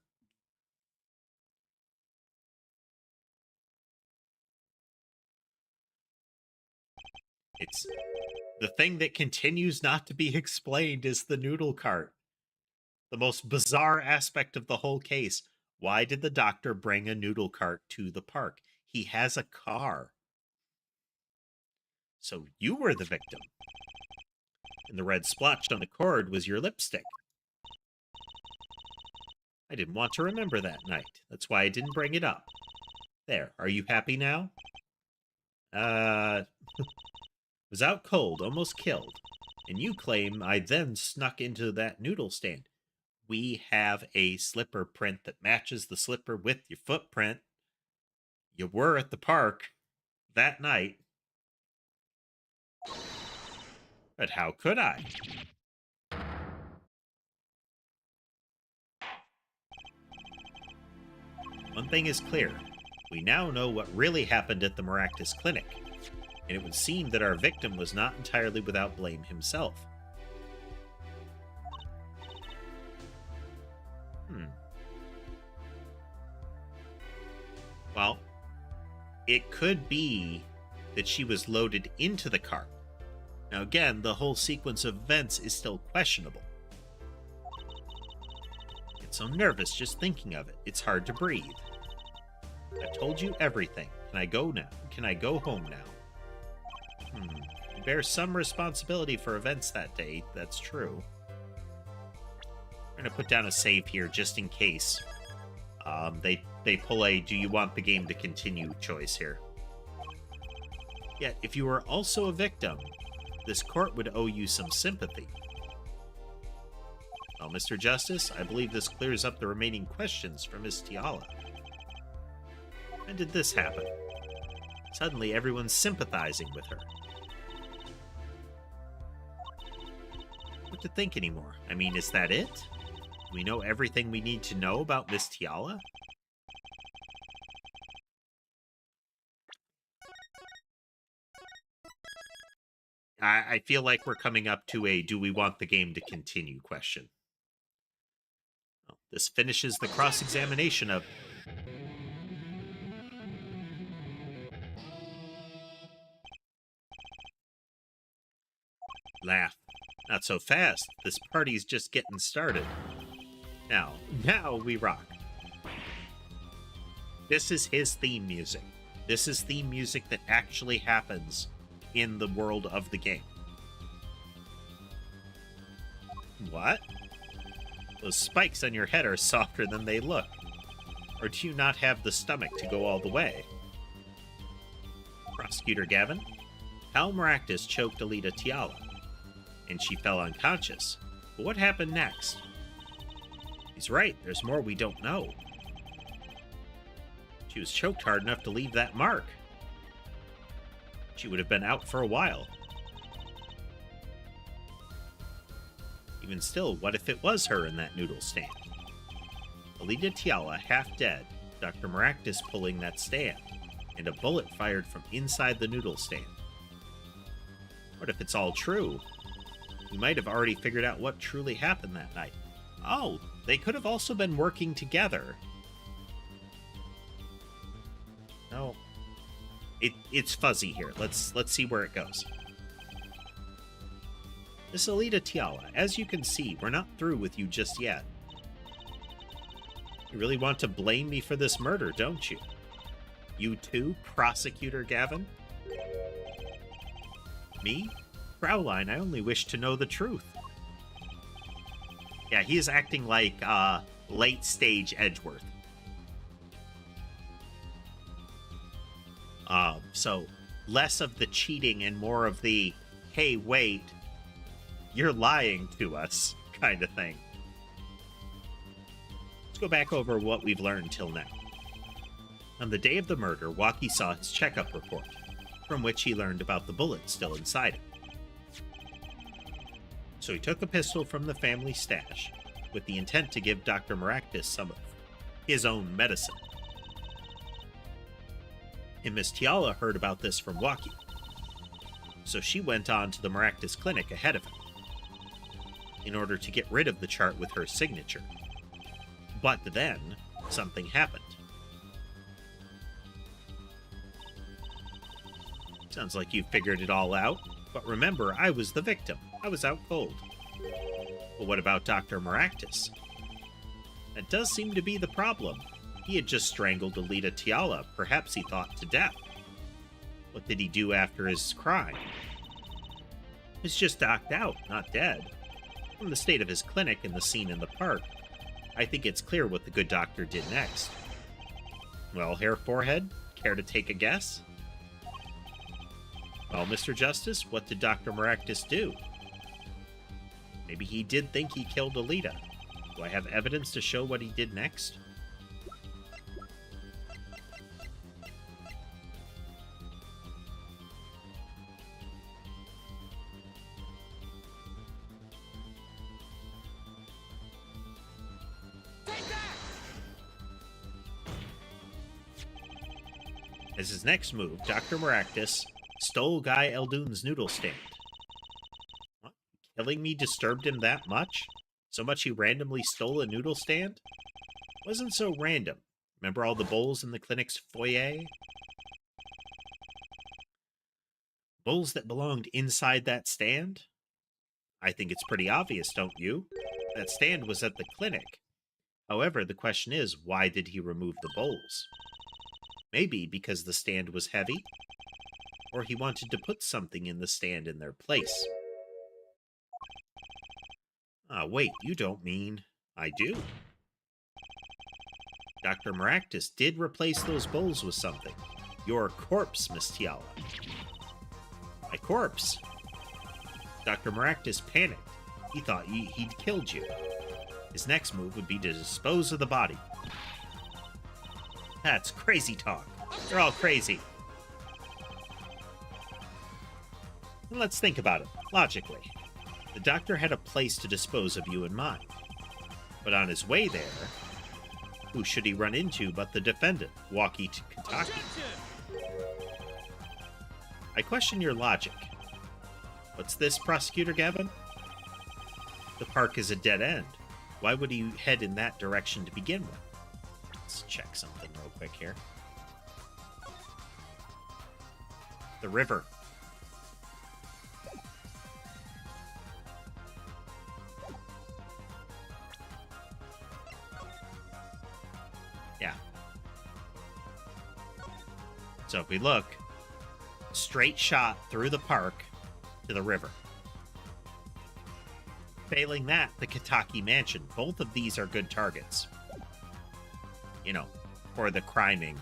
It's the thing that continues not to be explained is the noodle cart. The most bizarre aspect of the whole case. Why did the doctor bring a noodle cart to the park? He has a car. So you were the victim. And the red splotched on the cord was your lipstick. I didn't want to remember that night. That's why I didn't bring it up. There, are you happy now? Was out cold, almost killed. And you claim I then snuck into that noodle stand. We have a slipper print that matches the slipper with your footprint. You were at the park that night. But how could I? One thing is clear. We now know what really happened at the Maractus Clinic, and it would seem that our victim was not entirely without blame himself. Well, it could be that she was loaded into the cart. Now again, the whole sequence of events is still questionable. I get so nervous just thinking of it. It's hard to breathe. I've told you everything. Can I go now? Can I go home now? You bear some responsibility for events that day. That's true. I'm going to put down a save here just in case. They pull a do you want the game to continue choice here. Yet, if you were also a victim, this court would owe you some sympathy. Well, Mr. Justice, I believe this clears up the remaining questions for Miss Tiala. When did this happen? Suddenly, everyone's sympathizing with her. What to think anymore? I mean, is that it? Do we know everything we need to know about Miss Tiala? I feel like we're coming up to a do we want the game to continue question. Well, this finishes the cross-examination of... Laugh. Not so fast. This party's just getting started. Now we rock. This is his theme music. This is theme music that actually happens in the world of the game. What? Those spikes on your head are softer than they look. Or do you not have the stomach to go all the way? Prosecutor Gavin, Hal Maractus choked Alita Tiala, and she fell unconscious. But what happened next? He's right, there's more we don't know. She was choked hard enough to leave that mark. She would have been out for a while. Even still, what if it was her in that noodle stand? Alita Tiala half dead, Dr. Maractus pulling that stand, and a bullet fired from inside the noodle stand. What if it's all true? We might have already figured out what truly happened that night. Oh, they could have also been working together. No. It's fuzzy here. Let's see where it goes. Miss Alita Tiala, as you can see, we're not through with you just yet. You really want to blame me for this murder, don't you? You too, Prosecutor Gavin? Me? Fraulein, I only wish to know the truth. Yeah, he is acting like late-stage Edgeworth. So less of the cheating and more of the, hey, wait, you're lying to us kind of thing. Let's go back over what we've learned till now. On the day of the murder, Waki saw his checkup report, from which he learned about the bullet still inside him. So he took a pistol from the family stash, with the intent to give Dr. Maractus some of his own medicine. And Miss Tiala heard about this from Waki, so she went on to the Maractus Clinic ahead of him. in order to get rid of the chart with her signature. But then, something happened. Sounds like you figured it all out, but remember, I was the victim. I was out cold. But what about Dr. Maractus? That does seem to be the problem. He had just strangled Alita Tiala, perhaps he thought to death. What did he do after his crime? He's just knocked out, not dead. From the state of his clinic and the scene in the park, I think it's clear what the good doctor did next. Well, Hair Forehead, care to take a guess? Well, Mr. Justice, what did Dr. Maractus do? Maybe he did think he killed Alita. Do I have evidence to show what he did next? As his next move, Dr. Maractus stole Guy Eldoon's noodle stand. What? Killing me disturbed him that much? So much he randomly stole a noodle stand? Wasn't so random. Remember all the bowls in the clinic's foyer? Bowls that belonged inside that stand? I think it's pretty obvious, don't you? That stand was at the clinic. However, the question is, why did he remove the bowls? Maybe because the stand was heavy, or he wanted to put something in the stand in their place. Ah, wait, you don't mean... I do. Dr. Maractus did replace those bowls with something. Your corpse, Miss Tiala. My corpse? Dr. Maractus panicked. He thought he'd killed you. His next move would be to dispose of the body. That's crazy talk. They're all crazy. And let's think about it, logically. The doctor had a place to dispose of you in mind. But on his way there, who should he run into but the defendant, Walkie Kitaki? I question your logic. What's this, Prosecutor Gavin? The park is a dead end. Why would he head in that direction to begin with? Let's check something real quick here. The river. Yeah. So if we look, straight shot through the park to the river. Failing that, the Kitaki Mansion. Both of these are good targets. You know, for the criming.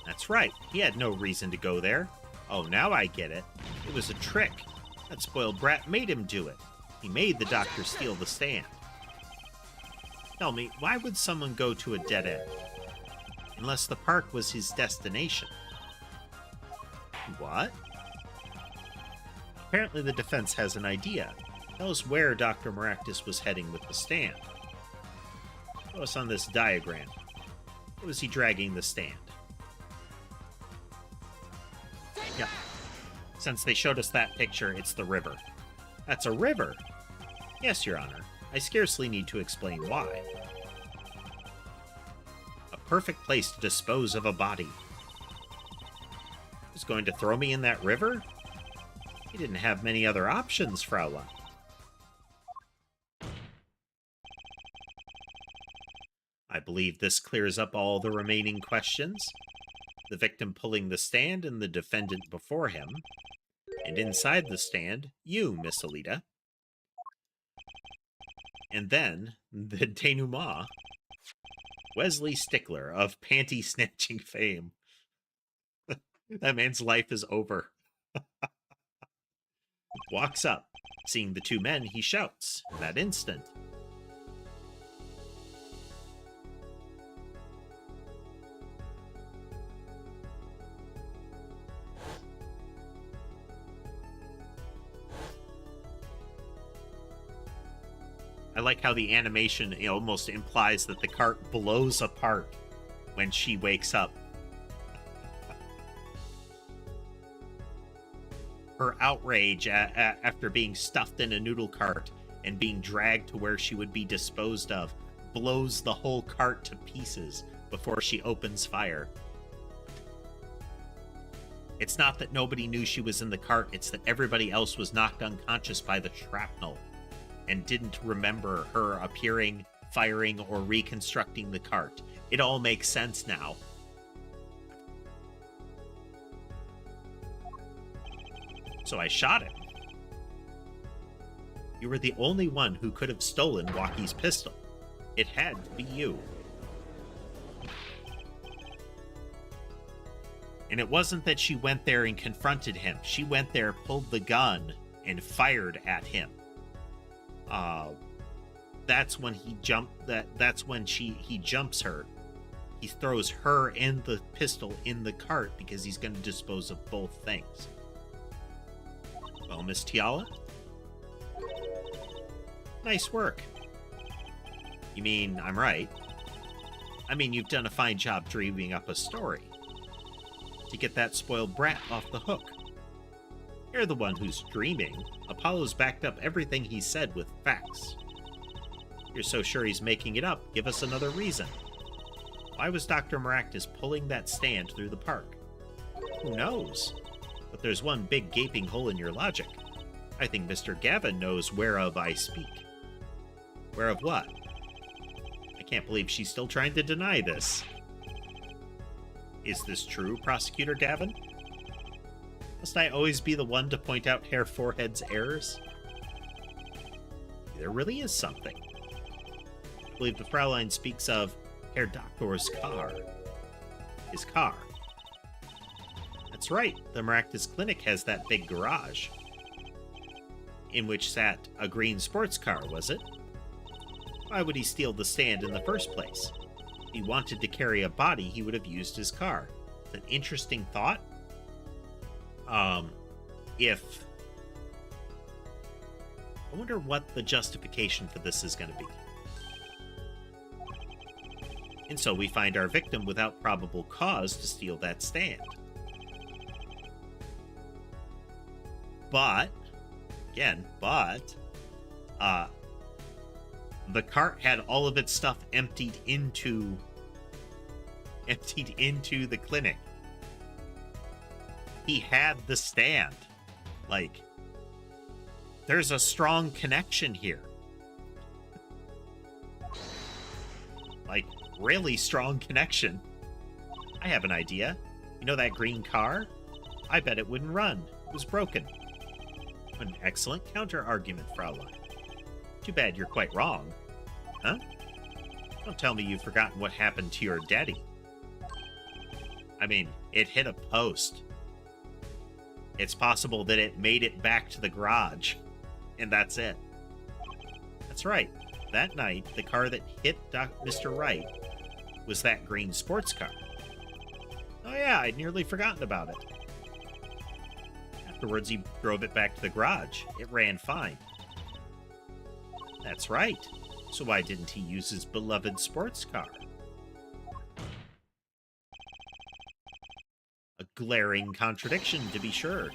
That's right. He had no reason to go there. Oh, now I get it. It was a trick. That spoiled brat made him do it. He made the doctor steal the stand. Tell me, why would someone go to a dead end? Unless the park was his destination. What? Apparently the defense has an idea. Tell us where Dr. Maractus was heading with the stand. Show us on this diagram. Where was he dragging the stand? Yeah. Since they showed us that picture, it's the river. That's a river? Yes, Your Honor. I scarcely need to explain why. A perfect place to dispose of a body. He was going to throw me in that river? He didn't have many other options, Fraulein. I believe this clears up all the remaining questions. The victim pulling the stand and the defendant before him. And inside the stand, you, Miss Alita. And then, the denouement. Wesley Stickler of panty-snatching fame. That man's life is over. Walks up. Seeing the two men, he shouts. In that instant. I like how the animation almost implies that the cart blows apart when she wakes up. Her outrage after being stuffed in a noodle cart and being dragged to where she would be disposed of blows the whole cart to pieces before she opens fire. It's not that nobody knew she was in the cart, it's that everybody else was knocked unconscious by the shrapnel and didn't remember her appearing, firing, or reconstructing the cart. It all makes sense now. So I shot him. You were the only one who could have stolen Walkie's pistol. It had to be you. And it wasn't that she went there and confronted him. She went there, pulled the gun, and fired at him. That's when he jumped. That's when he jumps her. He throws her and the pistol in the cart because he's going to dispose of both things. Well, Miss Tiala? Nice work. You mean I'm right? I mean, you've done a fine job dreaming up a story to get that spoiled brat off the hook. You're the one who's dreaming. Apollo's backed up everything he said with facts. You're so sure he's making it up, give us another reason. Why was Dr. Maractus pulling that stand through the park? Who knows? But there's one big gaping hole in your logic. I think Mr. Gavin knows whereof I speak. Whereof what? I can't believe she's still trying to deny this. Is this true, Prosecutor Gavin? Must I always be the one to point out Herr Forehead's errors? There really is something. I believe the Fraulein speaks of Herr Doctor's car. His car. That's right, the Maractus Clinic has that big garage. In which sat a green sports car, was it? Why would he steal the stand in the first place? If he wanted to carry a body, he would have used his car. It's an interesting thought. I wonder what the justification for this is going to be. And so we find our victim without probable cause to steal that stand. But, again, the cart had all of its stuff emptied into the clinic. He had the stand. Like, there's a strong connection here. Like, really strong connection. I have an idea. You know that green car? I bet it wouldn't run. It was broken. An excellent counter-argument, Fraulein. Too bad you're quite wrong. Huh? Don't tell me you've forgotten what happened to your daddy. I mean, it hit a post. It's possible that it made it back to the garage. And that's it. That's right. That night, the car that hit Mr. Wright was that green sports car. Oh yeah, I'd nearly forgotten about it. Afterwards, he drove it back to the garage. It ran fine. That's right. So why didn't he use his beloved sports car? A glaring contradiction, to be sure.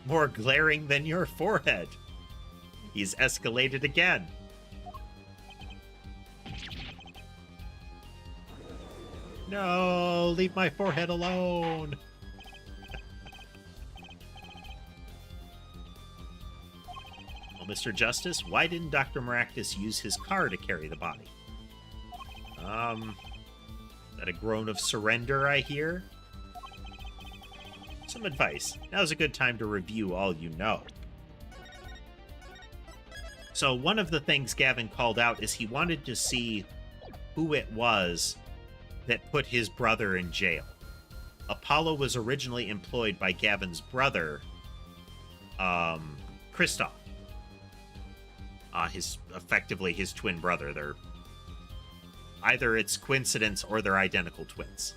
More glaring than your forehead. He's escalated again. No, leave my forehead alone. Well, Mr. Justice, why didn't Dr. Maractus use his car to carry the body? Is that a groan of surrender I hear? Some advice. Now's a good time to review all you know. So one of the things Gavin called out is he wanted to see who it was that put his brother in jail. Apollo was originally employed by Gavin's brother, Christoph. Effectively his twin brother. They're either it's coincidence or they're identical twins.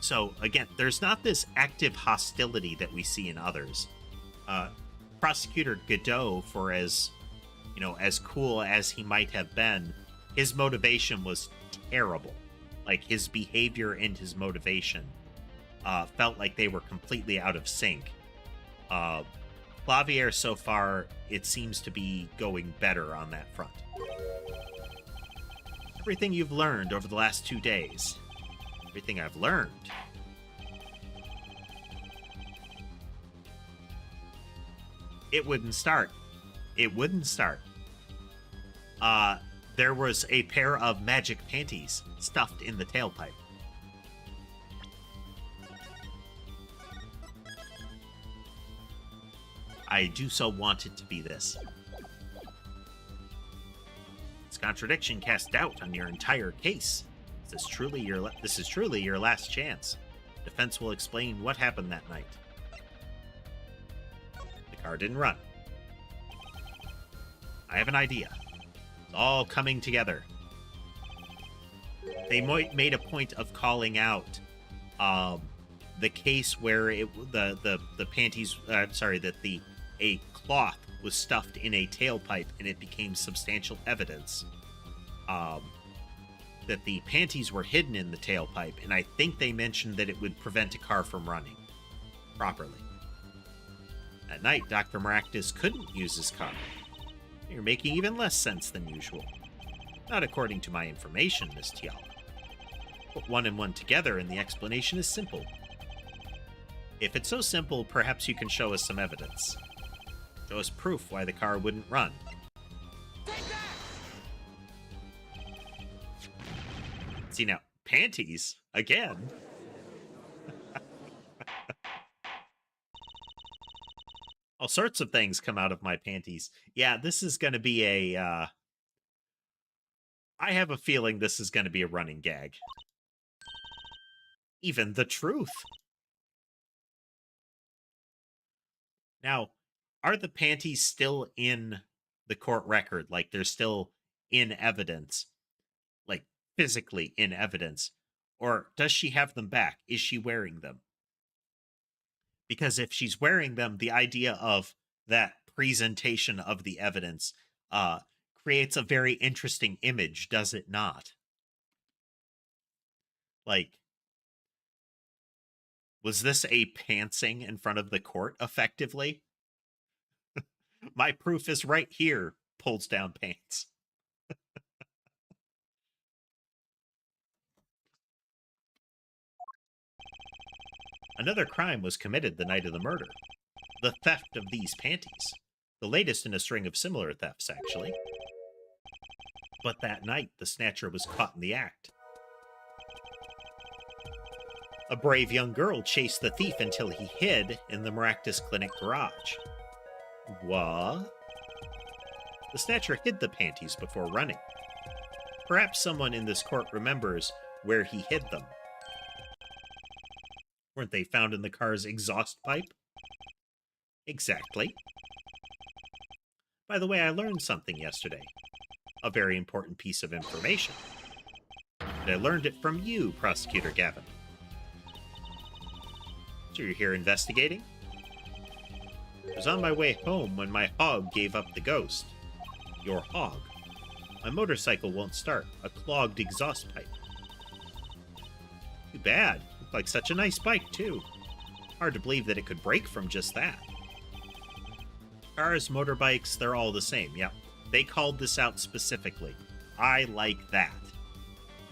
So again, there's not this active hostility that we see in others. Prosecutor Godot, for as cool as he might have been, his motivation was terrible. Like, his behavior and his motivation felt like they were completely out of sync. Clavier, so far, it seems to be going better on that front. Everything you've learned over the last 2 days. Everything I've learned. It wouldn't start. It wouldn't start. There was a pair of magic panties stuffed in the tailpipe. I do so want it to be this. This contradiction casts doubt on your entire case. This is truly your last chance. Defense will explain what happened that night. The car didn't run. I have an idea. It's all coming together. They made a point of calling out the case where the panties, that a cloth was stuffed in a tailpipe and it became substantial evidence that the panties were hidden in the tailpipe, and I think they mentioned that it would prevent a car from running properly. At night, Dr. Maractus couldn't use his car. You're making even less sense than usual. Not according to my information, Miss Tiala. Put one and one together and the explanation is simple. If it's so simple, perhaps you can show us some evidence. Show us proof why the car wouldn't run. See now, panties? Again? All sorts of things come out of my panties. Yeah, this is going to be a, I have a feeling this is going to be a running gag. Even the truth. Now, are the panties still in the court record? Like, they're still in evidence? Like, physically in evidence? Or does she have them back? Is she wearing them? Because if she's wearing them, the idea of that presentation of the evidence creates a very interesting image, does it not? Like, was this a pantsing in front of the court, effectively? My proof is right here, pulls down pants. Another crime was committed the night of the murder. The theft of these panties. The latest in a string of similar thefts, actually. But that night, the snatcher was caught in the act. A brave young girl chased the thief until he hid in the Maractus Clinic garage. What? The snatcher hid the panties before running. Perhaps someone in this court remembers where he hid them. Weren't they found in the car's exhaust pipe? Exactly. By the way, I learned something yesterday. A very important piece of information. And I learned it from you, Prosecutor Gavin. So you're here investigating? I was on my way home when my hog gave up the ghost. Your hog. My motorcycle won't start. A clogged exhaust pipe. Too bad. Looked like such a nice bike, too. Hard to believe that it could break from just that. Cars, motorbikes, they're all the same. Yep. They called this out specifically. I like that.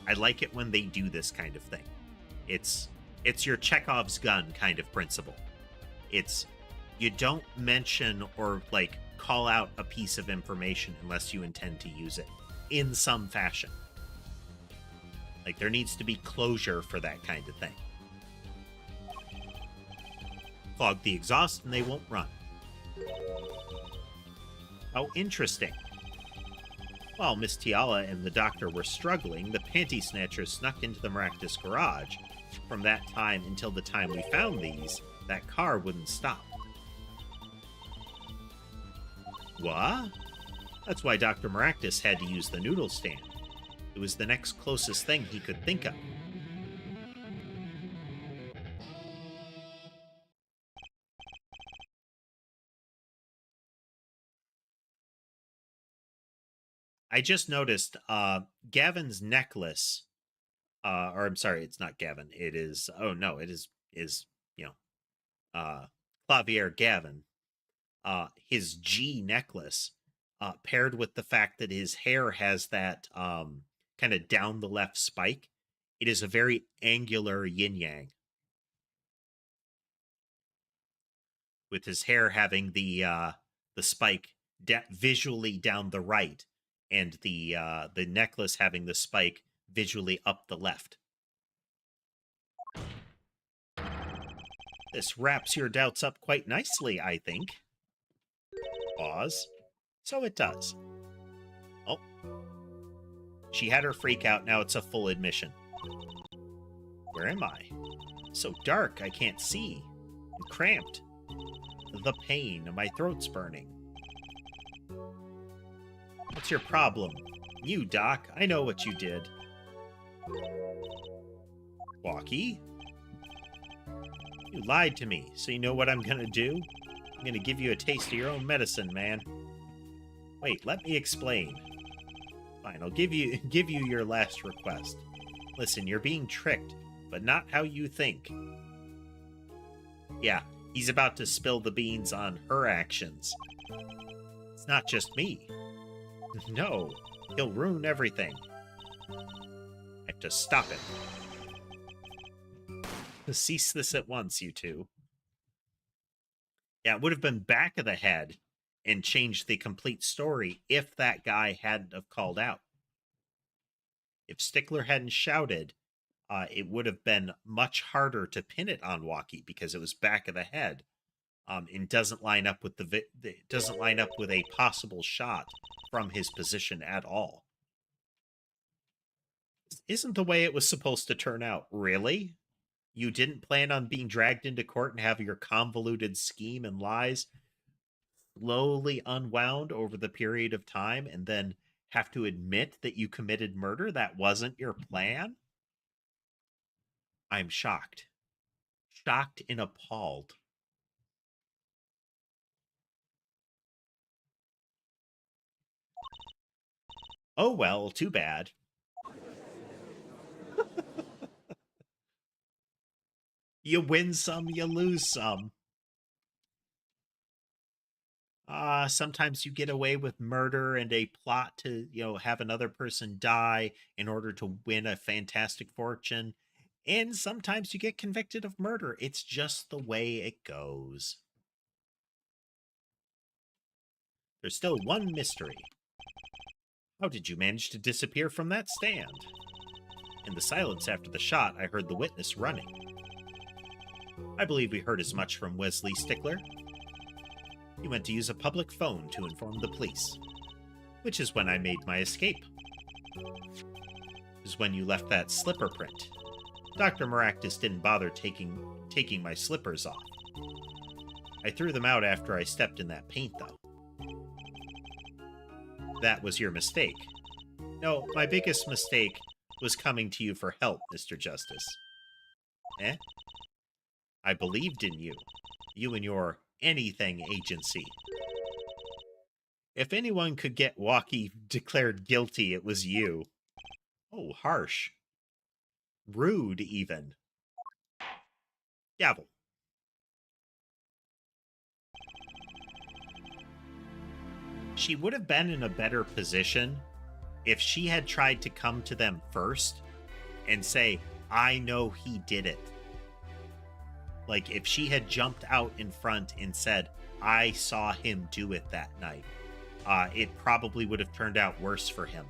I like it when they do this kind of thing. It's your Chekhov's gun kind of principle. It's, you don't mention or, like, call out a piece of information unless you intend to use it in some fashion. Like, there needs to be closure for that kind of thing. Clog the exhaust and they won't run. How interesting. While Miss Tiala and the doctor were struggling, the panty snatchers snuck into the Maractus garage. From that time until the time we found these, that car wouldn't stop. What? That's why Dr. Maractus had to use the noodle stand. It was the next closest thing he could think of. I just noticed Gavin's necklace, or I'm sorry, it's not Gavin. It is, oh no, it is, you know, Clavier Gavin. His G necklace, paired with the fact that his hair has that kind of down the left spike, it is a very angular yin yang. With his hair having the spike visually down the right, and the necklace having the spike visually up the left. This wraps your doubts up quite nicely, I think. Pause. So it does. Oh. She had her freak out, now it's a full admission. Where am I? So dark, I can't see. I'm cramped. The pain, my throat's burning. What's your problem? You, Doc, I know what you did. Walkie? You lied to me, so you know what I'm gonna do? I'm gonna give you a taste of your own medicine, man. Wait, let me explain. Fine, I'll give you your last request. Listen, you're being tricked, but not how you think. Yeah, he's about to spill the beans on her actions. It's not just me. No, he'll ruin everything. I have to stop it. Cease this at once, you two. Yeah, it would have been back of the head and changed the complete story if that guy hadn't have called out. If Stickler hadn't shouted, it would have been much harder to pin it on Walkie because it was back of the head, and doesn't line up with doesn't line up with a possible shot from his position at all. This isn't the way it was supposed to turn out, really. You didn't plan on being dragged into court and have your convoluted scheme and lies slowly unwound over the period of time and then have to admit that you committed murder? That wasn't your plan? I'm shocked. Shocked and appalled. Oh well, too bad. You win some, you lose some. Sometimes you get away with murder and a plot to, have another person die in order to win a fantastic fortune. And sometimes you get convicted of murder. It's just the way it goes. There's still one mystery. How did you manage to disappear from that stand? In the silence after the shot, I heard the witness running. I believe we heard as much from Wesley Stickler. He went to use a public phone to inform the police, which is when I made my escape. It was when you left that slipper print. Dr. Maractus didn't bother taking my slippers off. I threw them out after I stepped in that paint, though. That was your mistake. No, my biggest mistake was coming to you for help, Mr. Justice. Eh? I believed in you. You and your anything agency. If anyone could get Walkie declared guilty, it was you. Oh, harsh. Rude, even. Gavel. She would have been in a better position if she had tried to come to them first and say, I know he did it. Like, if she had jumped out in front and said, I saw him do it that night, it probably would have turned out worse for him.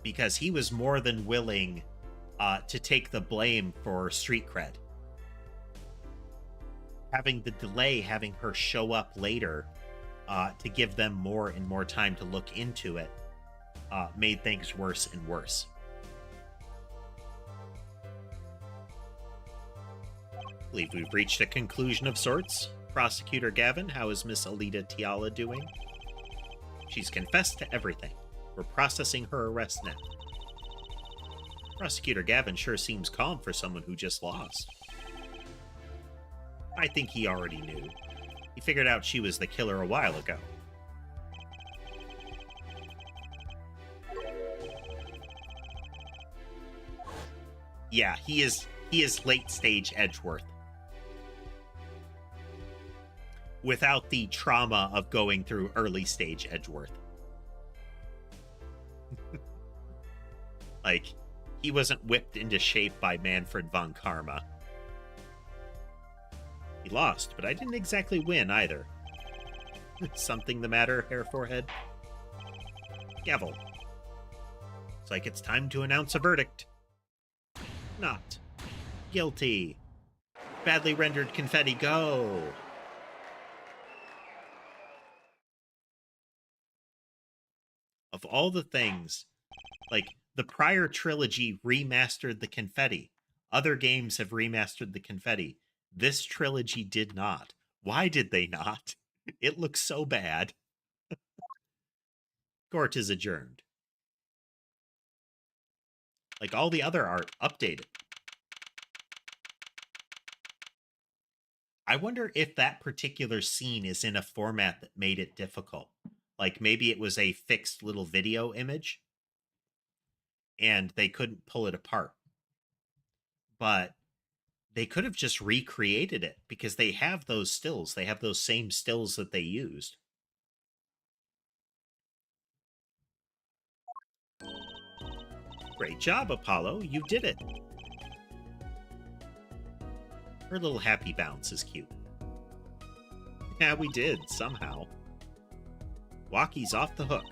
Because he was more than willing to take the blame for street cred. Having the delay, having her show up later to give them more and more time to look into it, made things worse and worse. I believe we've reached a conclusion of sorts. Prosecutor Gavin, how is Miss Alita Tiala doing? She's confessed to everything. We're processing her arrest now. Prosecutor Gavin sure seems calm for someone who just lost. I think he already knew. He figured out she was the killer a while ago. Yeah, he is late stage Edgeworth. Without the trauma of going through early stage Edgeworth. Like, he wasn't whipped into shape by Manfred von Karma. He lost, but I didn't exactly win either. Something the matter, Hair Forehead? Gavel. It's like it's time to announce a verdict. Not. Guilty. Badly rendered confetti, go! Of all the things, like, the prior trilogy remastered the confetti. Other games have remastered the confetti. This trilogy did not. Why did they not? It looks so bad. Court is adjourned. Like, all the other art updated. I wonder if that particular scene is in a format that made it difficult. Like, maybe it was a fixed little video image and they couldn't pull it apart. But they could have just recreated it because they have those stills. They have those same stills that they used. Great job, Apollo. You did it. Her little happy bounce is cute. Yeah, we did, somehow. Walkie's off the hook.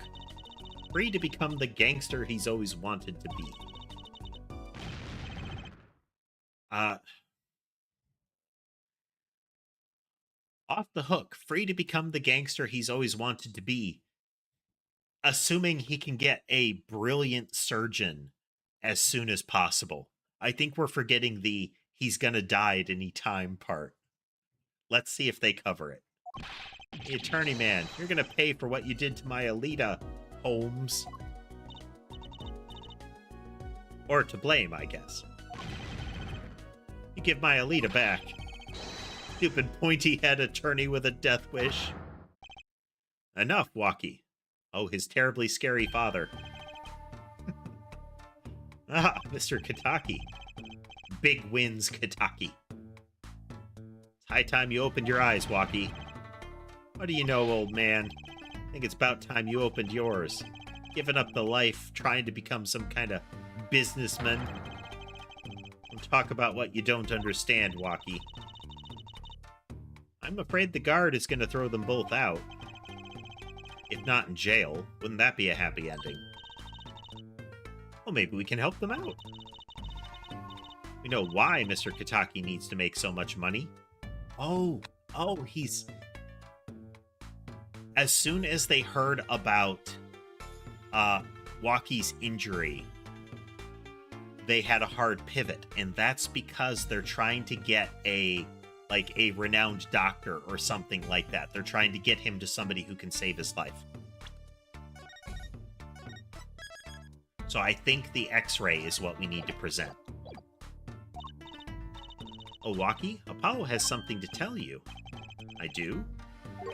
Free to become the gangster he's always wanted to be. Off the hook. Free to become the gangster he's always wanted to be. Assuming he can get a brilliant surgeon as soon as possible. I think we're forgetting the he's gonna die at any time part. Let's see if they cover it. The attorney man, you're gonna pay for what you did to my Alita, Holmes. Or to blame, I guess. You give my Alita back. Stupid pointy-head attorney with a death wish. Enough, Walkie. Oh, his terribly scary father. Ah, Mr. Kitaki. Big wins, Kitaki. It's high time you opened your eyes, Walkie. What do you know, old man? I think it's about time you opened yours. Giving up the life, trying to become some kind of businessman. Don't talk about what you don't understand, Walkie. I'm afraid the guard is going to throw them both out. If not in jail, wouldn't that be a happy ending? Well, maybe we can help them out. We know why Mr. Kitaki needs to make so much money. Oh, he's... As soon as they heard about Walkie's injury, they had a hard pivot, and that's because they're trying to get a renowned doctor or something like that. They're trying to get him to somebody who can save his life. So I think the X-ray is what we need to present. Oh, Walkie, Apollo has something to tell you. I do?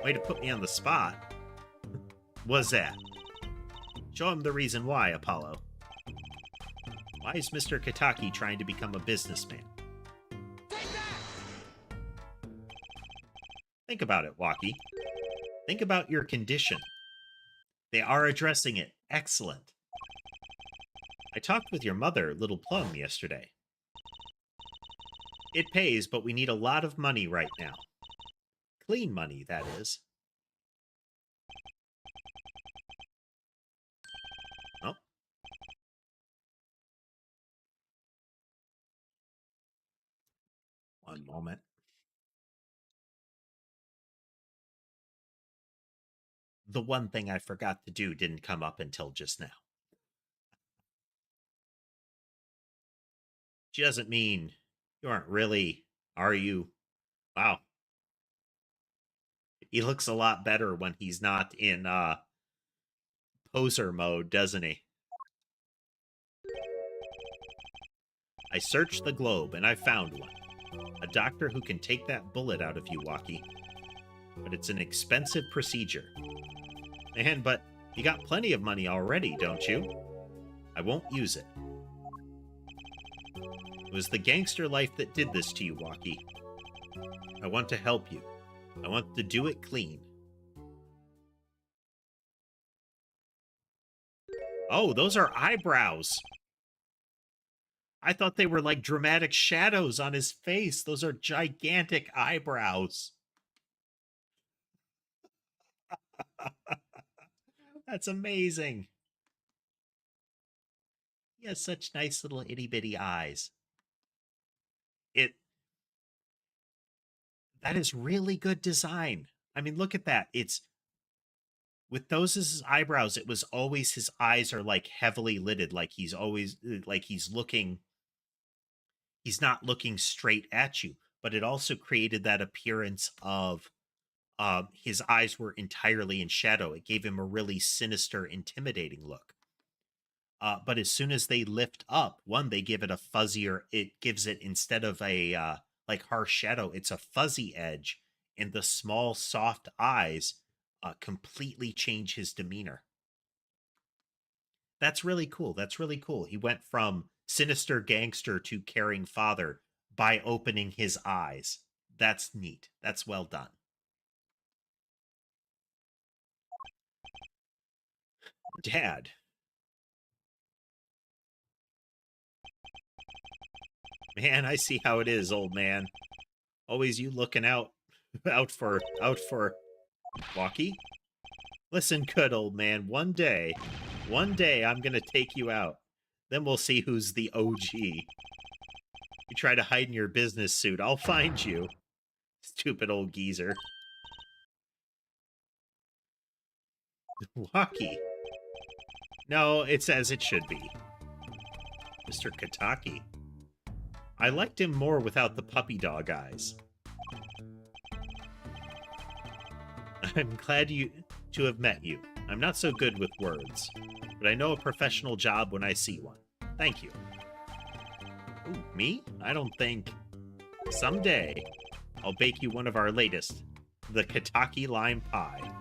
Way to put me on the spot. What's that? Show him the reason why, Apollo. Why is Mr. Kitaki trying to become a businessman? Think about it, Walkie. Think about your condition. They are addressing it. Excellent. I talked with your mother, Little Plum, yesterday. It pays, but we need a lot of money right now. Clean money, that is. Oh. One moment. The one thing I forgot to do didn't come up until just now. She doesn't mean you aren't really, are you? Wow. He looks a lot better when he's not in poser mode, doesn't he? I searched the globe and I found one. A doctor who can take that bullet out of you, Walkie. But it's an expensive procedure. Man, but you got plenty of money already, don't you? I won't use it. It was the gangster life that did this to you, Walkie. I want to help you. I want to do it clean. Oh, those are eyebrows. I thought they were like dramatic shadows on his face. Those are gigantic eyebrows. That's amazing. He has such nice little itty bitty eyes. That is really good design. I mean, look at that. It's with those as his eyebrows, it was always his eyes are like heavily lidded, like he's always like he's not looking straight at you. But it also created that appearance of his eyes were entirely in shadow. It gave him a really sinister, intimidating look. But as soon as they lift up, one, they give it a fuzzier, it gives it, instead of a like harsh shadow, it's a fuzzy edge. And the small, soft eyes completely change his demeanor. That's really cool. That's really cool. He went from sinister gangster to caring father by opening his eyes. That's neat. That's well done. Dad. Man, I see how it is, old man. Always you looking out out for Walkie. Listen good, old man. One day I'm gonna take you out. Then we'll see who's the OG. You try to hide in your business suit, I'll find you. Stupid old geezer. Walkie. No, it's as it should be. Mr. Kataki. I liked him more without the puppy dog eyes. I'm glad to have met you. I'm not so good with words, but I know a professional job when I see one. Thank you. Ooh, me? I don't think... Someday, I'll bake you one of our latest, the Kataki lime pie.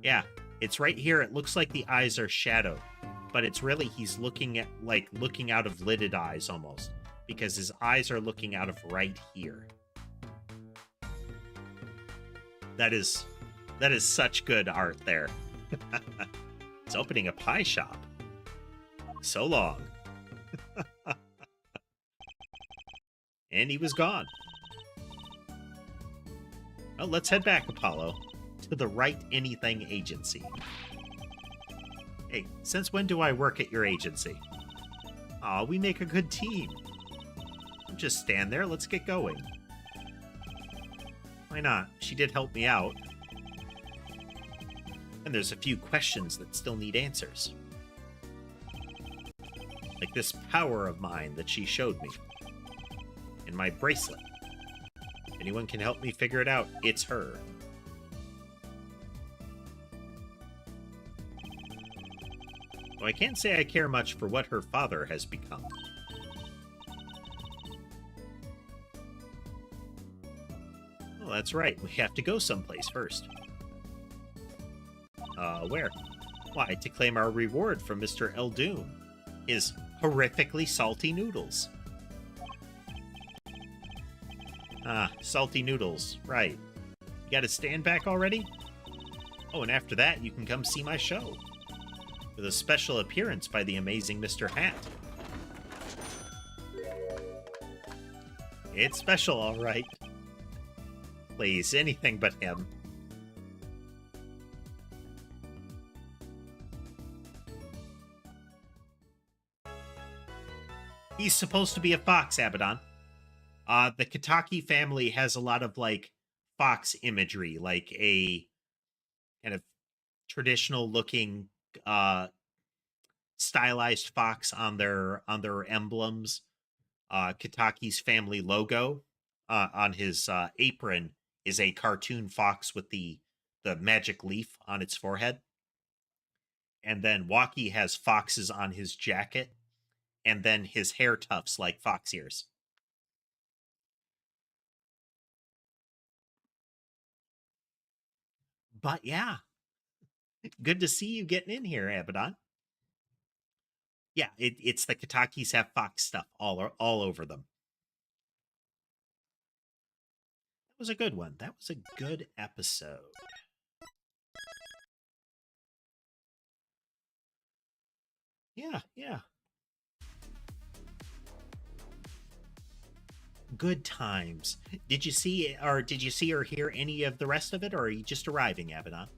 Yeah, it's right here. It looks like the eyes are shadowed, but it's really he's looking at looking out of lidded eyes almost, because his eyes are looking out of right here. That is such good art there. It's opening a pie shop. So long. And he was gone. Well, let's head back, Apollo, to the Right Anything Agency. Hey, since when do I work at your agency? Aw, we make a good team. Don't just stand there, let's get going. Why not? She did help me out. And there's a few questions that still need answers. Like this power of mine that she showed me. And my bracelet. If anyone can help me figure it out, it's her. Well, I can't say I care much for what her father has become. Well, that's right. We have to go someplace first. Where? Why, to claim our reward from Mr. Eldoon. His horrifically salty noodles. Ah, salty noodles. Right. You gotta stand back already? Oh, and after that, you can come see my show. With a special appearance by the amazing Mr. Hat. It's special, all right. Please, anything but him. He's supposed to be a fox, Abaddon. The Kataki family has a lot of, like, fox imagery, like a kind of traditional-looking, stylized fox on their emblems. Kataki's family logo on his apron is a cartoon fox with the magic leaf on its forehead. And then Walkie has foxes on his jacket, and then his hair tufts like fox ears. But yeah, good to see you getting in here, Abaddon. Yeah, it's the Katakis have fox stuff all over them. That was a good one. That was a good episode. Yeah, yeah. Good times. Did you see or hear any of the rest of it, or are you just arriving, Abaddon?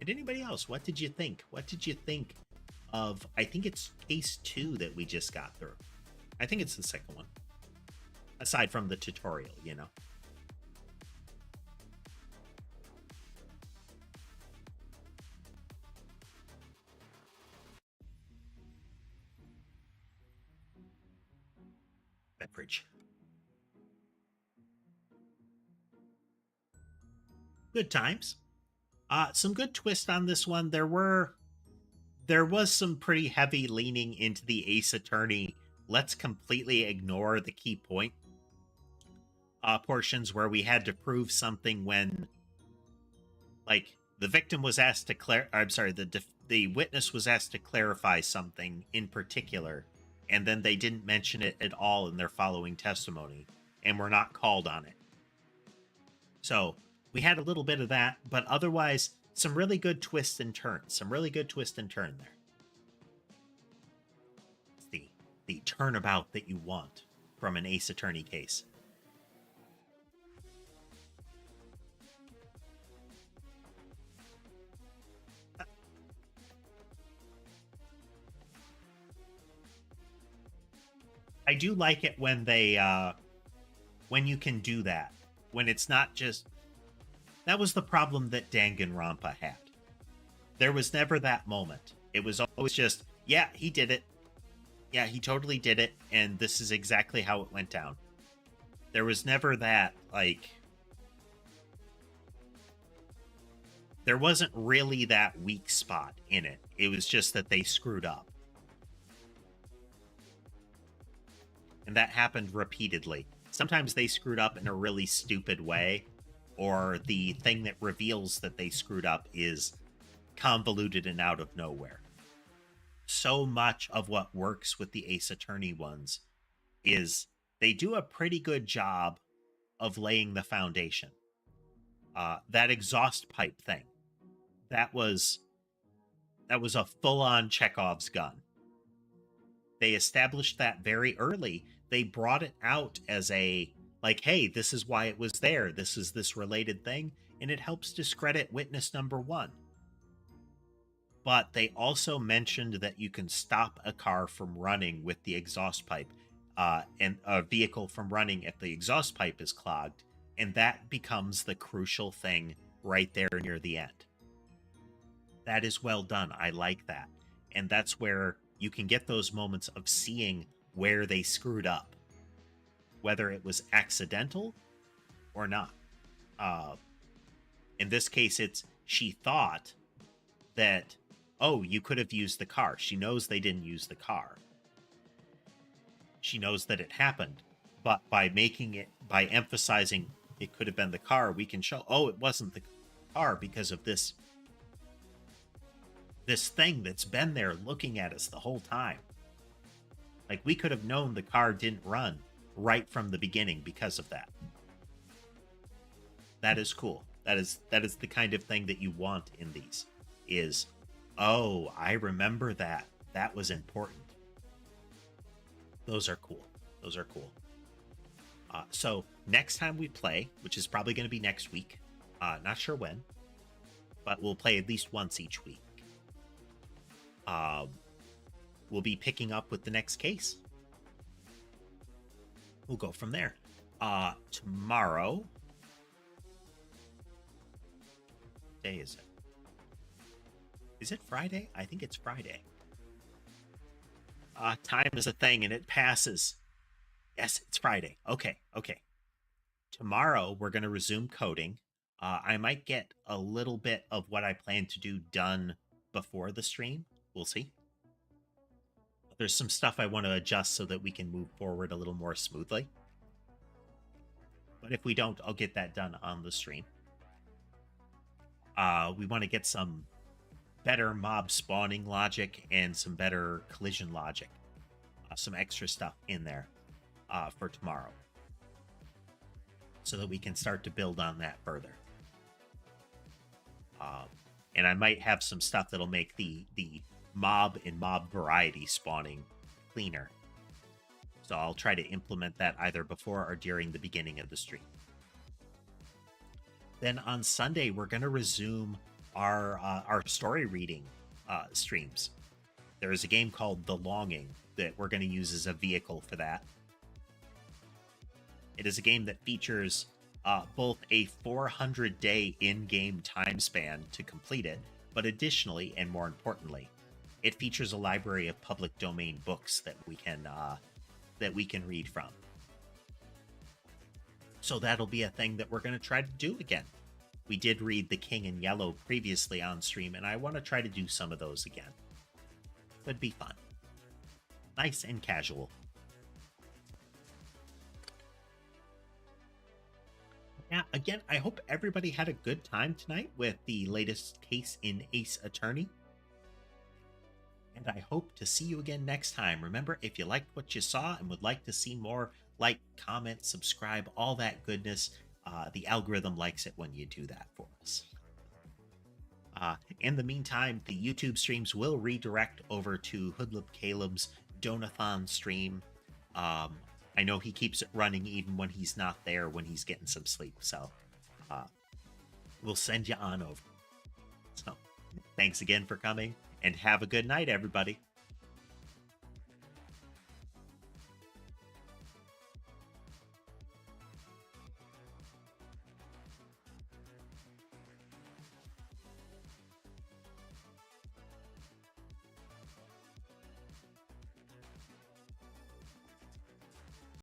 And anybody else? What did you think? What did you think of? I think it's case 2 that we just got through. I think it's the second one, aside from the tutorial. Beverage. Good times. Some good twist on this one. There was some pretty heavy leaning into the Ace Attorney. Let's completely ignore the key point portions where we had to prove something when, like, the victim was asked to the witness was asked to clarify something in particular, and then they didn't mention it at all in their following testimony, and were not called on it. So we had a little bit of that, but otherwise, some really good twists and turns. Some really good twist and turn there. It's the turnabout that you want from an Ace Attorney case. I do like it when when you can do that. When it's not just... That was the problem that Danganronpa had. There was never that moment. It was always just, yeah, he did it. Yeah, he totally did it, and this is exactly how it went down. There was never that, like... There wasn't really that weak spot in it. It was just that they screwed up. And that happened repeatedly. Sometimes they screwed up in a really stupid way, or the thing that reveals that they screwed up is convoluted and out of nowhere. So much of what works with the Ace Attorney ones is they do a pretty good job of laying the foundation. That exhaust pipe thing, that was a full-on Chekhov's gun. They established that very early. They brought it out as a, like, hey, this is why it was there. This is this related thing, and it helps discredit witness number 1. But they also mentioned that you can stop a car from running with the exhaust pipe, and a vehicle from running if the exhaust pipe is clogged, and that becomes the crucial thing right there near the end. That is well done. I like that. And that's where you can get those moments of seeing where they screwed up, whether it was accidental or not. In this case, it's she thought that, oh, you could have used the car. She knows they didn't use the car. She knows that it happened. But by emphasizing it could have been the car, we can show, oh, it wasn't the car because of this thing that's been there looking at us the whole time. Like, we could have known the car didn't run right from the beginning because of that. That is cool. That is the kind of thing that you want in these. Is, oh, I remember that. That was important. Those are cool. Those are cool. So next time we play, which is probably going to be next week, not sure when, but we'll play at least once each week. We'll be picking up with the next case. We'll go from there. Tomorrow, what day is it? Is it Friday? I think it's Friday. Time is a thing and it passes. Yes, it's Friday. Okay. Tomorrow we're going to resume coding. I might get a little bit of what I plan to do done before the stream. We'll see. There's some stuff I want to adjust so that we can move forward a little more smoothly. But if we don't, I'll get that done on the stream. We want to get some better mob spawning logic and some better collision logic. Some extra stuff in there for tomorrow, so that we can start to build on that further. And I might have some stuff that'll make the mob and mob variety spawning cleaner. So I'll try to implement that either before or during the beginning of the stream. Then on Sunday, we're going to resume our story reading streams. There is a game called The Longing that we're going to use as a vehicle for that. It is a game that features both a 400-day in-game time span to complete it, but additionally, and more importantly, it features a library of public domain books that we can read from. So that'll be a thing that we're going to try to do again. We did read The King in Yellow previously on stream, and I want to try to do some of those again. Could be fun. Nice and casual. Yeah, again, I hope everybody had a good time tonight with the latest case in Ace Attorney. And I hope to see you again next time. Remember, if you liked what you saw and would like to see more, like, comment, subscribe, all that goodness. The algorithm likes it when you do that for us. In the meantime, the YouTube streams will redirect over to Hoodlip Caleb's Donathon stream. I know he keeps it running even when he's not there, when he's getting some sleep. So we'll send you on over. So thanks again for coming, and have a good night, everybody.